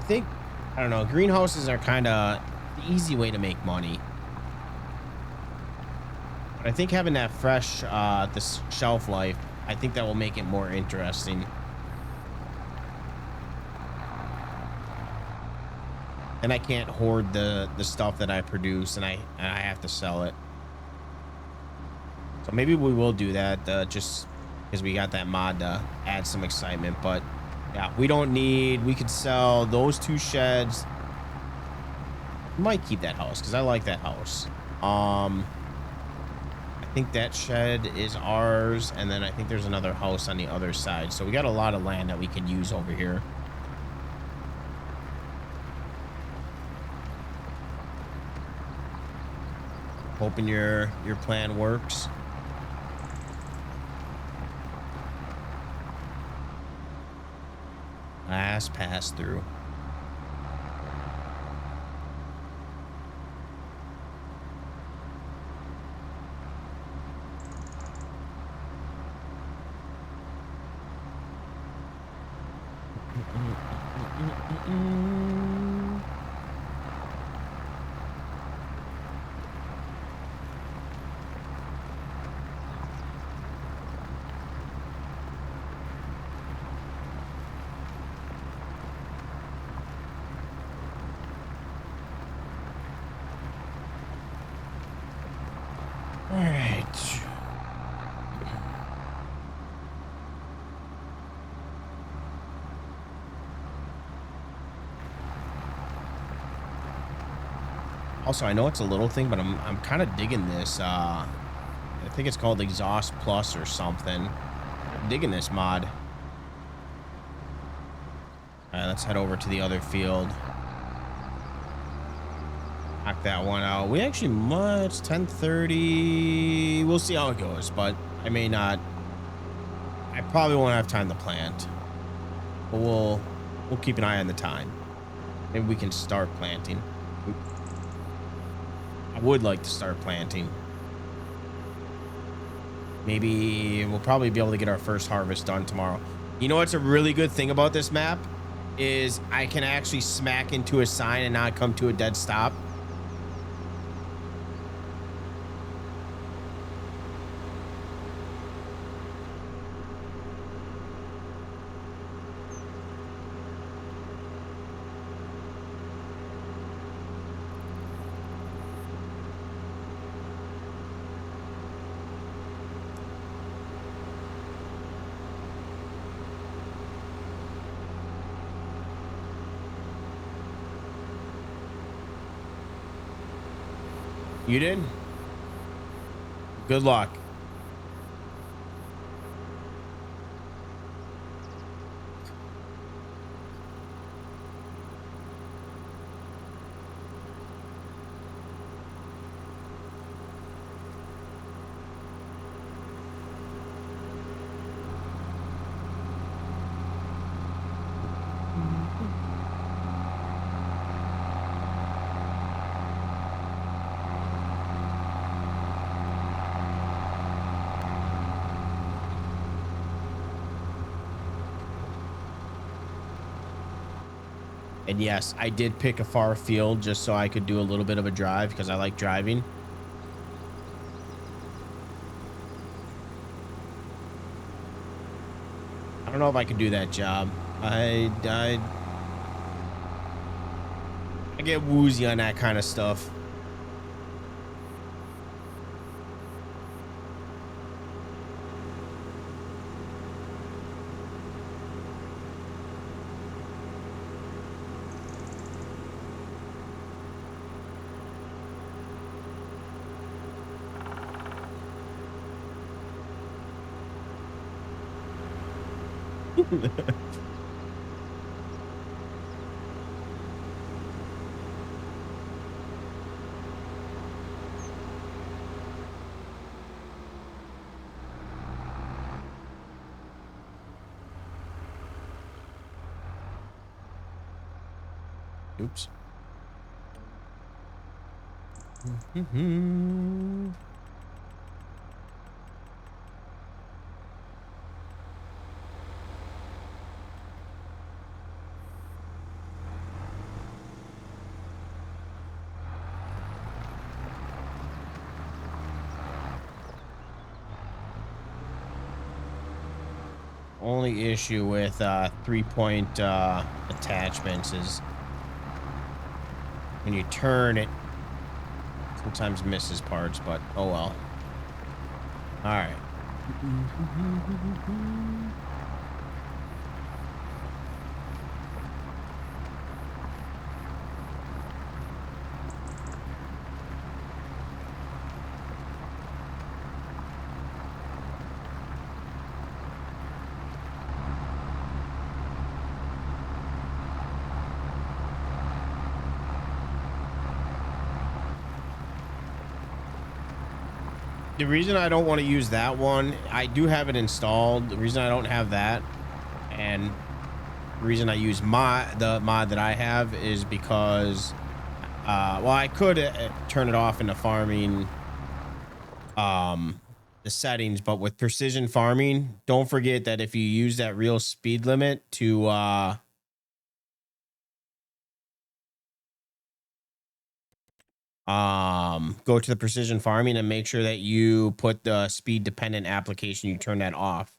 don't know, greenhouses are kind of the easy way to make money. But I think having that fresh, this shelf life, I think that will make it more interesting. And I can't hoard the stuff that I produce, and I have to sell it. So maybe we will do that, just because we got that mod to add some excitement. But yeah, we could sell those 2 sheds. Might keep that house because I like that house. I think that shed is ours, and then I think there's another house on the other side. So we got a lot of land that we can use over here. Hoping your plan works. Last pass through. All right. Also, I know it's a little thing, but I'm kind of digging this. I think it's called Exhaust Plus or something. I'm digging this mod. All right, let's head over to the other field. Knock that one out. We actually might. 10:30. We'll see how it goes, but I may not. I probably won't have time to plant, but we'll keep an eye on the time. Maybe we can start planting. I would like to start planting. Maybe we'll probably be able to get our first harvest done tomorrow. You know what's a really good thing about this map is I can actually smack into a sign and not come to a dead stop. You did? Good luck. And yes, I did pick a far field just so I could do a little bit of a drive because I like driving. I don't know if I could do that job. I get woozy on that kind of stuff. Oops. Only issue with 3-point attachments is when you turn it sometimes misses parts, but oh well. All right. The reason I don't want to use that one, I do have it installed. The reason I don't have that, and the reason I use the mod that I have is because, well, I could turn it off into farming, the settings, but with precision farming, don't forget that if you use that real speed limit to, go to the precision farming and make sure that you put the speed dependent application, you turn that off.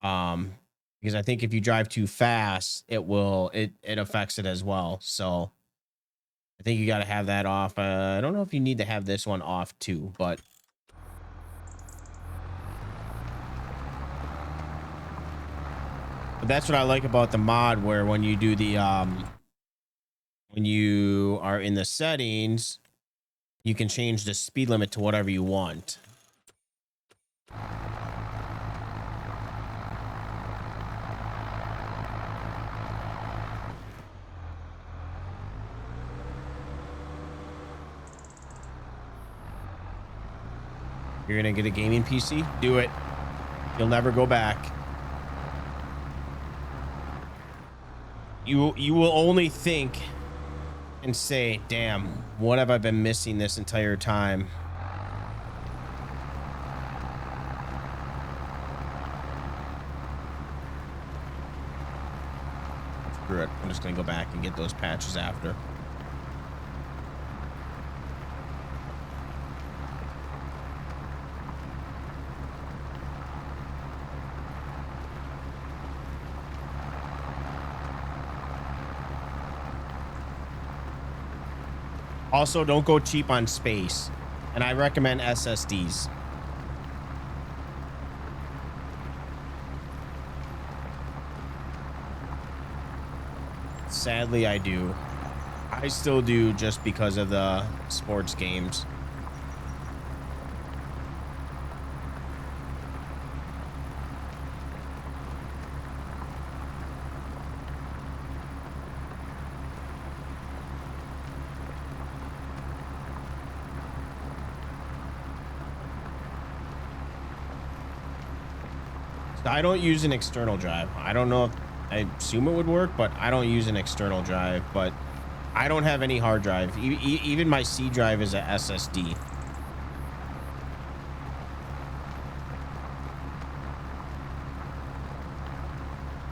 Because I think if you drive too fast, it affects it as well. So I think you got to have that off. I don't know if you need to have this one off too, but that's what I like about the mod, where when you do the when you are in the settings, you can change the speed limit to whatever you want. You're gonna get a gaming PC? Do it. You'll never go back. You will only think and say, damn, what have I been missing this entire time? Screw it. I'm just gonna go back and get those patches after. Also, don't go cheap on space, and I recommend SSDs. Sadly, I do. I still do, just because of the sports games. I don't use an external drive. I don't know if, I assume it would work, but I don't use an external drive. But I don't have any hard drive. Even my C drive is a SSD.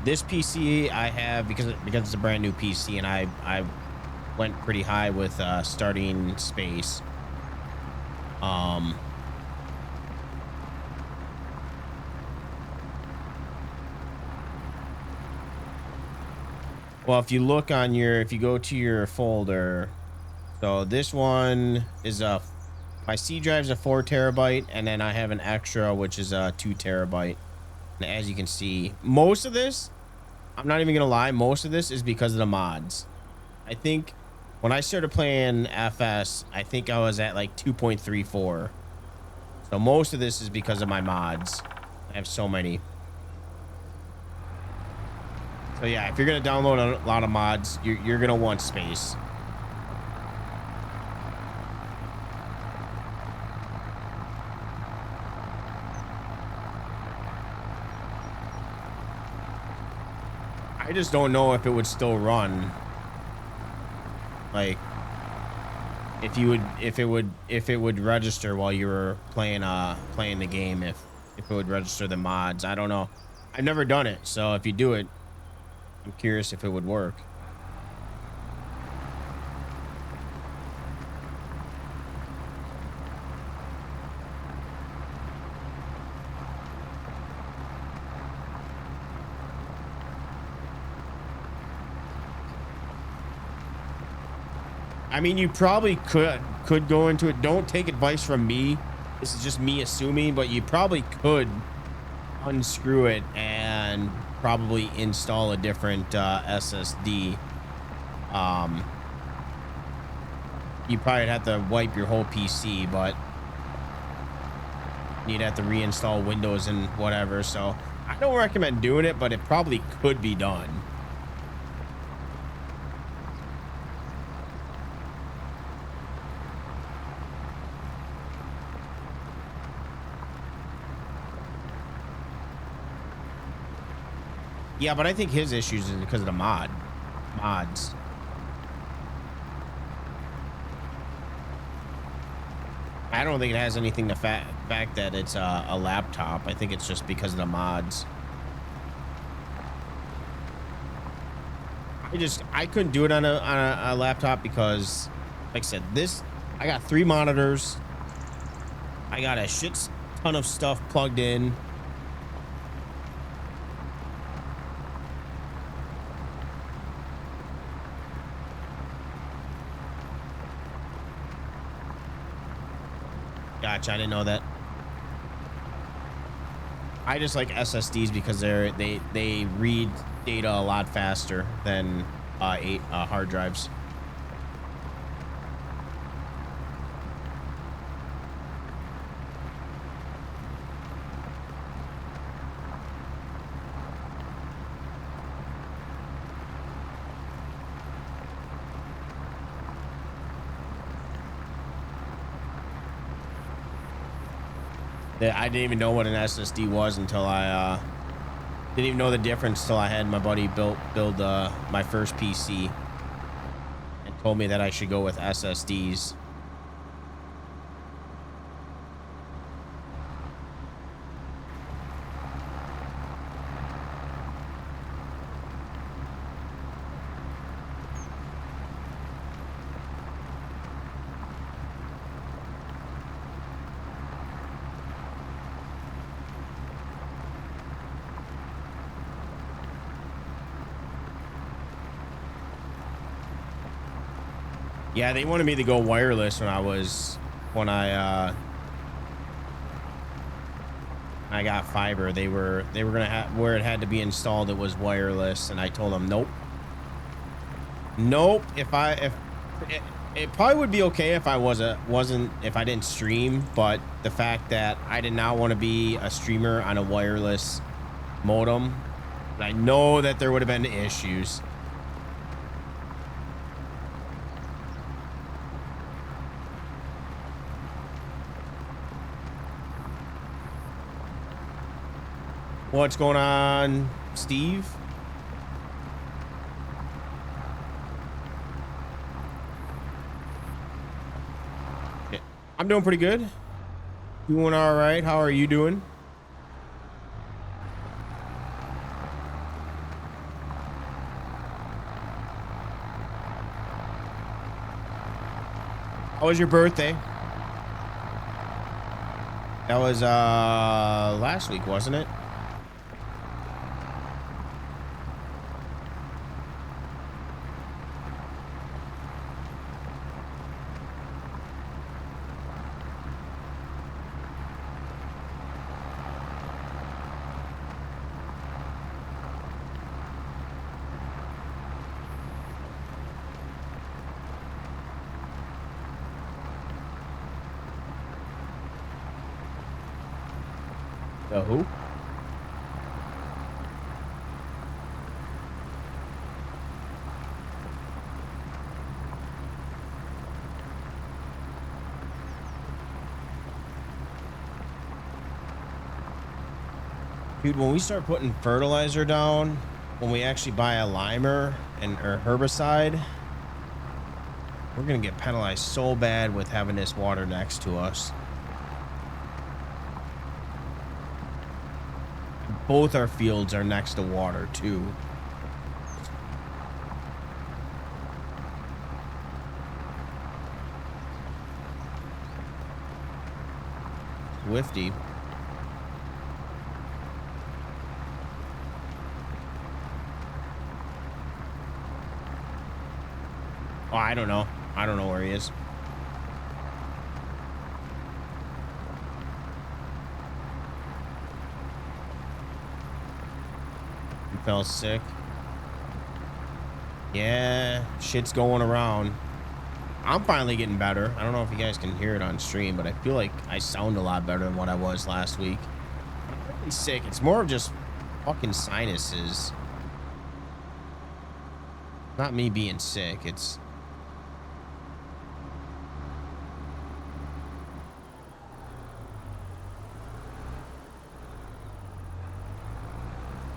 This PC I have because it's a brand new PC, and I went pretty high with starting space. Well, if you look on if you go to your folder, so this one is my C drive's a 4 terabyte, and then I have an extra, which is a 2 terabyte. And as you can see, most of this, I'm not even gonna lie, most of this is because of the mods. I think when I started playing FS, I think I was at like 2.34. So most of this is because of my mods. I have so many. So yeah, if you're gonna download a lot of mods, you're gonna want space. I just don't know if it would still run. Like if it would register while you were playing the game, if it would register the mods. I don't know. I've never done it, so if you do it, I'm curious if it would work. I mean, you probably could go into it. Don't take advice from me. This is just me assuming, but you probably could unscrew it and probably install a different SSD. You probably have to wipe your whole PC, but you'd have to reinstall Windows and whatever. So I don't recommend doing it, but it probably could be done. Yeah, but I think his issues is because of the mods. I don't think it has anything to fact that it's a laptop. I think it's just because of the mods. I couldn't do it on a laptop because, like I said, I got 3 monitors. I got a shit ton of stuff plugged in. Gotcha, I didn't know that. I just like SSDs because they read data a lot faster than hard drives. I didn't even know what an SSD was until I didn't even know the difference till I had my buddy build my first PC and told me that I should go with SSDs. Yeah, they wanted me to go wireless when I got fiber. They were gonna have where it had to be installed. It was wireless, and I told them nope. It probably would be okay if I if I didn't stream, but the fact that I did not want to be a streamer on a wireless modem, I know that there would have been issues. What's going on, Steve? I'm doing pretty good. Doing all right. How are you doing? How was your birthday? That was last week, wasn't it? The who? Dude, when we start putting fertilizer down, when we actually buy a limer or herbicide, we're gonna get penalized so bad with having this water next to us. Both our fields are next to water too. Swifty. Oh, I don't know. I don't know where he is. He fell sick. Yeah, shit's going around. I'm finally getting better. I don't know if you guys can hear it on stream, but I feel like I sound a lot better than what I was last week. I'm not really sick. It's more of just fucking sinuses. Not me being sick. It's...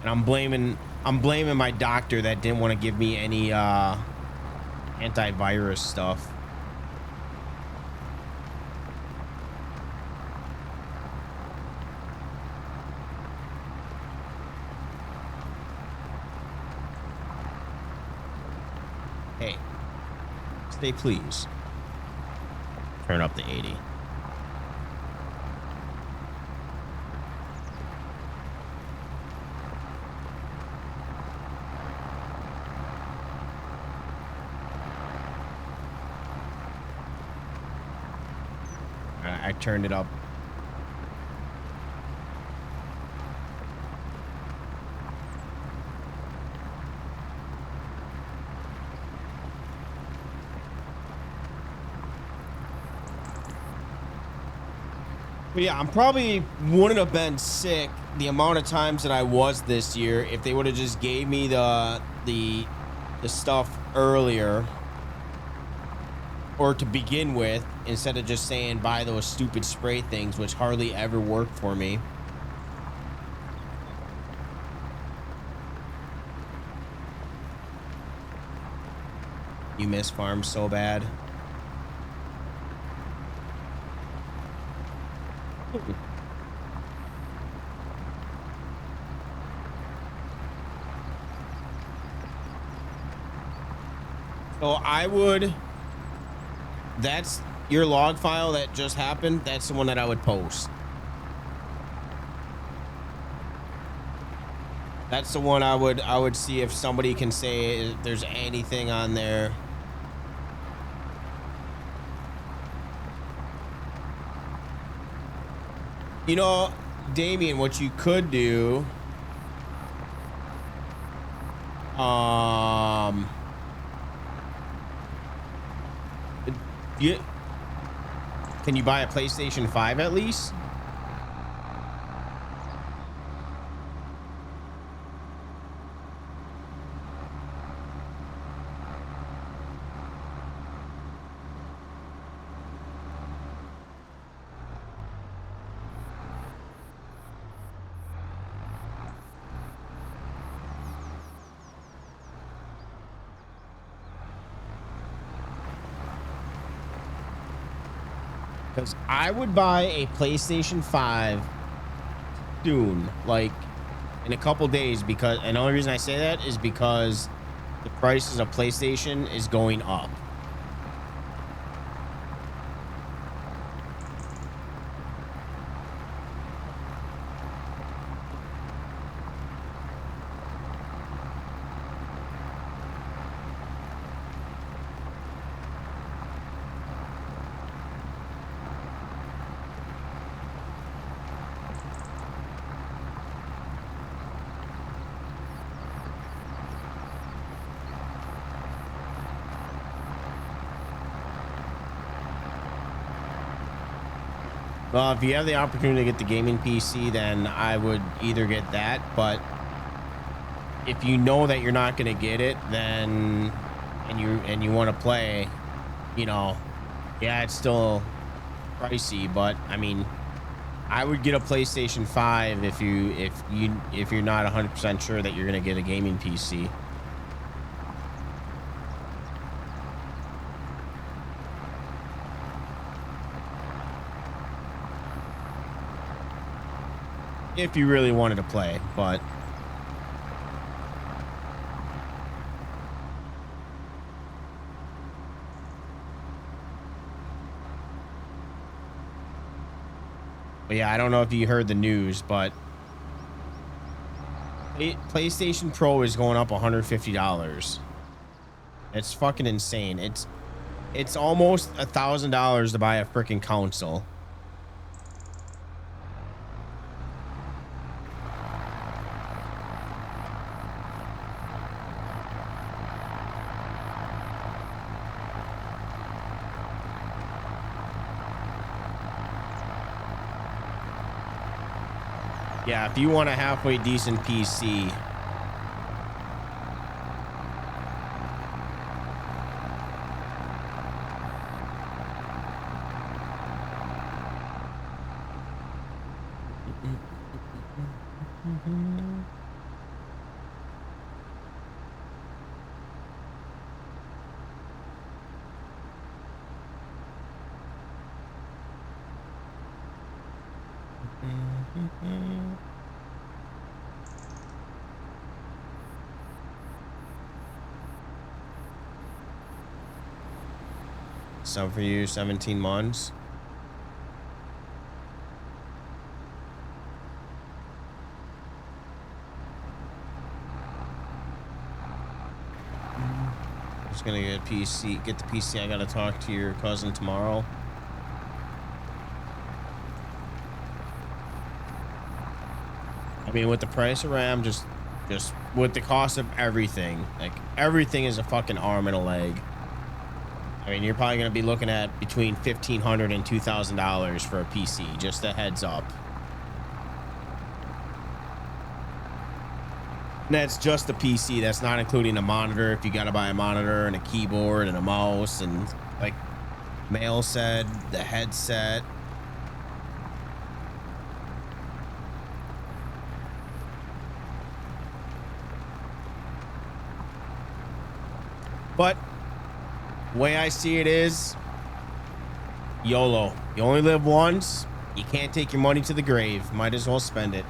And I'm blaming my doctor that didn't want to give me any antivirus stuff. Hey, stay please. Turn up the 80. I turned it up. But yeah, I'm probably wouldn't have been sick the amount of times that I was this year if they would have just gave me the stuff earlier, or to begin with, instead of just saying buy those stupid spray things, which hardly ever work for me. You miss farms so bad. So I would... That's your log file that just happened. That's the one that I would post. That's the one I would see if somebody can say if there's anything on there. You know, Damien, what you could do, can you buy a PlayStation 5 at least? Because I would buy a PlayStation 5 soon, like in a couple days, because, and the only reason I say that is because the prices of PlayStation is going up. Well, if you have the opportunity to get the gaming PC, then I would either get that, but if you know that you're not going to get it, then and you want to play, you know, yeah, it's still pricey, but I mean, I would get a PlayStation 5 if you're not 100% sure that you're going to get a gaming PC. If you really wanted to play, but yeah, I don't know if you heard the news, but PlayStation Pro is going up $150. It's fucking insane. It's almost $1,000 to buy a freaking console. Yeah, if you want a halfway decent PC, some for you, 17 months. Just gonna get a PC, get the PC. I gotta talk to your cousin tomorrow. I mean, with the price of RAM, just with the cost of everything, like everything is a fucking arm and a leg. I mean, you're probably going to be looking at between $1,500 and $2,000 for a PC, just a heads up. And that's just the PC. That's not including a monitor. If you got to buy a monitor and a keyboard and a mouse and like Mail said, the headset. But the way I see it is YOLO. You only live once. You can't take your money to the grave. Might as well spend it.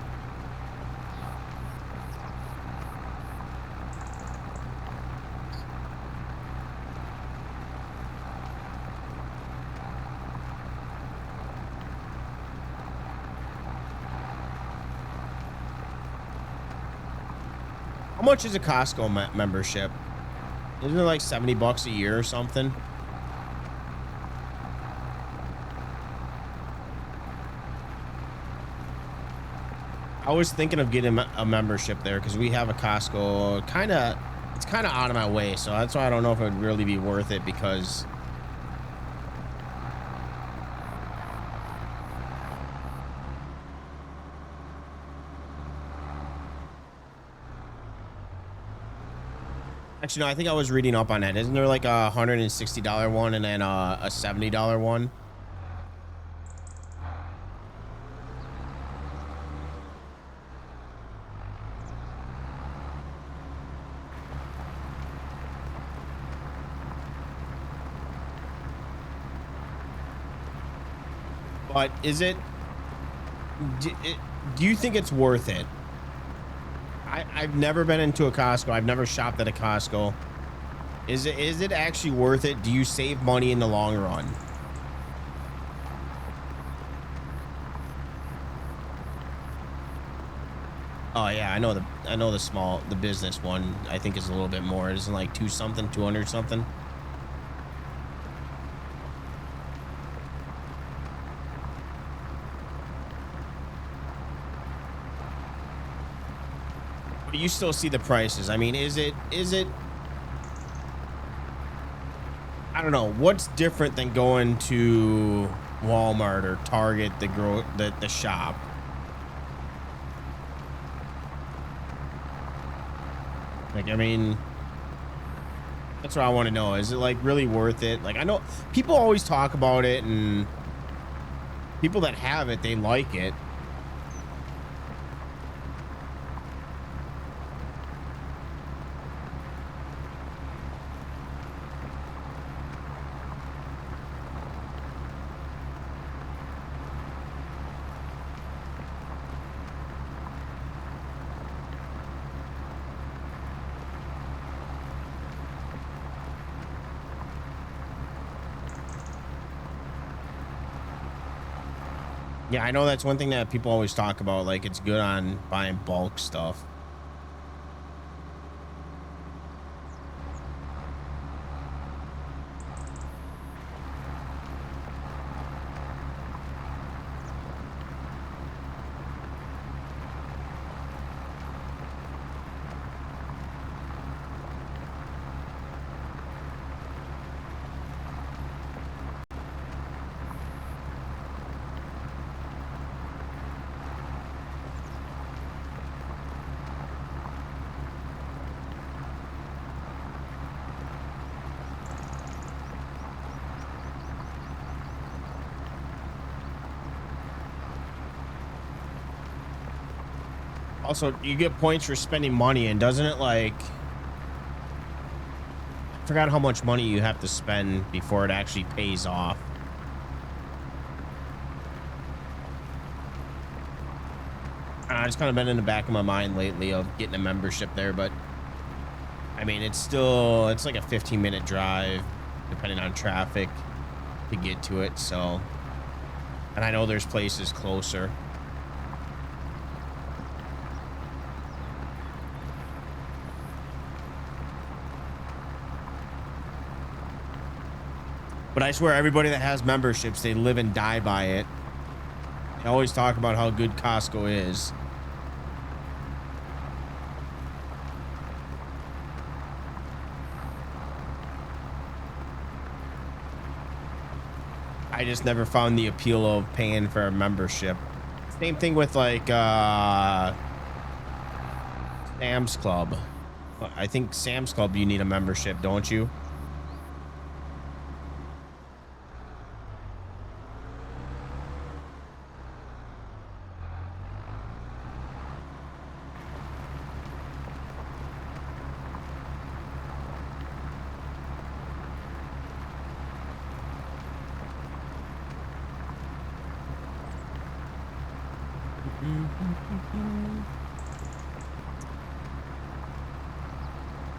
How much is a Costco membership? Isn't it like $70 a year or something? I was thinking of getting a membership there because we have a Costco. It's kind of out of my way, so that's why I don't know if it would really be worth it because actually, no, I think I was reading up on that. Isn't there like a $160 one and then a $70 one? But is it? Do you think it's worth it? I've never been into a Costco. I've never shopped at a Costco. Is it actually worth it? Do you save money in the long run? Oh yeah, I know the business one. I think is a little bit more. Isn't like 200 something. But you still see the prices. I mean, is it I don't know what's different than going to Walmart or Target, the shop. Like, I mean, that's what I want to know. Is it like really worth it? Like, I know people always talk about it, and people that have it, they like it. Yeah, I know that's one thing that people always talk about. Like, it's good on buying bulk stuff. Also, you get points for spending money, and doesn't it, like, I forgot how much money you have to spend before it actually pays off. It's kind of been in the back of my mind lately of getting a membership there, but I mean, it's like a 15-minute drive, depending on traffic, to get to it. So, and I know there's places closer. But I swear, everybody that has memberships, they live and die by it. They always talk about how good Costco is. I just never found the appeal of paying for a membership. Same thing with like Sam's Club. I think Sam's Club, you need a membership, don't you?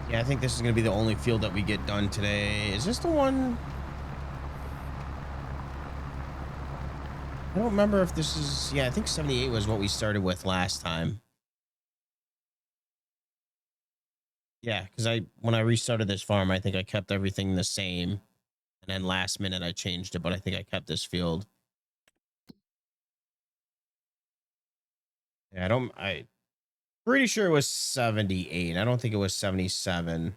Yeah, I think this is going to be the only field that we get done today. Is this the one? I don't remember if this is... Yeah, I think 78 was what we started with last time. Yeah, because when I restarted this farm, I think I kept everything the same. And then last minute I changed it, but I think I kept this field. Yeah, I pretty sure it was 78. I don't think it was 77.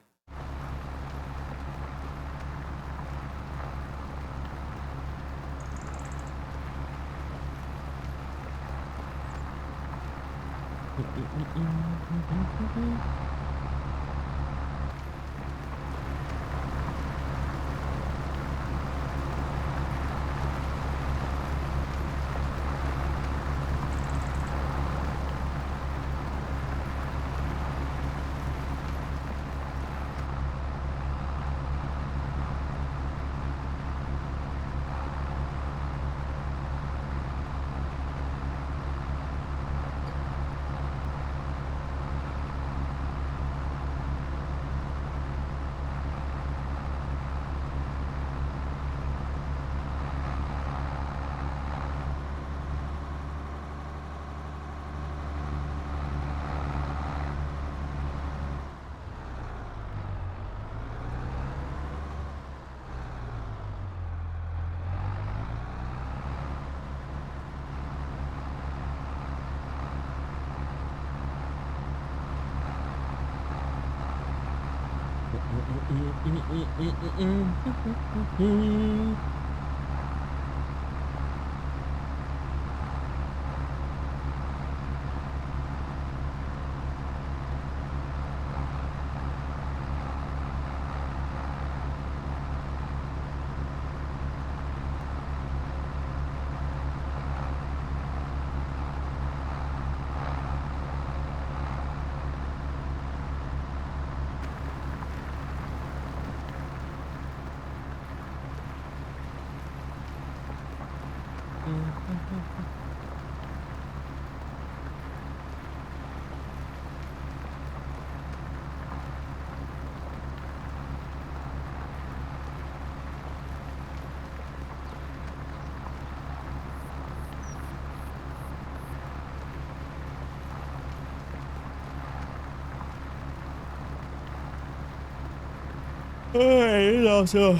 It's also,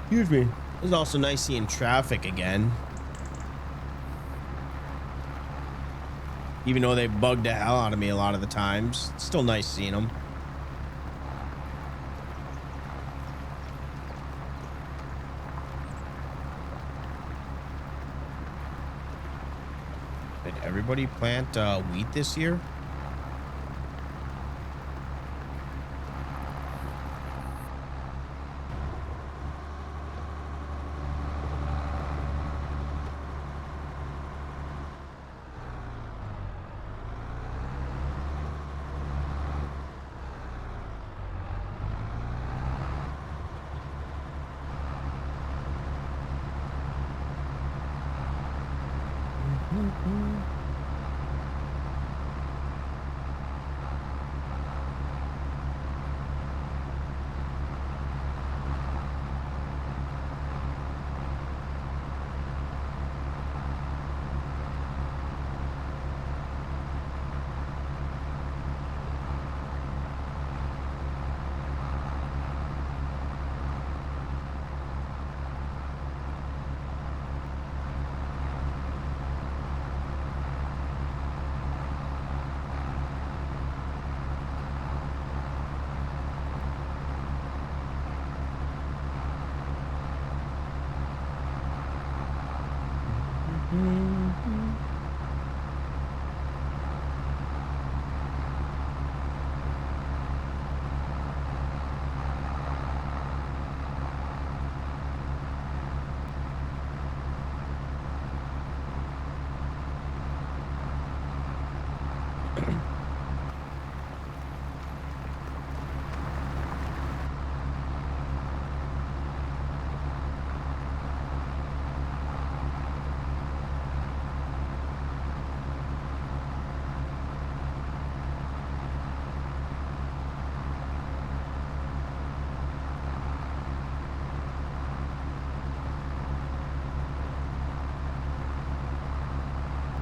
excuse me. It's also nice seeing traffic again. Even though they bugged the hell out of me a lot of the times, it's still nice seeing them. Did everybody plant wheat this year?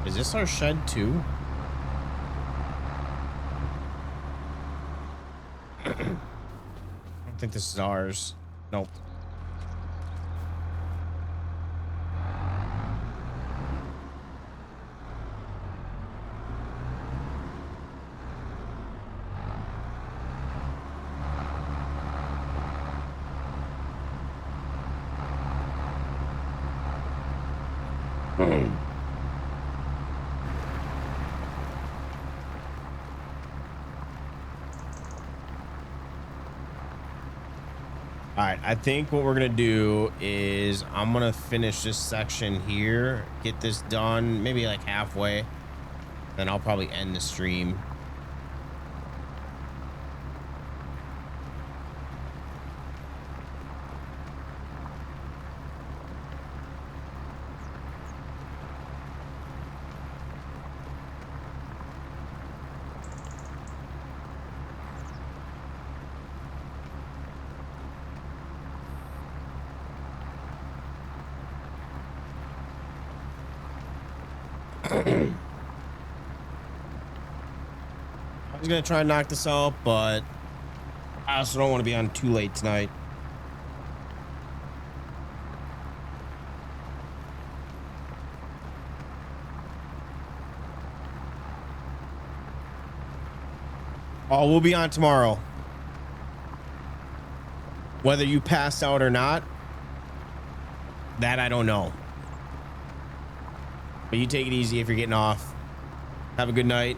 Is this our shed too? I don't think this is ours. Nope. All right, I think what we're gonna do is I'm gonna finish this section here, get this done, maybe like halfway, then I'll probably end the stream. I was gonna try and knock this out, but I also don't want to be on too late tonight. Oh, we'll be on tomorrow. Whether you passed out or not, that I don't know. But you take it easy if you're getting off. Have a good night.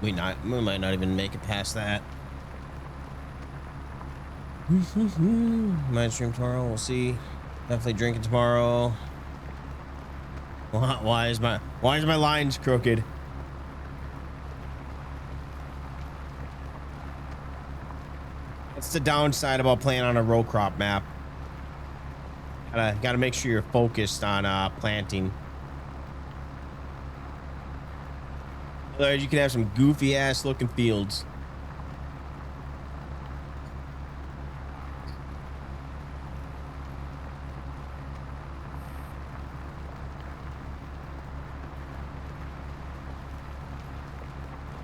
We might not even make it past that. Might stream tomorrow. We'll see. Definitely drinking tomorrow. Why is my lines crooked? That's the downside about playing on a row crop map. Gotta make sure you're focused on planting. Otherwise, you can have some goofy ass looking fields.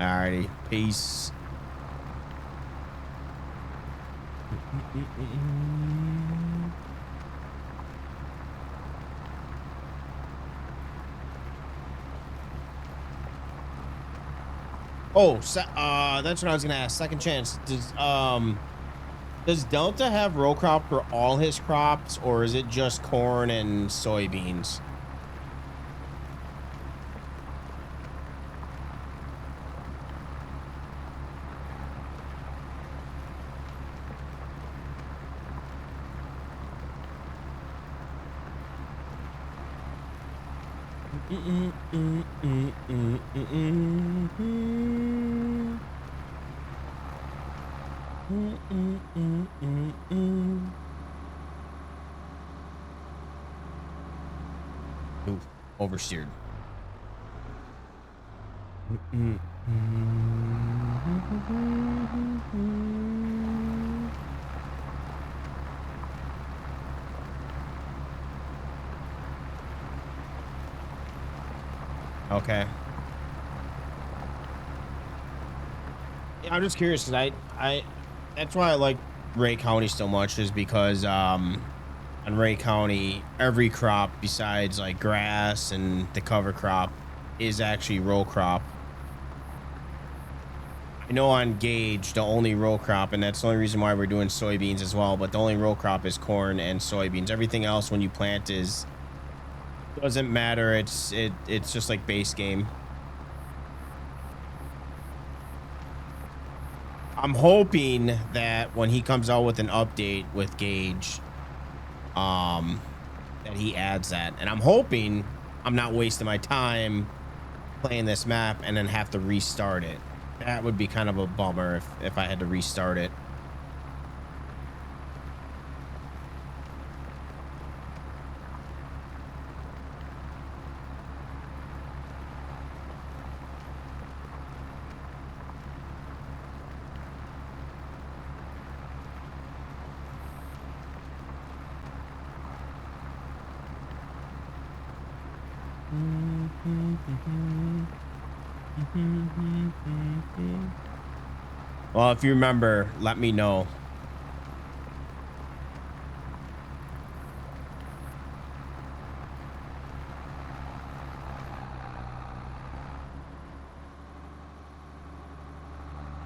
Alrighty, peace. Oh, that's what I was gonna ask. Second chance. Does Delta have row crop for all his crops, or is it just corn and soybeans? Ooh, oversteered. Okay. Yeah, I'm just curious because I that's why I like Ray County so much, is because in Ray County every crop besides like grass and the cover crop is actually row crop. I know on Gage the only row crop, and that's the only reason why we're doing soybeans as well, but the only row crop is corn and soybeans. Everything else when you plant doesn't matter. It's just like base game. I'm hoping that when he comes out with an update with Gage, that he adds that. And I'm hoping I'm not wasting my time playing this map and then have to restart it. That would be kind of a bummer if I had to restart it. Well, if you remember, let me know.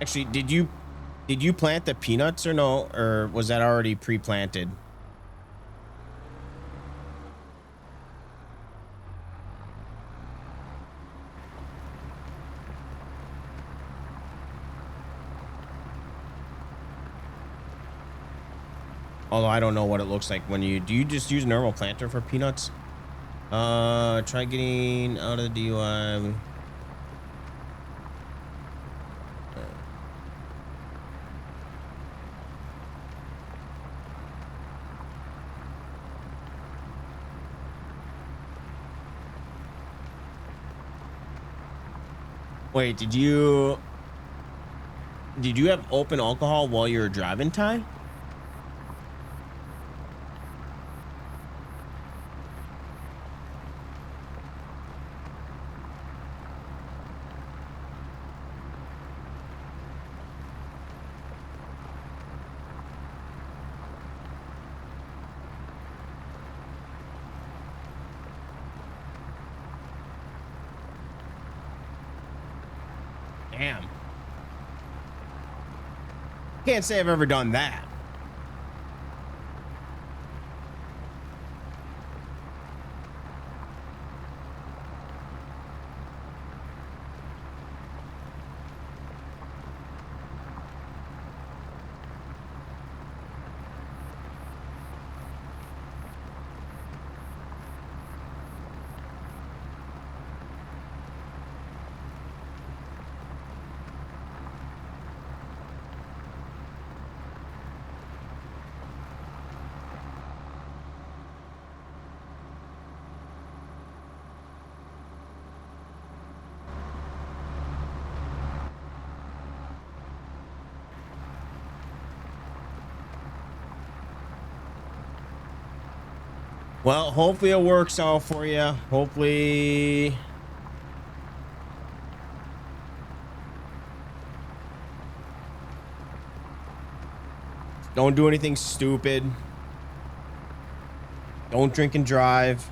Actually, did you plant the peanuts or no, or was that already pre-planted? Although I don't know what it looks like when do you just use a normal planter for peanuts? Try getting out of the DUI. Wait, did you have open alcohol while you were driving, Ty? Damn. Can't say I've ever done that. Well, hopefully it works out for you. Hopefully. Don't do anything stupid. Don't drink and drive.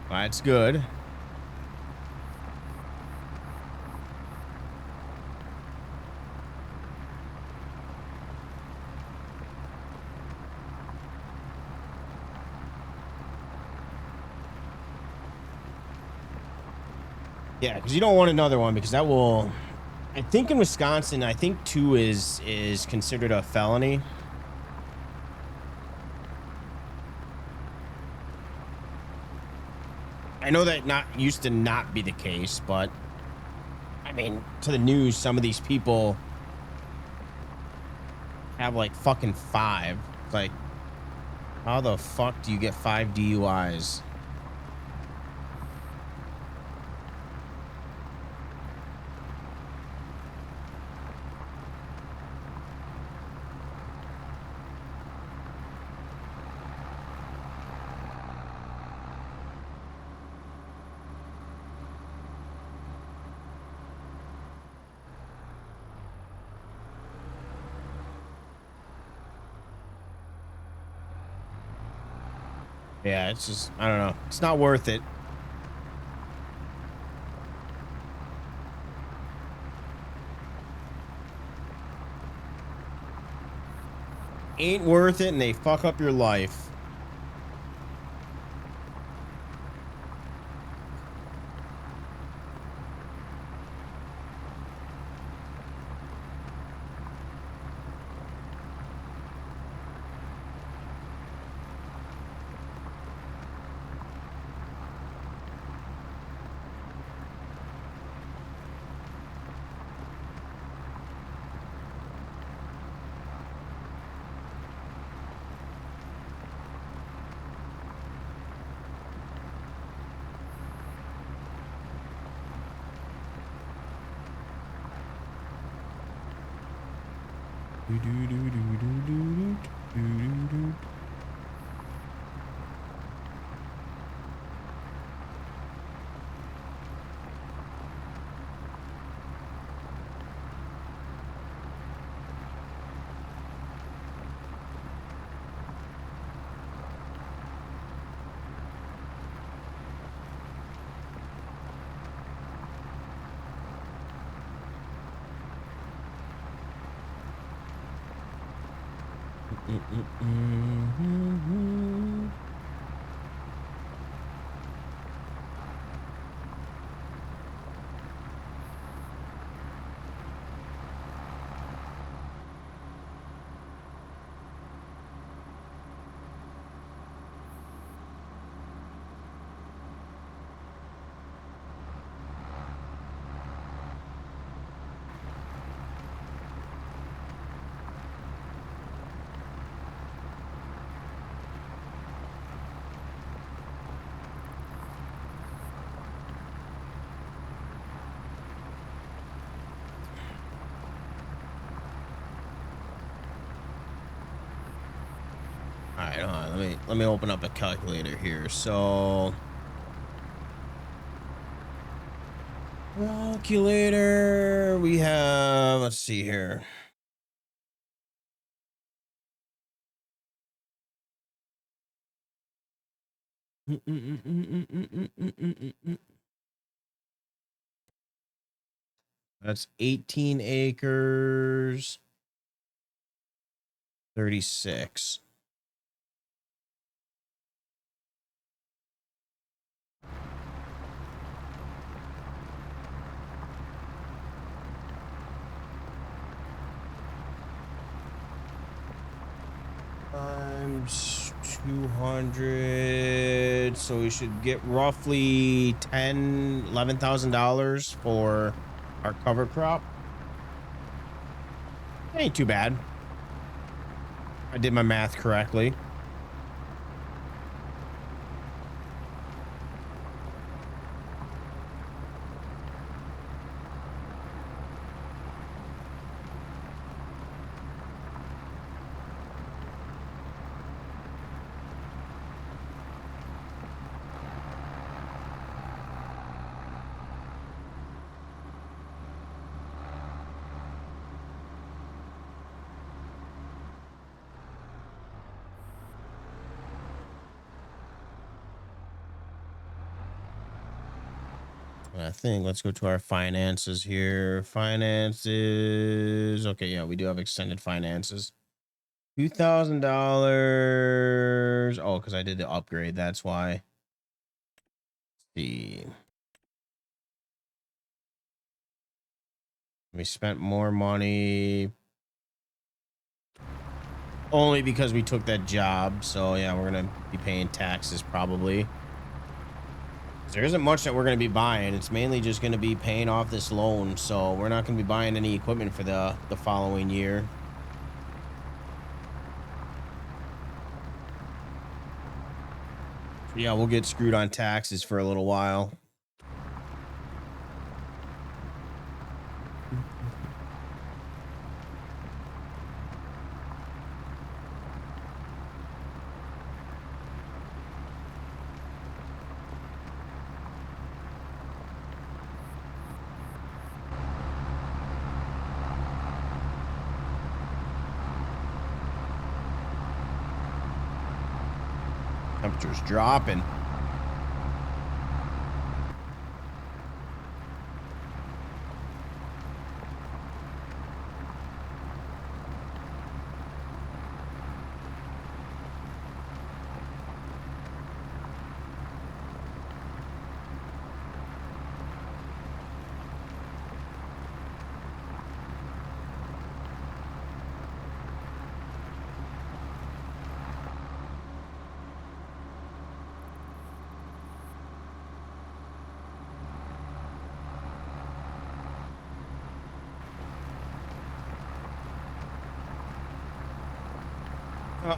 That's good. Yeah, because you don't want another one, because that will, I think in Wisconsin, I think 2 is considered a felony. I know that used to not be the case, but I mean, to the news, some of these people have like fucking 5. It's like, how the fuck do you get 5 DUIs? Yeah, it's just, I don't know. It's not worth it. Ain't worth it, and they fuck up your life. All right, hold on. Let me open up a calculator here. So, calculator, we have, let's see here. That's 18 acres. 36. Times 200, so we should get roughly $11,000 for our cover crop. Ain't too bad. I did my math correctly. I think let's go to our finances here. Finances. Okay, yeah, we do have extended finances. $2,000. Oh, because I did the upgrade. That's why. Let's see. We spent more money only because we took that job. So yeah, we're gonna be paying taxes probably. There isn't much that we're going to be buying. It's mainly just going to be paying off this loan. So we're not going to be buying any equipment for the following year. Yeah, we'll get screwed on taxes for a little while. Temperature's dropping.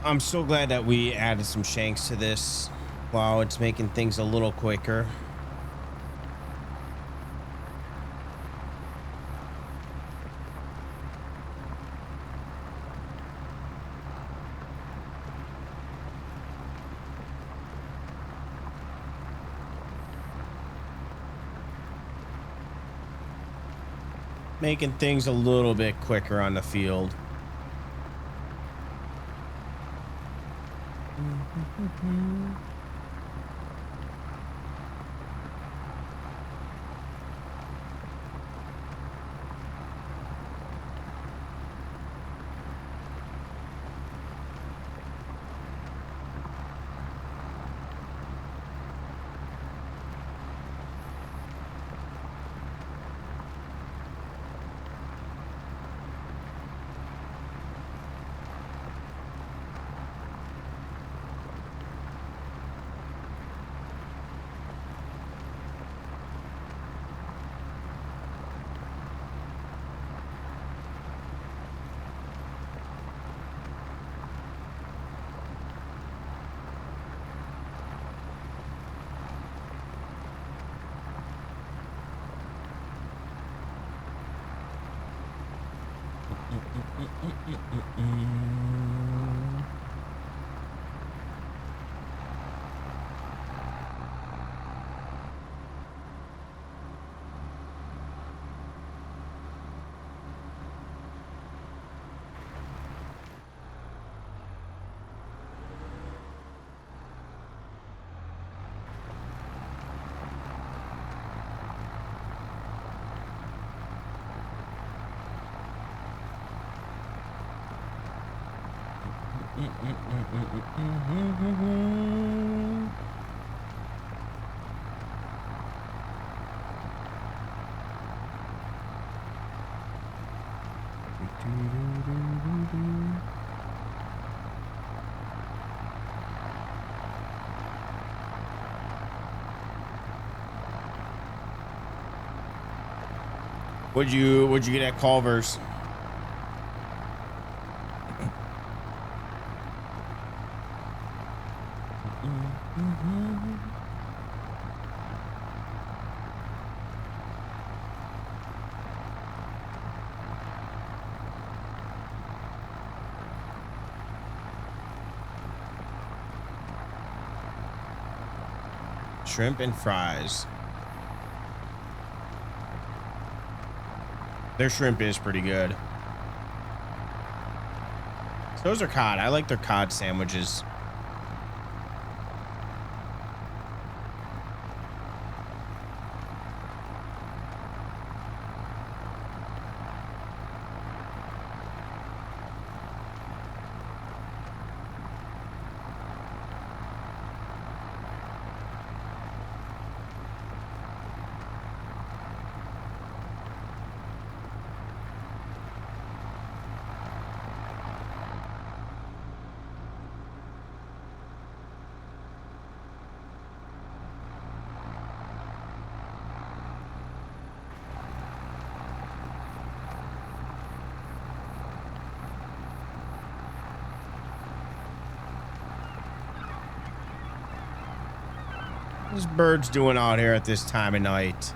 I'm so glad that we added some shanks to this. Wow, it's making things a little quicker. Making things a little bit quicker on the field. What'd you get at Culver's? shrimp and fries. Their shrimp is pretty good. So those are cod. I like their cod sandwiches. What's birds doing out here at this time of night?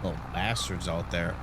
Little bastards out there.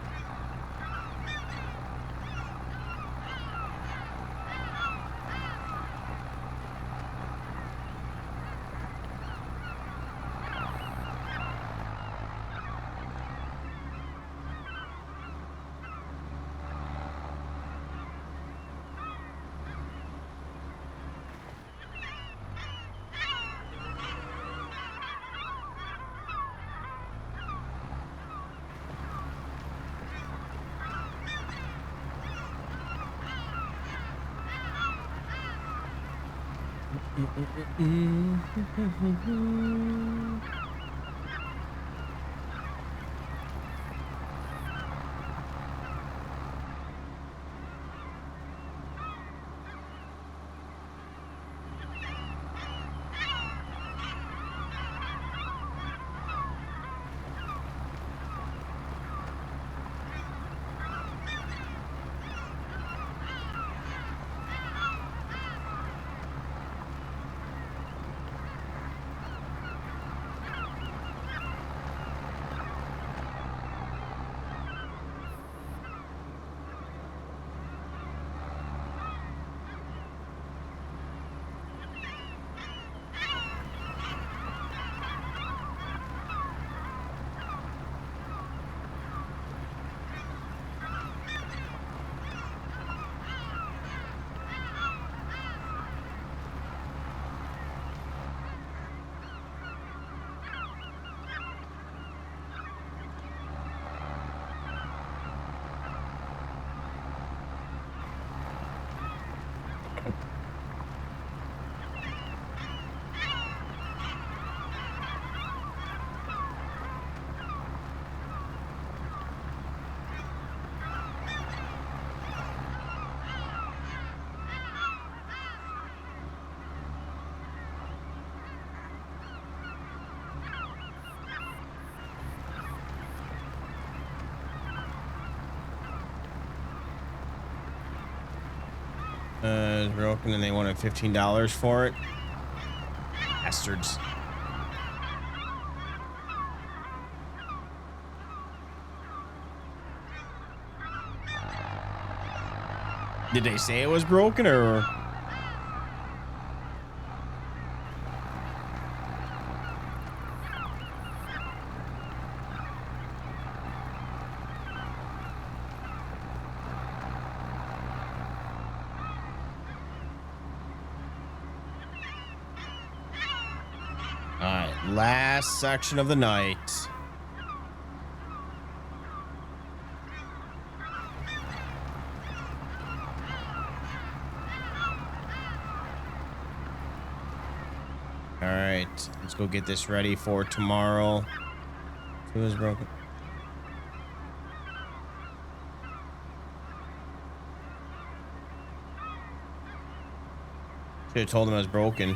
Broken and they wanted $15 for it. Bastards. Did they say it was broken or? All right, last section of the night. All right, let's go get this ready for tomorrow. Two is broken. Should have told him I was broken.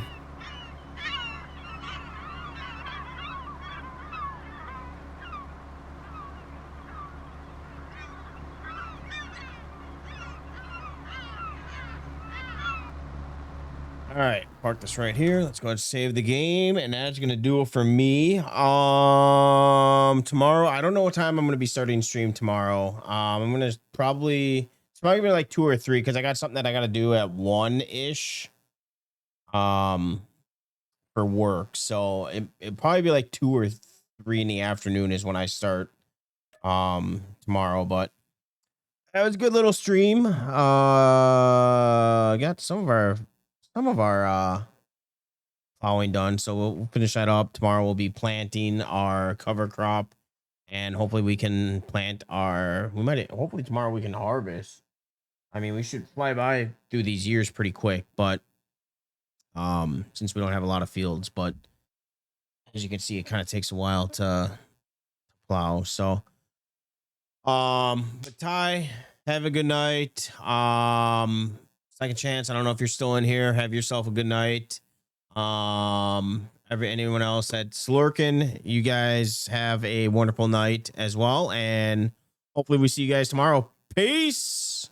All right, park this right here. Let's go ahead and save the game, and that's gonna do it for me. Tomorrow, I don't know what time I'm gonna be starting stream tomorrow. I'm gonna probably it's probably gonna be like 2 or 3 because I got something that I gotta do at 1-ish. For work, so it'd probably be like 2 or 3 in the afternoon is when I start tomorrow. But that was a good little stream. Got some of our plowing done, so we'll finish that up tomorrow. We'll be planting our cover crop, and hopefully we can plant our hopefully tomorrow we can harvest. I mean, we should fly by through these years pretty quick, but since we don't have a lot of fields, but as you can see, it kind of takes a while to plow. So but Ty, have a good night. Second chance, I don't know if you're still in here. Have yourself a good night. Anyone else that's lurking, you guys have a wonderful night as well, and hopefully we see you guys tomorrow. Peace.